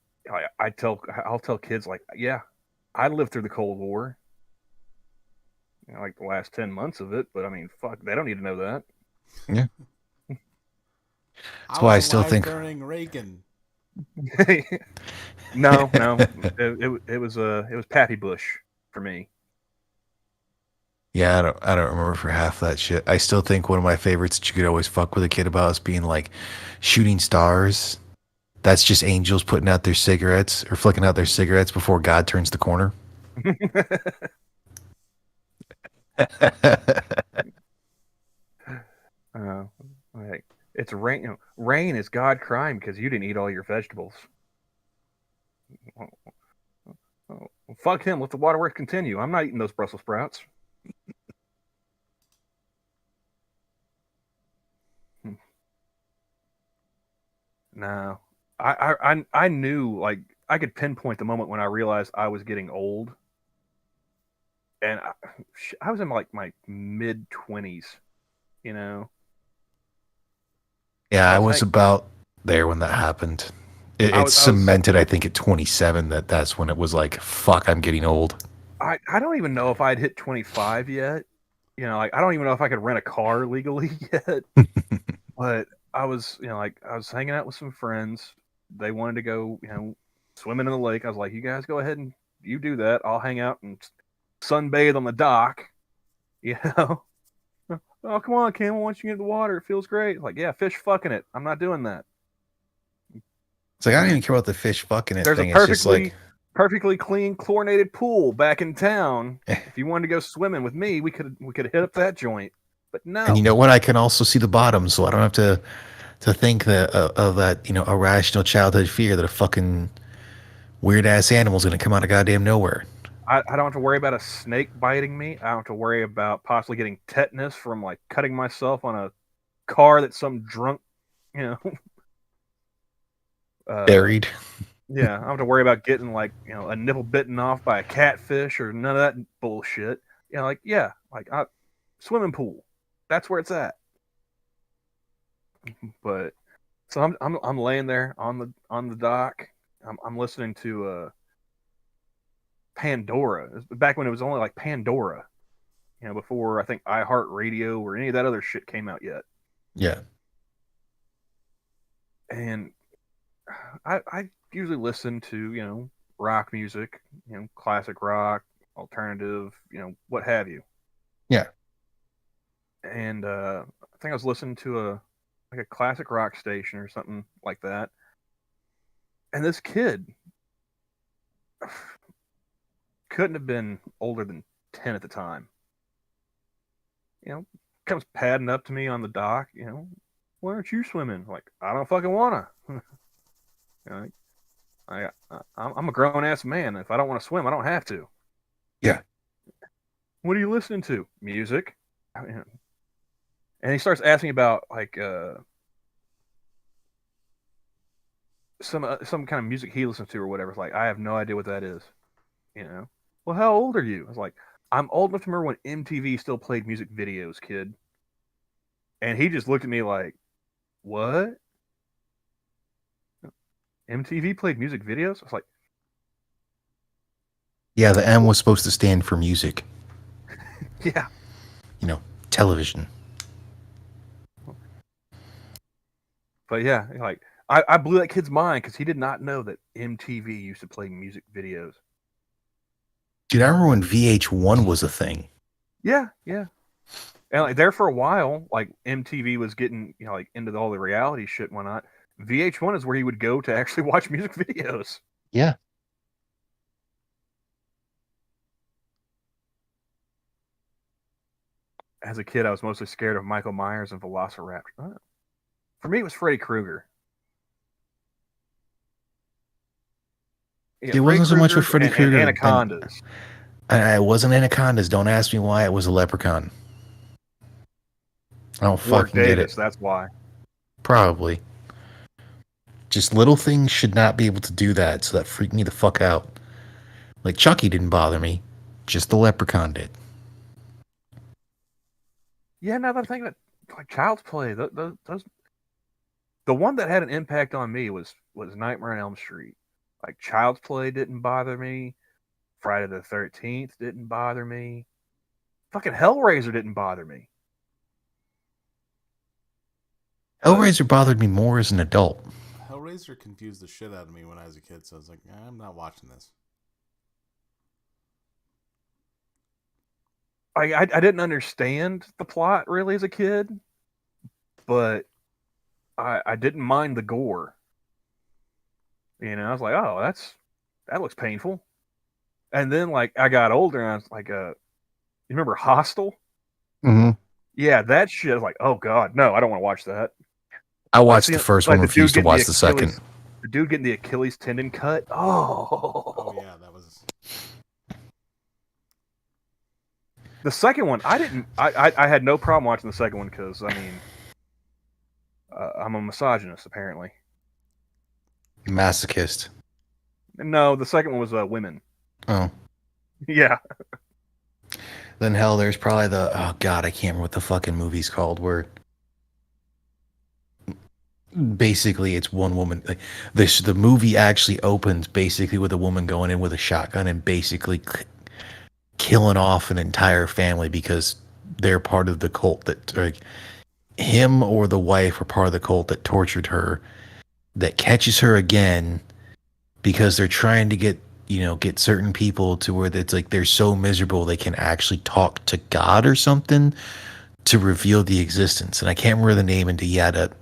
I'll tell kids like, yeah, I lived through the Cold War. Like the last 10 months of it, but I mean, fuck, they don't need to know that. Yeah. That's why I still think during Reagan. No, it was Pappy Bush for me. Yeah, I don't remember for half that shit. I still think one of my favorites that you could always fuck with a kid about is being like shooting stars. That's just angels putting out their cigarettes or flicking out their cigarettes before God turns the corner. Like it's rain. Rain is God crying because you didn't eat all your vegetables. Well, fuck him. Let the waterworks continue. I'm not eating those Brussels sprouts. No, I knew, like, I could pinpoint the moment when I realized I was getting old, and I was in like my mid-20s, you know. Yeah, I was about there when that happened. It's cemented, I think, at 27 that's when it was like, fuck, I'm getting old. I don't even know if I'd hit 25 yet. Like I don't even know if I could rent a car legally yet. But I was, like I was hanging out with some friends. They wanted to go, swimming in the lake. I was like, you guys go ahead and you do that. I'll hang out and sunbathe on the dock. Oh, come on, Camel. Once you get in the water, it feels great. Like, yeah, fish fucking it. I'm not doing that. It's like, I don't even care about the fish fucking it There's thing. a It's just like perfectly clean chlorinated pool back in town. If you wanted to go swimming with me, we could hit up that joint. But no. And you know what? I can also see the bottom, so I don't have to think that of that, irrational childhood fear that a fucking weird ass animal's gonna come out of goddamn nowhere. I don't have to worry about a snake biting me. I don't have to worry about possibly getting tetanus from like cutting myself on a car that some drunk, buried. Yeah, I don't have to worry about getting like a nipple bitten off by a catfish or none of that bullshit. Swimming pool. That's where it's at. But so I'm laying there on the dock. I'm listening to Pandora. Back when it was only like Pandora. Before I think iHeartRadio or any of that other shit came out yet. Yeah. And I usually listen to, rock music, classic rock, alternative, what have you. Yeah. And I think I was listening to a classic rock station or something like that. And this kid couldn't have been older than 10 at the time. Comes padding up to me on the dock, why aren't you swimming? Like, I don't fucking wanna. I'm a grown ass man. If I don't want to swim, I don't have to. Yeah. What are you listening to? Music. And he starts asking about like some kind of music he listens to or whatever. It's like, I have no idea what that is. Well, how old are you? I was like, I'm old enough to remember when MTV still played music videos, kid. And he just looked at me like, what? MTV played music videos? I was like, yeah, the M was supposed to stand for music. Yeah. Television. But yeah, like I blew that kid's mind because he did not know that MTV used to play music videos. Dude, I remember when VH1 was a thing. Yeah. And like there for a while, like MTV was getting, like into all the reality shit and whatnot. VH1 is where he would go to actually watch music videos. Yeah. as a kid, I was mostly scared of Michael Myers and Velociraptor. For me, it was Freddy Krueger. Yeah, It wasn't so much with Freddy and Krueger. Anacondas. It wasn't Anacondas. Don't ask me why. It was a leprechaun. I don't Warwick fucking get Davis, it. that's why. Probably. Just little things should not be able to do that, so that freaked me the fuck out. Like Chucky didn't bother me, just the leprechaun did. Yeah, now that I'm thinking about like Child's Play, those the one that had an impact on me was Nightmare on Elm Street. Like Child's Play didn't bother me. Friday the 13th didn't bother me. Fucking Hellraiser didn't bother me. Hellraiser bothered me more as an adult. Hellraiser confused the shit out of me when I was a kid, so I was like, I'm not watching this. I didn't understand the plot really as a kid, but I didn't mind the gore. You know, I was like, oh, that looks painful. And then like I got older and I was like, you remember Hostel? Mm-hmm. Yeah, that shit. I was like, oh god, no, I don't want to watch that. I watched the first one, refused to watch the second. The dude getting the Achilles tendon cut. Oh yeah, that was. The second one, I had no problem watching the second one because I mean, I'm a misogynist apparently. Masochist. No, the second one was women. Oh. Yeah. Then hell, there's probably oh god, I can't remember what the fucking movie's called. Where basically it's one woman. Like the movie actually opens basically with a woman going in with a shotgun and basically killing off an entire family because they're part of the cult that, like, him or the wife are part of the cult that tortured her, that catches her again because they're trying to get certain people to where it's like they're so miserable they can actually talk to God or something to reveal the existence. And I can't remember the name, and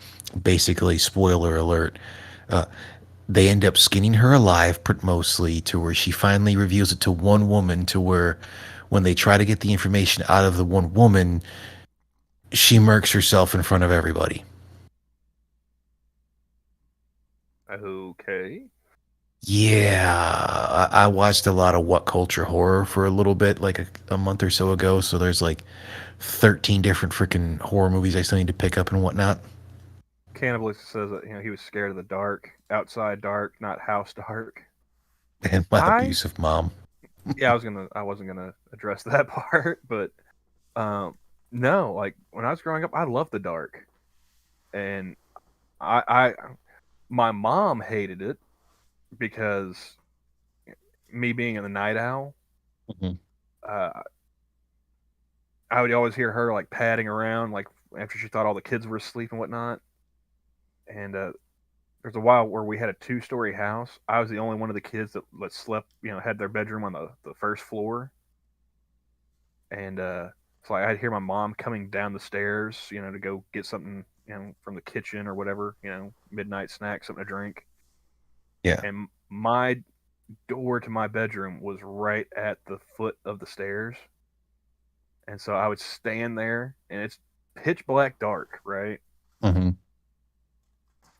basically, spoiler alert, they end up skinning her alive mostly to where she finally reveals it to one woman, to where when they try to get the information out of the one woman, she murks herself in front of everybody. Okay. Yeah, I watched a lot of What Culture Horror for a little bit, like a month or so ago. So there's like 13 different freaking horror movies I still need to pick up and whatnot. Cannibalist says that he was scared of the dark, outside dark, not house dark. And my abusive mom. Yeah, I wasn't gonna address that part, but no, like when I was growing up, I loved the dark, and my mom hated it because me being a night owl, I would always hear her like padding around, like after she thought all the kids were asleep and whatnot. And there's a while where we had a 2-story house. I was the only one of the kids that slept, had their bedroom on the first floor. And so I'd hear my mom coming down the stairs, to go get something, from the kitchen or whatever, midnight snack, something to drink. Yeah. And my door to my bedroom was right at the foot of the stairs. And so I would stand there, and it's pitch black dark, right? Mm-hmm.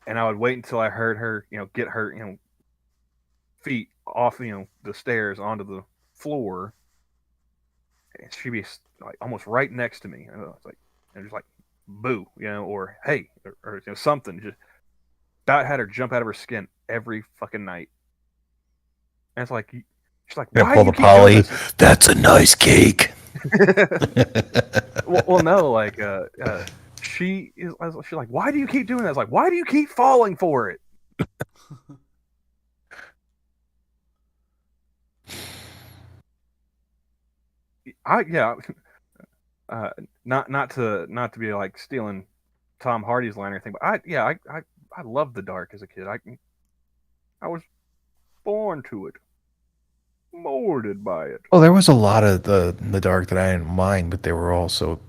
And I would wait until I heard her, get her, feet off, the stairs onto the floor. And she'd be like almost right next to me. And it's like, and just like, boo, or hey, or something. Just about had her jump out of her skin every fucking night. And it's like, she's like, why do you keep doing this? That's a nice cake. well, no, like, she's like, why do you keep doing that? I was like, why do you keep falling for it? Not to be like stealing Tom Hardy's line or anything, but I loved the dark as a kid. I was born to it, molded by it. Well, there was a lot of the dark that I didn't mind, but there were also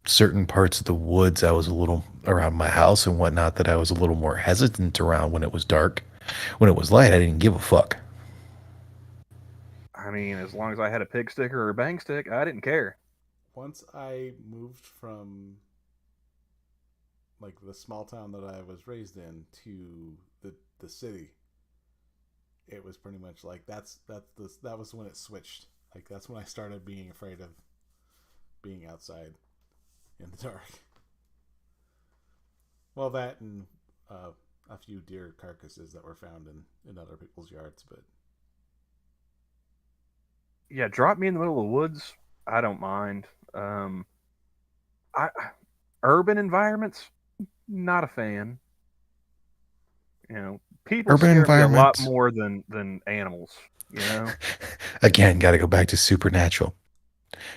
certain parts of the woods I was a little around my house and whatnot that I was a little more hesitant around when it was dark. When it was light, I didn't give a fuck. I mean, as long as I had a pig stick or a bang stick, I didn't care. once I moved from like the small town that I was raised in to the city, it was pretty much like that was when it switched. Like that's when I started being afraid of being outside in the dark. Well, that and a few deer carcasses that were found in other people's yards, but Yeah, drop me in the middle of the woods. I don't mind. I urban environments, not a fan. You know, people Urban scare me a lot environments. more than animals. You know. Again, got to go back to supernatural.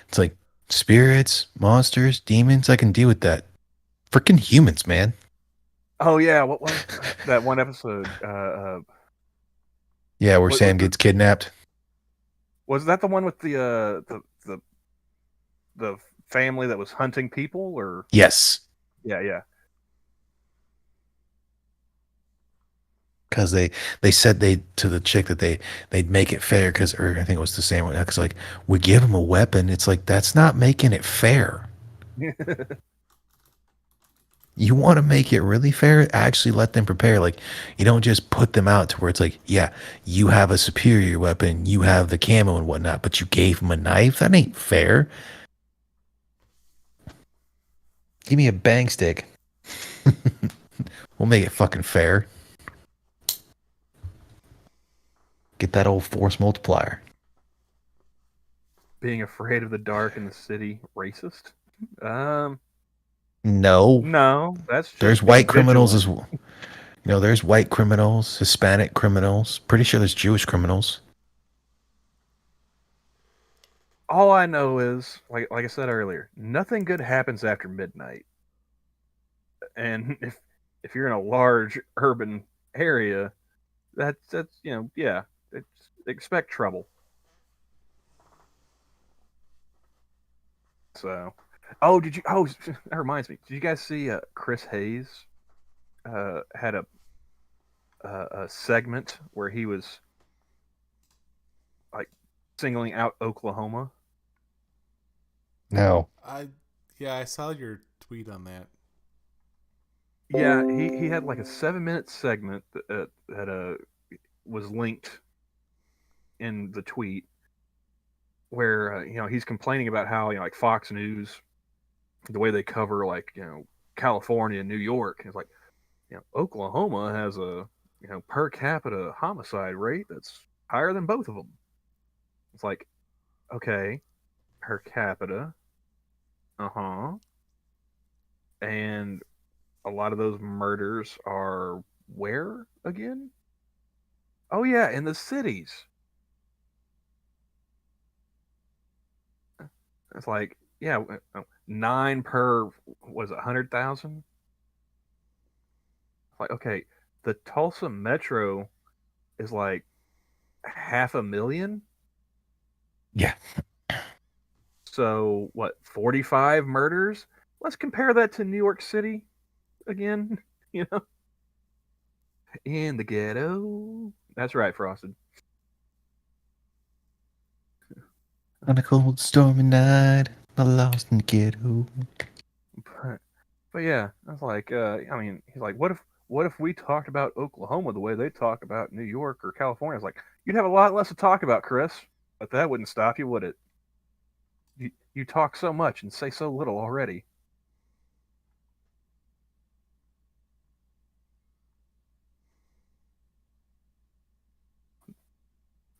It's like spirits, monsters, demons. I can deal with that. Freaking humans, man. Oh yeah, what was that one episode? Yeah, where Sam gets kidnapped. Was that the one with the family that was hunting people? Or Yes, yeah. because they said they to the chick that they'd make it fair or I think it was the same one because like we give them a weapon. It's like that's not making it fair. You want to make it really fair? Actually, let them prepare. Like, you don't just put them out to where it's like, yeah, you have a superior weapon, you have the camo and whatnot, but you gave them a knife. That ain't fair. Give me a bang stick. We'll make it fucking fair. Get that old force multiplier. Being afraid of the dark in the city, racist? No, that's just there's white criminals vigilant. as well. You know, there's white criminals, Hispanic criminals. Pretty sure there's Jewish criminals. All I know is, like I said earlier, nothing good happens after midnight. And if you're in a large urban area, that's yeah, expect trouble. So, did you? Oh, that reminds me. Did you guys see Chris Hayes had a segment where he was like singling out Oklahoma? No. I saw your tweet on that. Yeah, he had like a 7-minute segment that was linked in the tweet where he's complaining about how like Fox News, the way they cover like California and New York, is like Oklahoma has a per capita homicide rate that's higher than both of them. It's like, okay, per capita, and a lot of those murders are where again? Oh yeah, in the cities. It's like, yeah, 9 per, was it 100,000? Like, okay, the Tulsa Metro is like 500,000. Yeah. So what? 45 murders. Let's compare that to New York City again. In the ghetto. That's right, Frosted. On a cold, stormy night, I lost in the ghetto. But yeah, I was like, I mean, he's like, what if we talked about Oklahoma the way they talk about New York or California? I was like, you'd have a lot less to talk about, Chris. But that wouldn't stop you, would it? You talk so much and say so little already.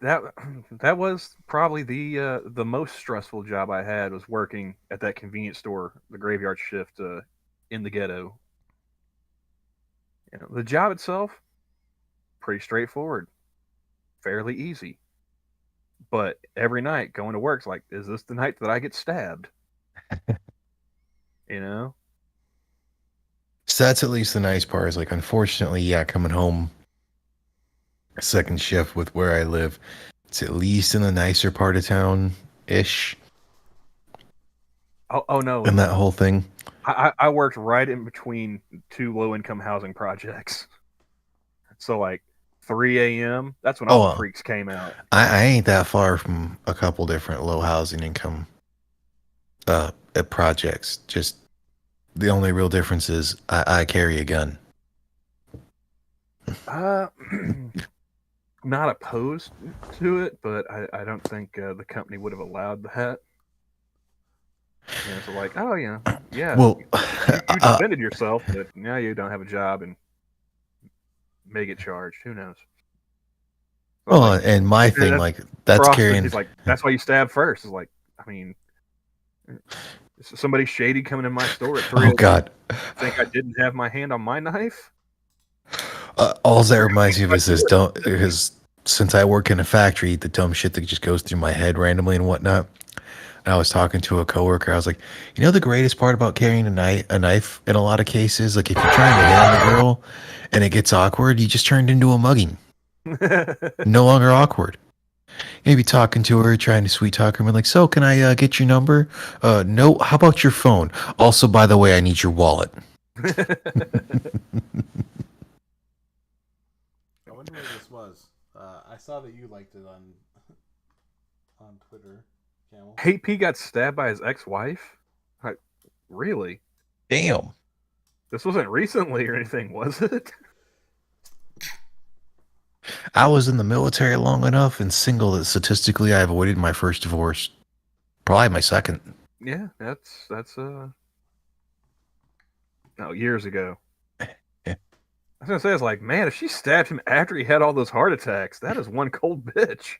That was probably the most stressful job I had, was working at that convenience store, the graveyard shift in the ghetto. The job itself, pretty straightforward, fairly easy. But every night going to work's like, is this the night that I get stabbed? So that's at least the nice part. Is like, unfortunately, yeah, coming home second shift with where I live, it's at least in the nicer part of town ish. Oh no! And that whole thing. I worked right in between 2 low-income housing projects. So like 3 a.m. That's when all the freaks came out. I ain't that far from a couple different low housing income at projects. Just the only real difference is I carry a gun. Not opposed to it, but I don't think the company would have allowed that. So like, oh yeah, Well, you defended yourself, but now you don't have a job and may get charged. Who knows? So well, like, and my thing, like that's Frost, carrying. he's like, that's why you stab first. It's like, I mean, somebody shady coming in my store at 3 Oh God! think I didn't have my hand on my knife? All that reminds me of is this dumb, because since I work in a factory, the dumb shit that just goes through my head randomly and whatnot. And I was talking to a coworker. I was like, you know, the greatest part about carrying a knife in a lot of cases, like if you're trying to hit on the girl and it gets awkward, you just turned into a mugging. No longer awkward. Maybe talking to her, trying to sweet talk her, and be like, so can I get your number? No. How about your phone? Also, by the way, I need your wallet. I wonder where this was. I saw that you liked it on Twitter, Camel. Hey, P got stabbed by his ex-wife? Like, really? Damn. This wasn't recently or anything, was it? I was in the military long enough and single that statistically I avoided my first divorce. Probably my second. Yeah, that's no, years ago. Yeah. I was gonna say, I was like, man, if she stabbed him after he had all those heart attacks, that is one cold bitch.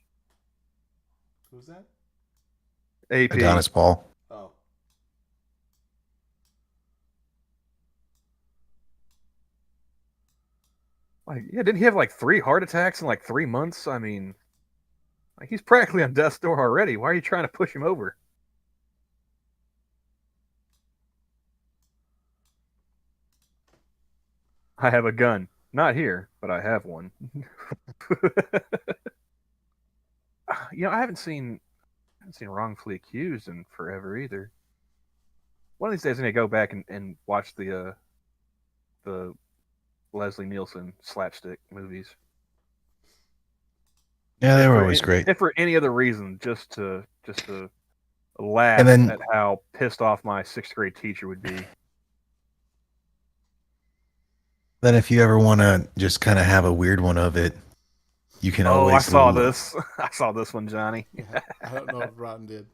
Who's that? AP. Adonis Paul. Oh. Like, yeah, didn't he have like 3 heart attacks in like 3 months? I mean, like he's practically on death's door already. Why are you trying to push him over? I have a gun. Not here, but I have one. I haven't seen Wrongfully Accused in forever either. One of these days I'm gonna go back and watch the Leslie Nielsen slapstick movies. Yeah, they were always great. If for any other reason, just to laugh And then- at how pissed off my 6th grade teacher would be. Then if you ever want to just kind of have a weird one of it, you can always... I saw this. I saw this one, Johnny. I don't know if Rotten did.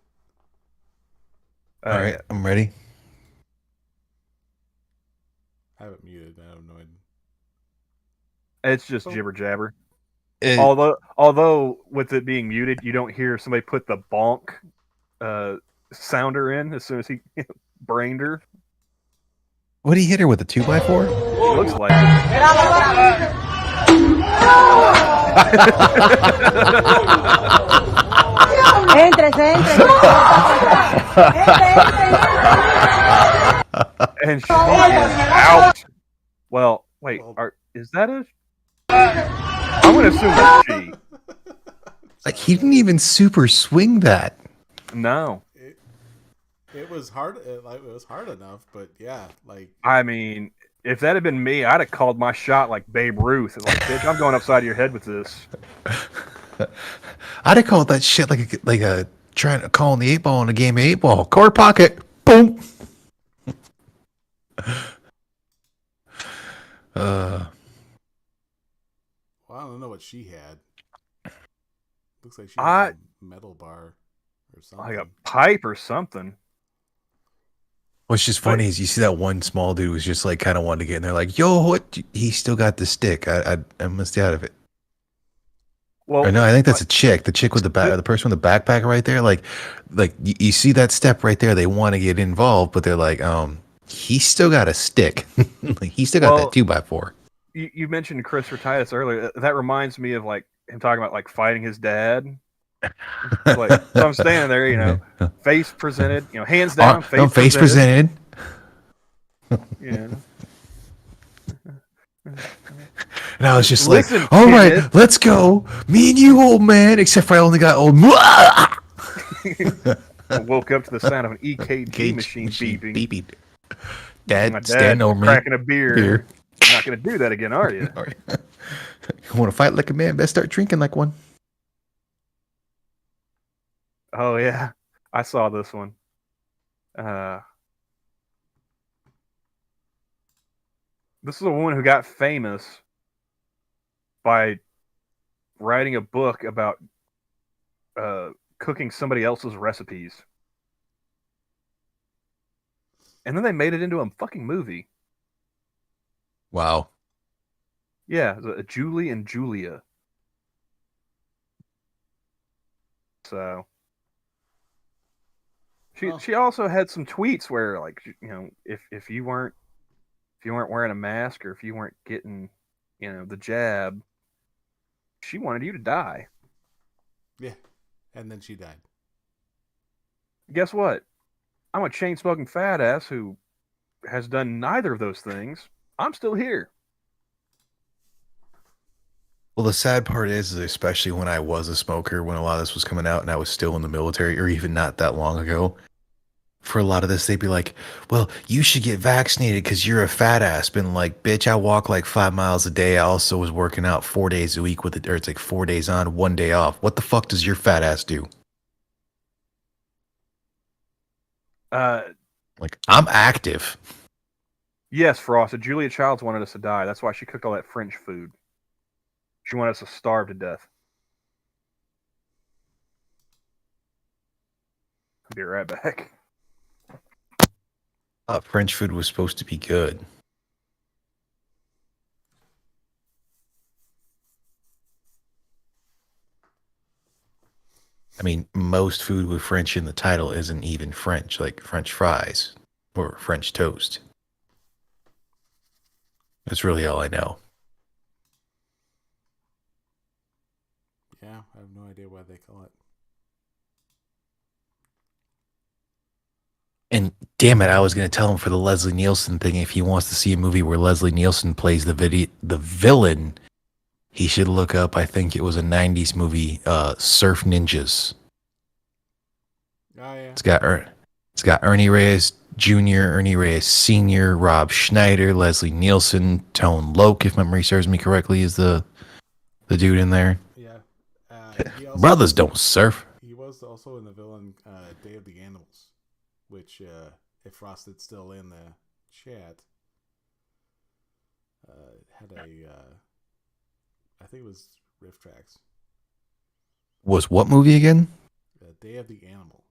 All right, I'm ready. I have it muted. I have no idea. It's just jibber jabber. It- Although with it being muted, you don't hear somebody put the bonk sounder in as soon as he brained her. What did he hit her with, a 2x4? It looks like it. And she is out. Well, wait, is that a... I'm going to assume that's she. Like, he didn't even super swing that. No. It was hard. It was hard enough, but yeah, like... I mean, if that had been me, I'd have called my shot like Babe Ruth. Like, bitch, I'm going upside your head with this. I'd have called that shit like a trying to call the 8-ball in a game of 8-ball. Cord pocket. Boom. Well, I don't know what she had. Looks like she had a metal bar or something. Like a pipe or something. What's just funny is you see that one small dude was just like kind of wanted to get in there, like, yo, what? He still got the stick. I must stay out of it. Well, Or no, I think that's a chick. The chick with the the person with the backpack right there. Like you see that step right there. They want to get involved, but they're like, he's still got a stick. Like, he's still got that 2x4. You mentioned Christopher Titus earlier. That reminds me of like him talking about like fighting his dad. Like, so I'm standing there, face presented, hands down, face presented. Yeah. And I was just Listen, like, all kid. right, let's go. Me and you, old man. Except for I only got old. I woke up to the sound of an EKG machine beeping. Dad, My dad stand over me. cracking a beer. You're not going to do that again, are you? You want to fight like a man? Best start drinking like one. Oh yeah, I saw this one. This is a woman who got famous by writing a book about cooking somebody else's recipes. And then they made it into a fucking movie. Wow. Yeah, Julie and Julia. So she also had some tweets where, like, you know, if you weren't wearing a mask, or if you weren't getting, you know, the jab, she wanted you to die. Yeah, and then she died. Guess what? I'm a chain smoking fat ass who has done neither of those things. I'm still here. Well, the sad part is especially when I was a smoker, when a lot of this was coming out and I was still in the military, or even not that long ago, for a lot of this, they'd be like, well, you should get vaccinated because you're a fat ass. Been like, bitch, I walk like 5 miles a day. I also was working out 4 days a week with it, or it's like 4 days on, 1 day off. What the fuck does your fat ass do? Like, I'm active. Yes, Frost. Julia Childs wanted us to die. That's why she cooked all that French food. She wanted us to starve to death. I'll be right back. French food was supposed to be good. I mean, most food with French in the title isn't even French, like French fries or French toast. That's really all I know. Yeah, I have no idea why they call it. And damn it, I was going to tell him for the Leslie Nielsen thing, if he wants to see a movie where Leslie Nielsen plays the villain, he should look up, I think it was a 90s movie, Surf Ninjas. Oh, yeah. It's got Ernie Reyes Jr., Ernie Reyes Sr., Rob Schneider, Leslie Nielsen, Tone Loc, if memory serves me correctly, is the dude in there. Yeah. Brothers don't surf. He was also in the villain Day of the Animals, which, if Frosted's still in the chat, had a, I think it was Riff Tracks. Was what movie again? Day of the Animal.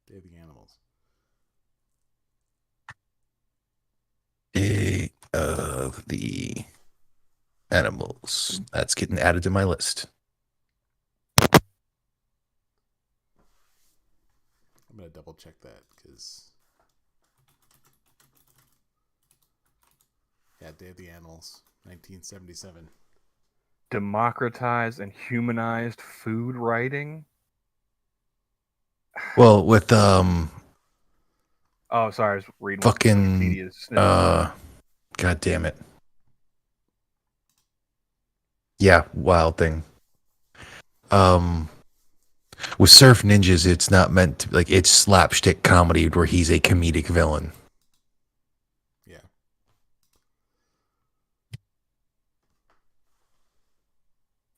Day of the Animals. Day of the Animals. That's getting added to my list. I'm going to double check that because, yeah, Day of the Animals, 1977. Democratized and humanized food writing. Well, with Oh, sorry, I was reading. Fucking God damn it. Yeah, Wild Thing. With Surf Ninjas, it's not meant to, like, it's slapstick comedy where he's a comedic villain. Yeah.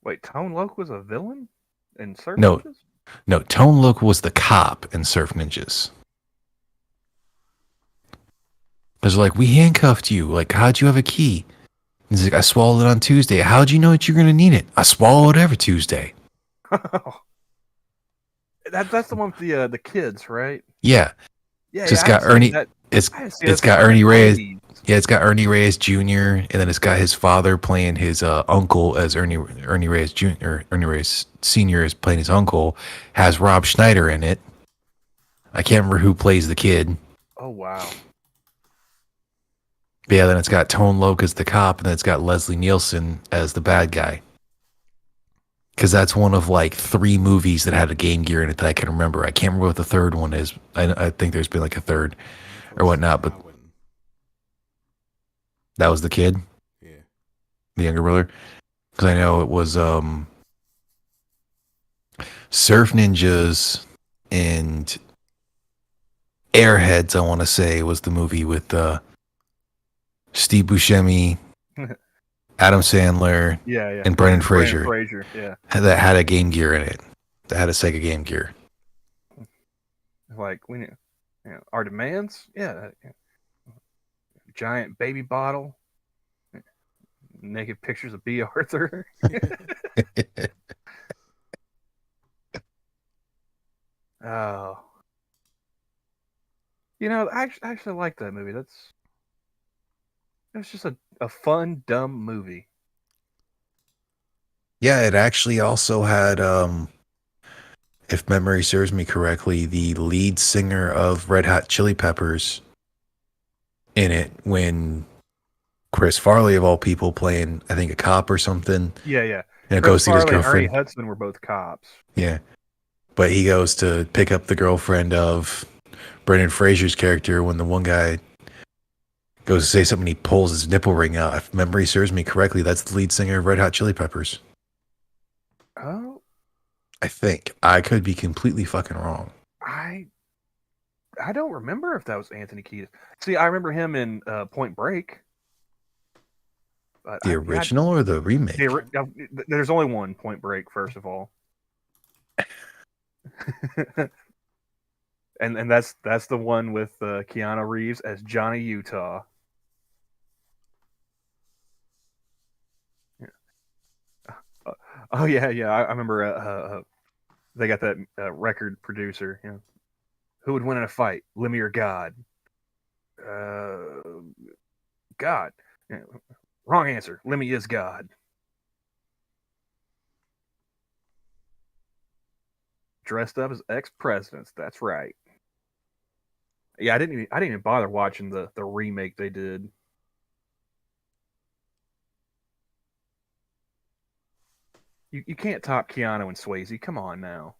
Wait, Tone Loc was a villain in Surf No. Ninjas? No, Tone Loc was the cop in Surf Ninjas. Because, like, we handcuffed you. Like, how'd you have a key? He's like, I swallowed it on Tuesday. How'd you know that you're going to need it? I swallowed every Tuesday. That's the one with the kids, right? Yeah. Yeah, So it's got Ernie. It's got Ernie Reyes. Yeah, it's got Ernie Reyes Jr. and then it's got his father playing his uncle as Ernie Reyes Jr. or Ernie Reyes Sr. is playing his uncle. Has Rob Schneider in it. I can't remember who plays the kid. Oh wow. But yeah, then it's got Tone Loc as the cop, and then it's got Leslie Nielsen as the bad guy. Because that's one of like 3 movies that had a Game Gear in it that I can remember. I can't remember what the third one is. I think there's been like a third or whatnot, but that was the kid? Yeah. The younger brother? Because I know it was Surf Ninjas and Airheads, I want to say, was the movie with Steve Buscemi, Adam Sandler, yeah, and Brendan Fraser. Yeah. That had a Game Gear in it. That had a Sega Game Gear. Like we Our demands, giant baby bottle, naked pictures of B. Arthur. Oh, I actually like that movie. It's just a fun, dumb movie. Yeah, it actually also had, if memory serves me correctly, the lead singer of Red Hot Chili Peppers in it when Chris Farley, of all people, playing, I think, a cop or something. Yeah. And Chris goes to his Farley and Ernie girlfriend. Hudson were both cops. Yeah. But he goes to pick up the girlfriend of Brendan Fraser's character when the one guy goes to say something, he pulls his nipple ring out. If memory serves me correctly, that's the lead singer of Red Hot Chili Peppers. Oh, I think. I could be completely fucking wrong. I don't remember if that was Anthony Kiedis. See, I remember him in Point Break. But The original or the remake? There's only one Point Break, first of all. and that's the one with Keanu Reeves as Johnny Utah. Oh yeah. I remember. They got that record producer. Who would win in a fight, Lemmy or God? God. Wrong answer. Lemmy is God. Dressed up as ex-presidents. That's right. Yeah, I didn't even bother watching the remake they did. You can't top Keanu and Swayze. Come on now.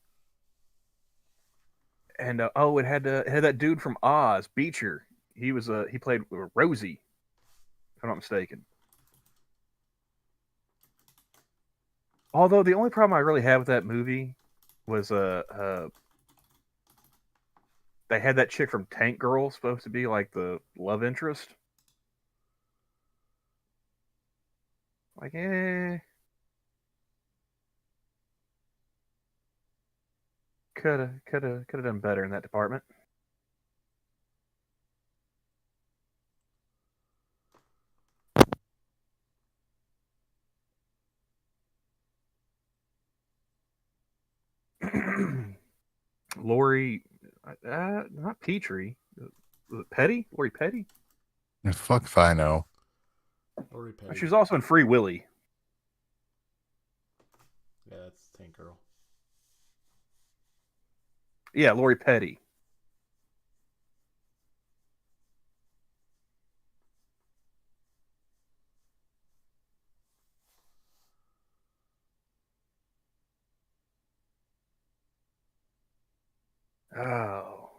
And it had that dude from Oz, Beecher. He played Rosie, if I'm not mistaken. Although the only problem I really had with that movie was they had that chick from Tank Girl supposed to be like the love interest. Like, could have done better in that department. Lori, not Petrie. Was it Petty? Lori Petty? Fuck if I know. Lori Petty. She was also in Free Willy. Yeah, that's Tank Girl. Yeah, Lori Petty. Oh.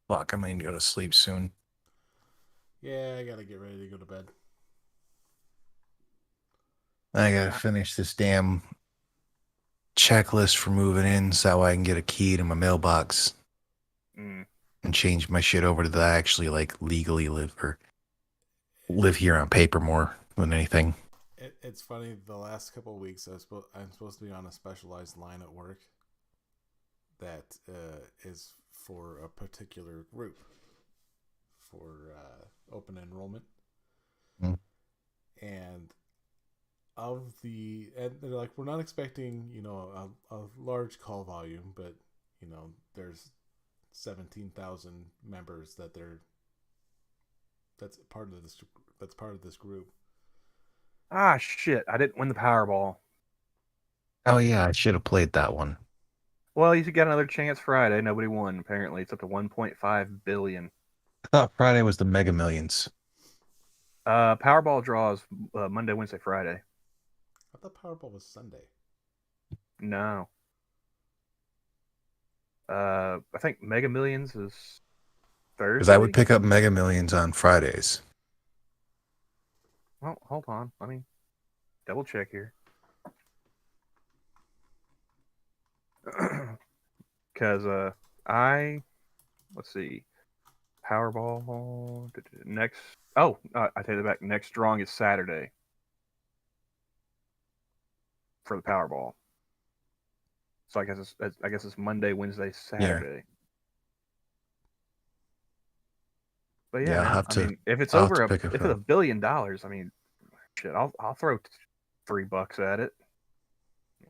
Fuck, I might go to sleep soon. Yeah, I gotta get ready to go to bed. I gotta finish this damn checklist for moving in so I can get a key to my mailbox and change my shit over to that I actually like legally live here on paper more than anything. It's funny. The last couple of weeks, I'm supposed to be on a specialized line at work that is for a particular group for open enrollment, and they're like, we're not expecting a large call volume, but there's 17,000 members that's part of this group. Ah, shit. I didn't win the Powerball. Oh, yeah, I should have played that one. Well, you got another chance Friday. Nobody won, apparently. It's up to $1.5 billion. I thought Friday was the Mega Millions. Powerball draws Monday, Wednesday, Friday. I thought Powerball was Sunday. No. I think Mega Millions is Thursday. Because I would pick up Mega Millions on Fridays. Well, hold on. Let me double check here. Because let's see. Powerball next. Oh, I take it back. Next drawing is Saturday. for the Powerball. So I guess it's Monday, Wednesday, Saturday. But yeah, Yeah, I'll man, have I to- mean, if it's I'll have over, to pick a if it's phone. $1 billion, I mean, shit, I'll throw $3 at it.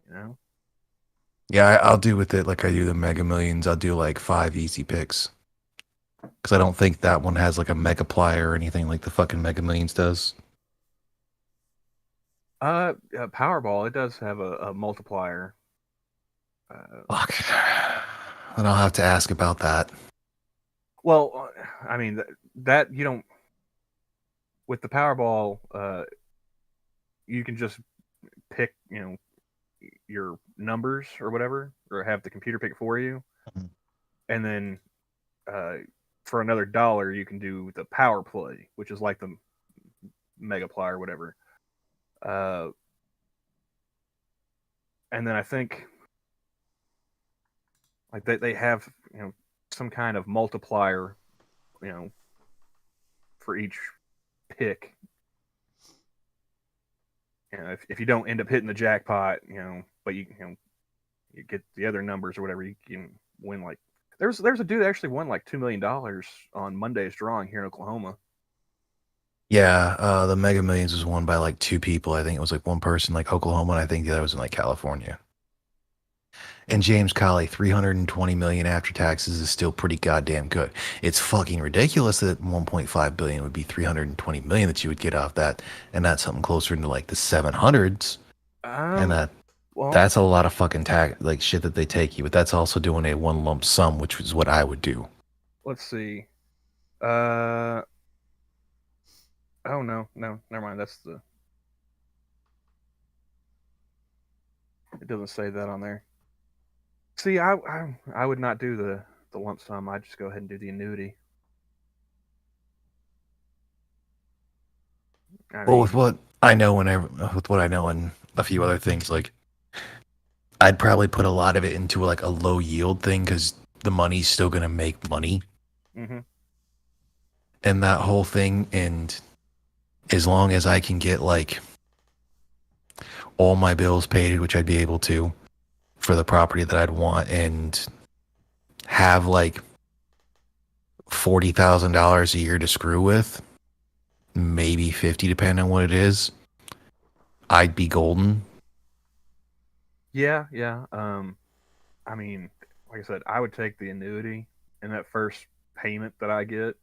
You know? Yeah, I'll do with it like I do the Mega Millions. I'll do like 5 easy picks. Because I don't think that one has like a mega plier or anything like the fucking Mega Millions does. Powerball, it does have a multiplier. Fuck. Then I'll have to ask about that. Well, I mean that you don't with the Powerball. You can just pick, your numbers or whatever, or have the computer pick for you, Mhm. and then for another $1, you can do the power play, which is like the Megaply or whatever. And then I think like they have some kind of multiplier, for each pick. If you don't end up hitting the jackpot, but you get the other numbers or whatever, you can win. Like there's a dude that actually won like $2 million on Monday's drawing here in Oklahoma. Yeah, the Mega Millions was won by like 2 people. I think it was like one person like Oklahoma, and I think the other was in like California. And James Colley, 320 million after taxes is still pretty goddamn good. It's fucking ridiculous that 1.5 billion would be 320 million that you would get off that, and that's something closer into like the 700s. And that's a lot of fucking tax, like shit that they take you. But that's also doing a one lump sum, which is what I would do. Let's see. Oh no, never mind. That's the. It doesn't say that on there. See, I would not do the lump sum. I'd just go ahead and do the annuity. Well, with what I know and a few other things, like I'd probably put a lot of it into like a low yield thing because the money's still gonna make money, Mm-hmm. and that whole thing. And as long as I can get like all my bills paid, which I'd be able to for the property that I'd want, and have like $40,000 a year to screw with, maybe 50 depending on what it is, I'd be golden. Yeah. I mean, like I said, I would take the annuity and that first payment that I get.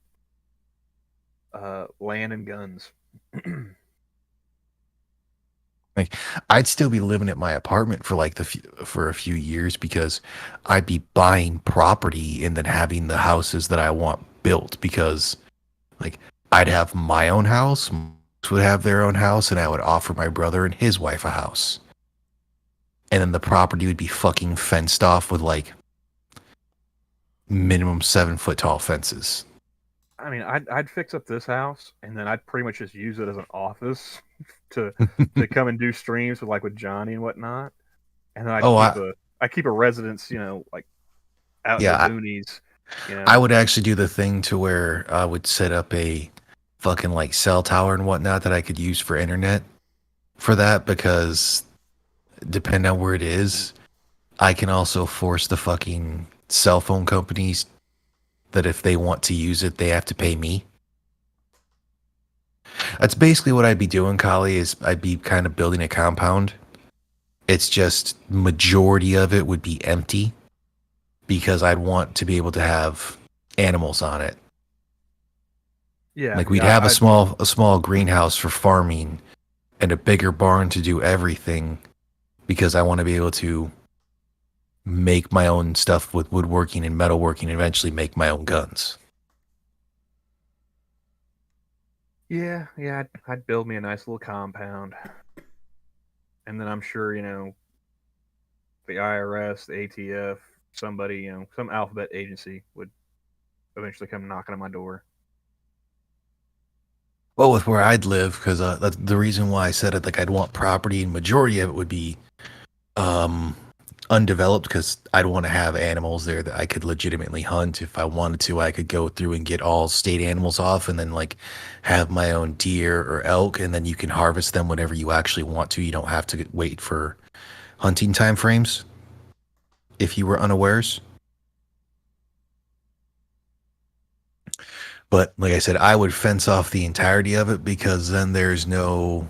Land and guns. Like, I'd still be living at my apartment for like for a few years because I'd be buying property and then having the houses that I want built, because like I'd have my own house, would have their own house, and I would offer my brother and his wife a house. And then the property would be fucking fenced off with like minimum 7-foot tall fences. I mean, I'd fix up this house and then I'd pretty much just use it as an office to come and do streams with Johnny and whatnot. And then I keep a residence, like out in the boonies. I would actually do the thing to where I would set up a fucking like cell tower and whatnot that I could use for internet for that, because depending on where it is, I can also force the fucking cell phone companies that if they want to use it, they have to pay me. That's basically what I'd be doing, Kali, is I'd be kind of building a compound. It's just majority of it would be empty because I'd want to be able to have animals on it. Yeah. Like we'd have a small greenhouse for farming and a bigger barn to do everything, because I want to be able to make my own stuff with woodworking and metalworking and eventually make my own guns. Yeah, I'd build me a nice little compound. And then I'm sure, the IRS, the ATF, somebody, some alphabet agency would eventually come knocking on my door. Well, with where I'd live, because that's the reason why I said it, like I'd want property and majority of it would be undeveloped, because I'd want to have animals there that I could legitimately hunt. If I wanted to, I could go through and get all state animals off and then like have my own deer or elk, and then you can harvest them whenever you actually want to. You don't have to wait for hunting time frames, if you were unawares. But like I said, I would fence off the entirety of it because then there's no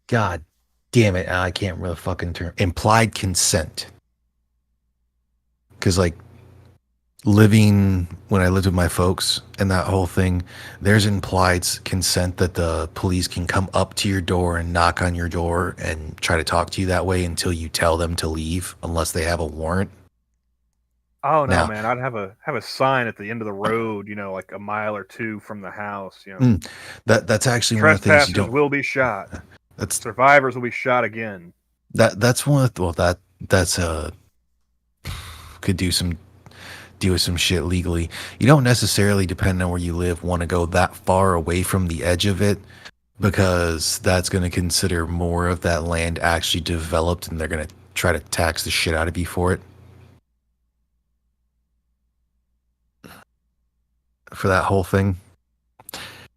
God damn it, I can't really fucking term implied consent. Because like living when I lived with my folks and that whole thing, there's implied consent that the police can come up to your door and knock on your door and try to talk to you that way until you tell them to leave, unless they have a warrant. Oh no, Now, man! I'd have a sign at the end of the road, like a mile or two from the house. that's actually one of the things you Trespassers don't. will be shot. That's Survivors will be shot again. that's one of that's could do some shit legally. You don't necessarily, depending on where you live, want to go that far away from the edge of it, because that's going to consider more of that land actually developed, and they're going to try to tax the shit out of you for it. For that whole thing.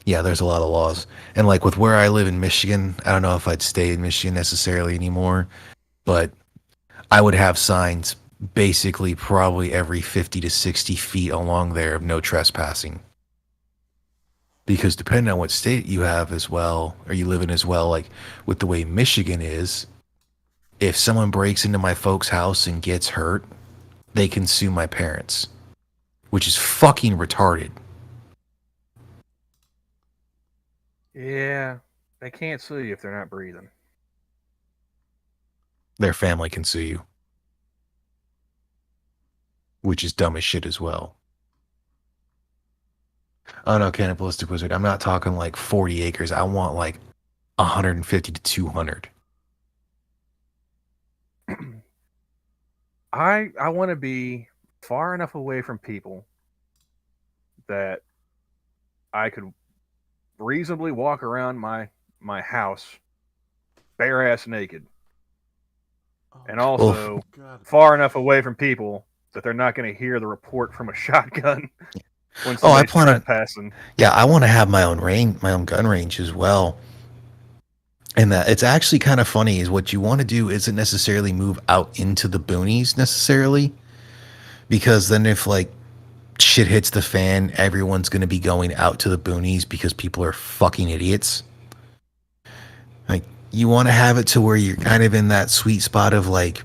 Yeah, there's a lot of laws. And like with where I live in Michigan, I don't know if I'd stay in Michigan necessarily anymore, but I would have signs basically probably every 50 to 60 feet along there of no trespassing. Because depending on what state you have as well, or you live in as well, like with the way Michigan is, if someone breaks into my folks' house and gets hurt, they can sue my parents, which is fucking retarded. Yeah, they can't sue you if they're not breathing. Their family can sue you, which is dumb as shit as well. Oh no, Cannibalistic Wizard, I'm not talking like 40 acres. I want like 150 to 200. I want to be far enough away from people that I could reasonably walk around my house bare ass naked, and also far enough away from people that they're not going to hear the report from a shotgun when somebody's trespassing. Yeah, I want to have my own gun range as well. And that it's actually kind of funny is what you want to do isn't necessarily move out into the boonies necessarily, because then if like shit hits the fan, everyone's going to be going out to the boonies because people are fucking idiots. Like you want to have it to where you're kind of in that sweet spot of like,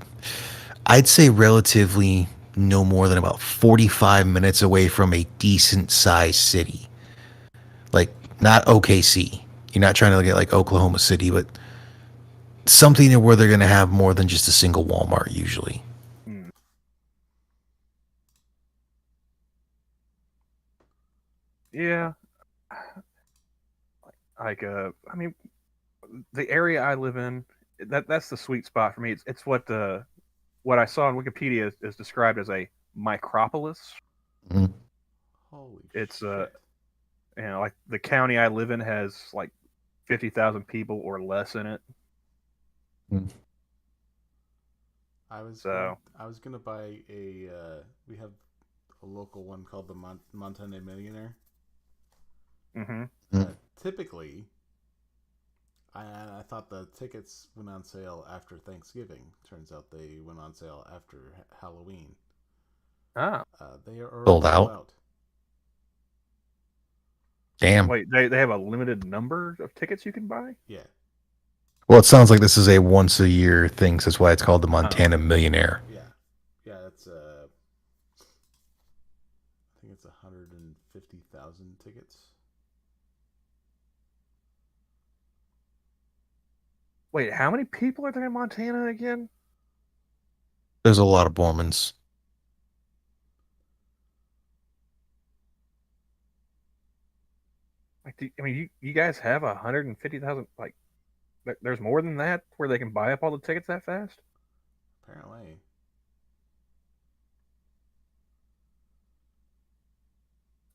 I'd say relatively no more than about 45 minutes away from a decent sized city. Like not OKC. You're not trying to get like Oklahoma City, but something where they're going to have more than just a single Walmart usually. Yeah. Like, I mean, the area I live in, that's the sweet spot for me. It's what I saw on Wikipedia is described as a micropolis. Mm-hmm. Holy it's shit. Like the county I live in has like 50,000 people or less in it. I was gonna buy a. We have a local one called the Montana Millionaire. Mm-hmm. Typically, I thought the tickets went on sale after Thanksgiving. Turns out they went on sale after Halloween. Ah, they are sold out. Damn. Wait, they have a limited number of tickets you can buy? Yeah. Well, it sounds like this is a once a year thing, so that's why it's called the Montana Millionaire. Yeah. Yeah, that's I think it's 150,000 tickets. Wait, how many people are there in Montana again? There's a lot of Mormons. Like, you guys have 150,000? Like, there's more than that where they can buy up all the tickets that fast? Apparently.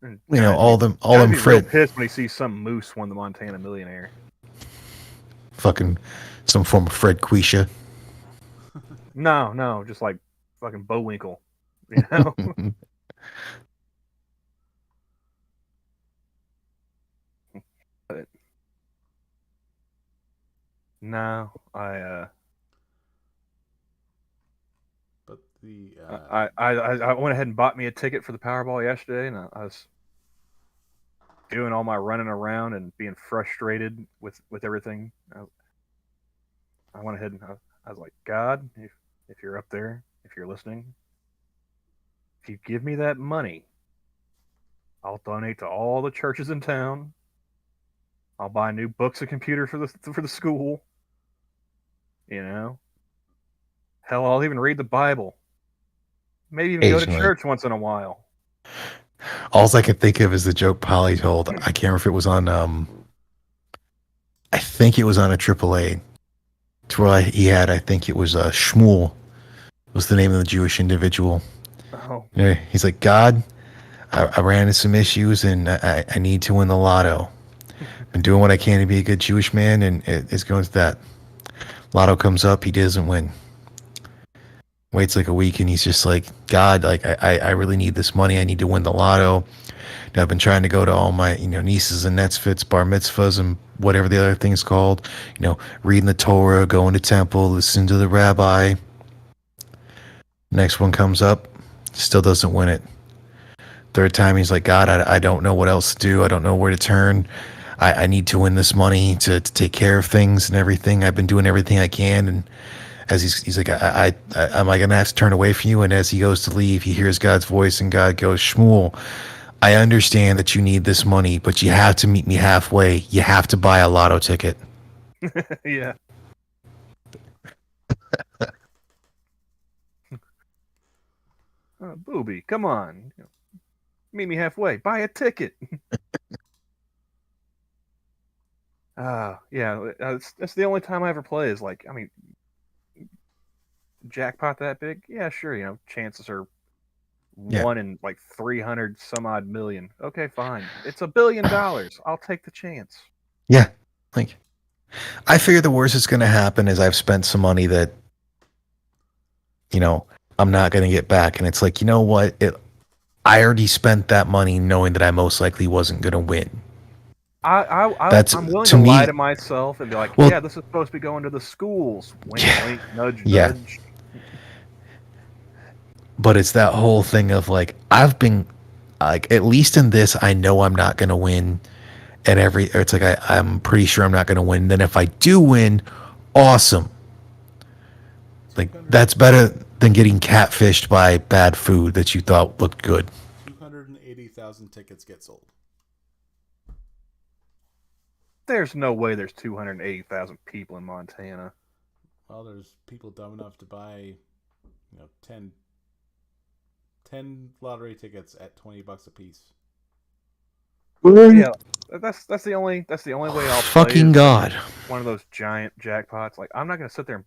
And you know, all them Fred real Fred pissed when he sees some moose won the Montana Millionaire. Fucking some form of Fred Quisha. No, just like fucking Bowinkle, you know. No, But the I went ahead and bought me a ticket for the Powerball yesterday, and I was doing all my running around and being frustrated with everything. I went ahead and I was like, God, if you're up there, if you're listening, if you give me that money, I'll donate to all the churches in town. I'll buy new books and computers for the school. You know, hell, I'll even read the Bible. Maybe even go to Occasionally. church once in a while. All I can think of is the joke Polly told. I can't remember if it was on. I think it was on a AAA. He had. I think it was Shmuel. Was the name of the Jewish individual. Oh, Yeah, he's like, God, I ran into some issues and I need to win the lotto. Been doing what I can to be a good Jewish man, and it's going to that. Lotto comes up, he doesn't win. Waits like a week, and he's just like, God, like I really need this money. I need to win the lotto. And I've been trying to go to all my nieces and netzfits, bar mitzvahs, and whatever the other thing's called. Reading the Torah, going to temple, listening to the rabbi. Next one comes up, still doesn't win it. Third time, he's like, God, I don't know what else to do. I don't know where to turn. I need to win this money to take care of things and everything. I've been doing everything I can. And as he's like, am I going to have to turn away from you? And as he goes to leave, he hears God's voice, and God goes, Shmuel, I understand that you need this money, but you have to meet me halfway. You have to buy a lotto ticket. yeah. Booby, come on. Meet me halfway. Buy a ticket. Yeah, that's the only time I ever play is like, I mean, jackpot that big? Yeah, sure, chances are Yeah. 1 in like 300 some odd million. Okay, fine. It's $1 billion. I'll take the chance. Yeah. Like, I figure the worst that's going to happen is I've spent some money that, I'm not going to get back. And it's like, you know what? I already spent that money knowing that I most likely wasn't going to win. I'm willing to to me- lie to myself and be like, Well- yeah, this is supposed to be going to the schools. Wink, wink, nudge, Yeah. nudge. But it's that whole thing of like, I've been like, at least in this, I know I'm not going to win. And it's like, I'm pretty sure I'm not going to win. Then if I do win, awesome. Like, that's better than getting catfished by bad food that you thought looked good. 280,000 tickets get sold. There's no way there's 280,000 people in Montana. Well, there's people dumb enough to buy, 10 lottery tickets at $20 a piece. Yeah, that's the only way I'll play. Fucking is God. One of those giant jackpots. Like, I'm not gonna sit there and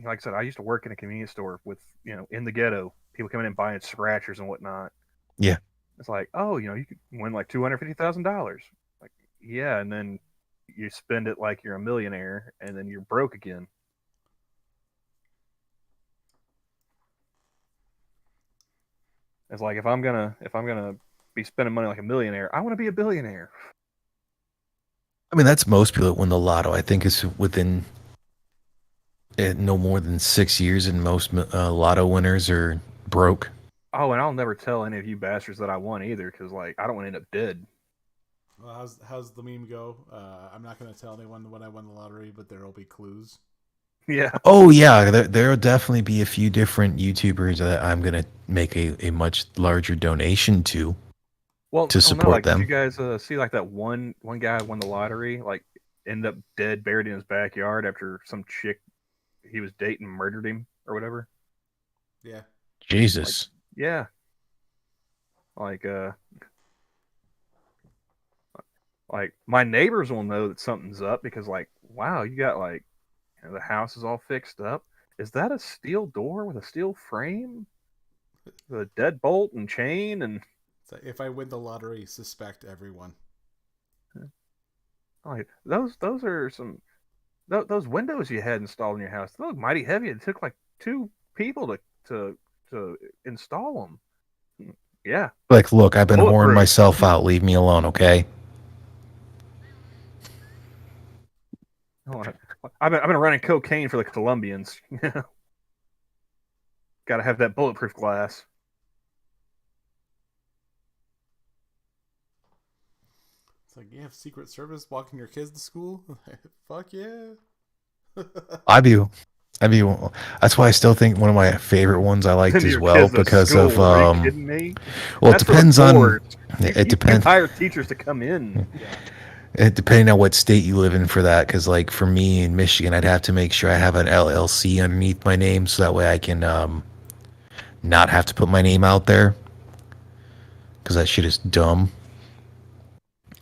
like I said, I used to work in a convenience store with in the ghetto, people coming in buying scratchers and whatnot. Yeah. It's like, oh, you could win like $250,000. Like, yeah, and then you spend it like you're a millionaire, and then you're broke again. It's like if I'm gonna be spending money like a millionaire, I want to be a billionaire. I mean, that's most people that win the lotto. I think it's within no more than 6 years, and most lotto winners are broke. Oh, and I'll never tell any of you bastards that I won either, because like I don't want to end up dead. Well, how's the meme go? I'm not going to tell anyone when I won the lottery, but there will be clues. Yeah. Oh yeah, there'll definitely be a few different YouTubers that I'm gonna make a much larger donation to. To support them. Did you guys see like that one guy won the lottery, like ended up dead, buried in his backyard after some chick he was dating murdered him or whatever? Yeah. Jesus. Yeah. Like my neighbors will know that something's up because like, wow, you got like the house is all fixed up. Is that a steel door with a steel frame? The deadbolt and chain and So if I win the lottery, suspect everyone. like those are some those windows you had installed in your house. They look mighty heavy. It took like 2 people to install them. Yeah. Like, look, I've been whoring Bulletproof. myself out. Leave me alone, okay? I've been running cocaine for the Colombians. Got to have that bulletproof glass. It's like, you have Secret Service walking your kids to school? Fuck yeah. I do. That's why I still think one of my favorite ones I liked Send as your well kids to because school. of Are you kidding me? well, That's it depends for the on boards. it You depends. hire teachers to come in. It depending on what state you live in for that, because like for me in Michigan, I'd have to make sure I have an LLC underneath my name, so that way I can not have to put my name out there, because that shit is dumb.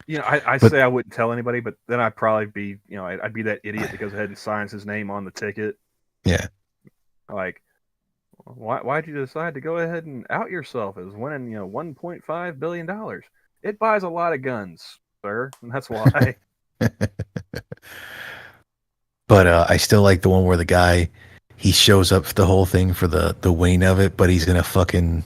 I But say I wouldn't tell anybody, but then I'd probably be, I'd be that idiot that goes ahead and signs his name on the ticket. yeah, Like, why'd you decide to go ahead and out yourself as winning, $1.5 billion? It buys a lot of guns, sir, and that's why. but I still like the one where the guy he shows up for the whole thing for the wing of it, but he's gonna fucking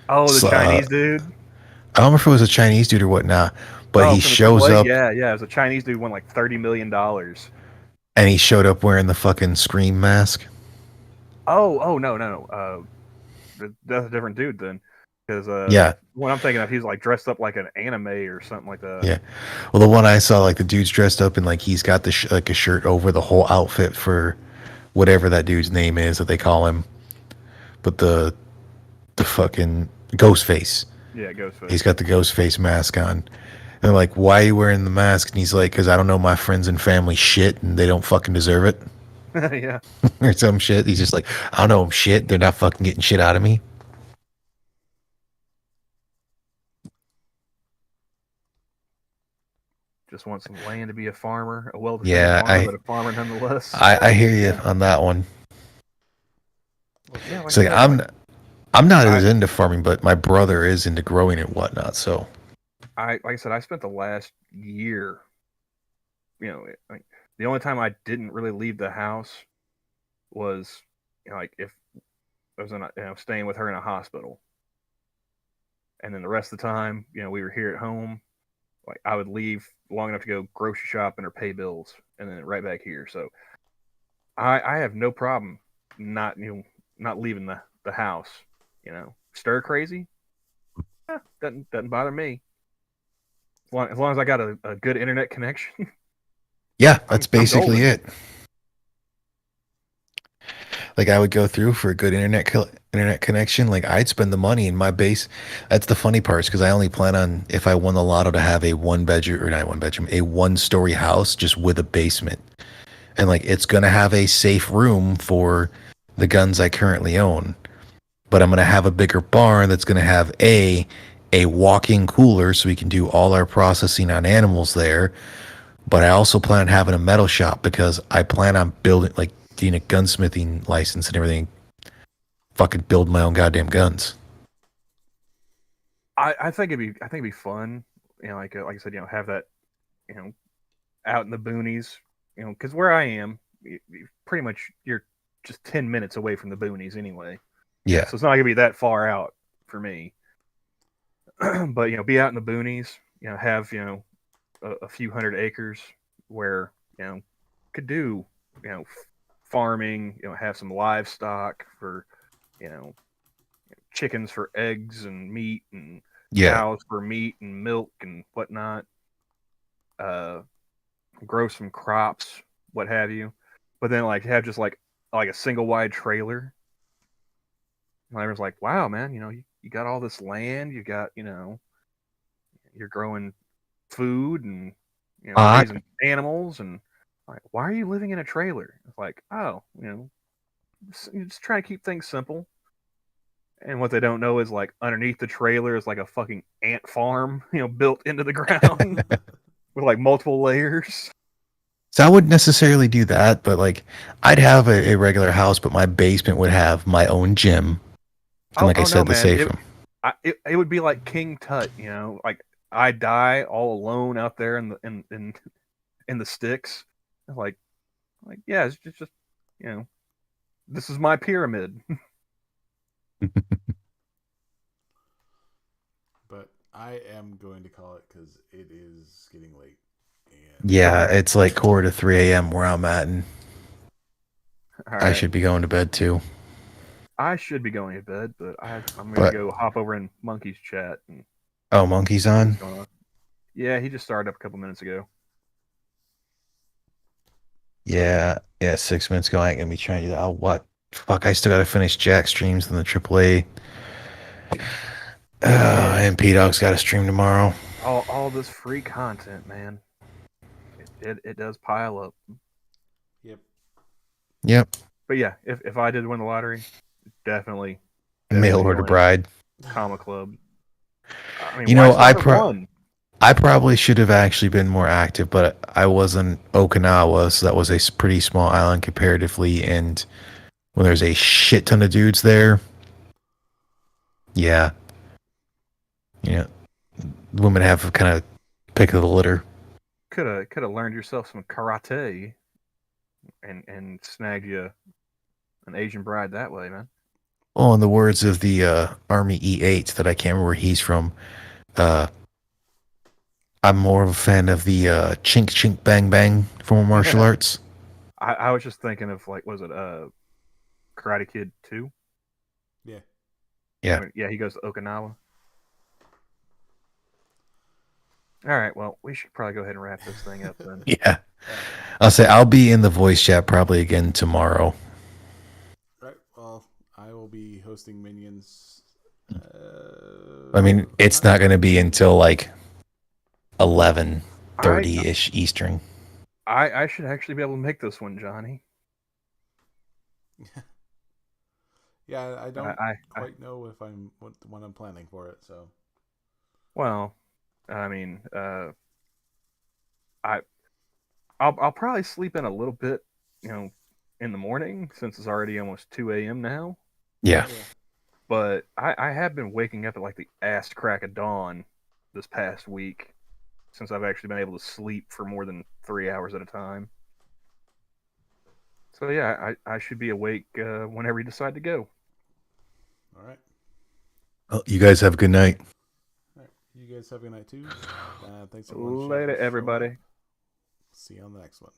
Oh, the Chinese dude. I don't remember if it was a Chinese dude or whatnot, but Oh, he from the shows AAA? up. Yeah. It was a Chinese dude won like $30 million. And he showed up wearing the fucking Scream mask. Oh, no. That's a different dude then. Because Yeah. what I'm thinking of, he's like dressed up like an anime or something like that. Yeah. Well, the one I saw, like the dude's dressed up and like he's got the like a shirt over the whole outfit for whatever that dude's name is that they call him. But the fucking ghost face. Yeah, Ghostface. He's got the ghost face mask on. And they're like, why are you wearing the mask? And he's like, because I don't know my friends and family shit and they don't fucking deserve it. Yeah. Or some shit. He's just like, I don't know them shit. They're not fucking getting shit out of me. Just want some land to be a farmer, a Yeah, well-defended farmer, but a farmer nonetheless. I hear you on that one. Well, yeah, It's like I said, I'm not as into farming, but my brother is into growing and whatnot. So like I said, I spent the last year, like the only time I didn't really leave the house was, like if I was staying with her in a hospital, and then the rest of the time, we were here at home. Like I would leave long enough to go grocery shopping or pay bills, and then right back here. So I have no problem not not leaving the house. Stir crazy, doesn't bother me. As long as I got a good internet connection. yeah, that's I'm basically golden. it. Like I would go through for a good internet connection. Like I'd spend the money in my base. That's the funny part, because I only plan on, if I won the lotto, to have a a 1-story house just with a basement, and like it's gonna have a safe room for the guns I currently own. But I'm gonna have a bigger barn that's gonna have a walk-in cooler so we can do all our processing on animals there. But I also plan on having a metal shop because I plan on building, like, getting a gunsmithing license and everything. Fucking build my own goddamn guns. I think it'd be fun. Like I said, have that, out in the boonies. Because where I am, pretty much you're just 10 minutes away from the boonies anyway. Yeah. So it's not gonna be that far out for me. But be out in the boonies. Have a few hundred acres where could do farming. Have some livestock for chickens for eggs and meat, and cows for meat and milk and whatnot. Grow some crops, what have you. But then like have just like a single wide trailer. And everyone's like, wow, man, you got all this land, you got, you're growing food and raising animals, and like, why are you living in a trailer? It's like, oh, you're just trying to keep things simple. And what they don't know is like underneath the trailer is like a fucking ant farm, built into the ground with like multiple layers. So I wouldn't necessarily do that, but like I'd have a regular house, but my basement would have my own gym. And like I said, the safe room. It would be like King Tut, like I die all alone out there in the sticks. Like yeah, it's just this is my pyramid. But I am going to call it because it is getting late. Yeah, it's like 4 to 3 a.m. where I'm at, and All I right. should be going to bed too. I should be going to bed, but I'm going to But go hop over in Monkey's chat and oh, Monkey's see on. what's going on. Yeah, he just started up a couple minutes ago. Yeah, 6 minutes ago. I ain't gonna be trying to do that. Oh, what? Fuck! I still gotta finish Jack streams in the AAA. And P Dog's got to stream tomorrow. All this free content, man. It does pile up. Yep. But yeah, if I did win the lottery, definitely Mail order join bride. Comma Club. I mean, You why know, start with one? I probably should have actually been more active, but I was in Okinawa, so that was a pretty small island comparatively, and when there's a shit ton of dudes there, yeah, women have kind of pick of the litter. Could have learned yourself some karate, and snagged you an Asian bride that way, man. Well, in the words of the Army E8 that I can't remember where he's from, I'm more of a fan of the chink chink bang bang form of martial arts. I was just thinking of, like, was it Karate Kid 2? Yeah. Yeah. Yeah, he goes to Okinawa. All right, well, we should probably go ahead and wrap this thing up then. Yeah. I'll say I'll be in the voice chat probably again tomorrow. Right. Well, I will be hosting Minions. I mean, it's not going to be until like 11:30ish Eastern. I should actually be able to make this one, Johnny. Yeah, I don't quite know if when I'm planning for it. So. Well, I mean, I'll probably sleep in a little bit, in the morning, since it's already almost 2 a.m. now. Yeah. But I have been waking up at like the ass crack of dawn this past week, since I've actually been able to sleep for more than 3 hours at a time. So yeah, I should be awake whenever you decide to go. All right. Well, you guys have a good night. All right. You guys have a good night too. Thanks Later, everybody. See you on the next one.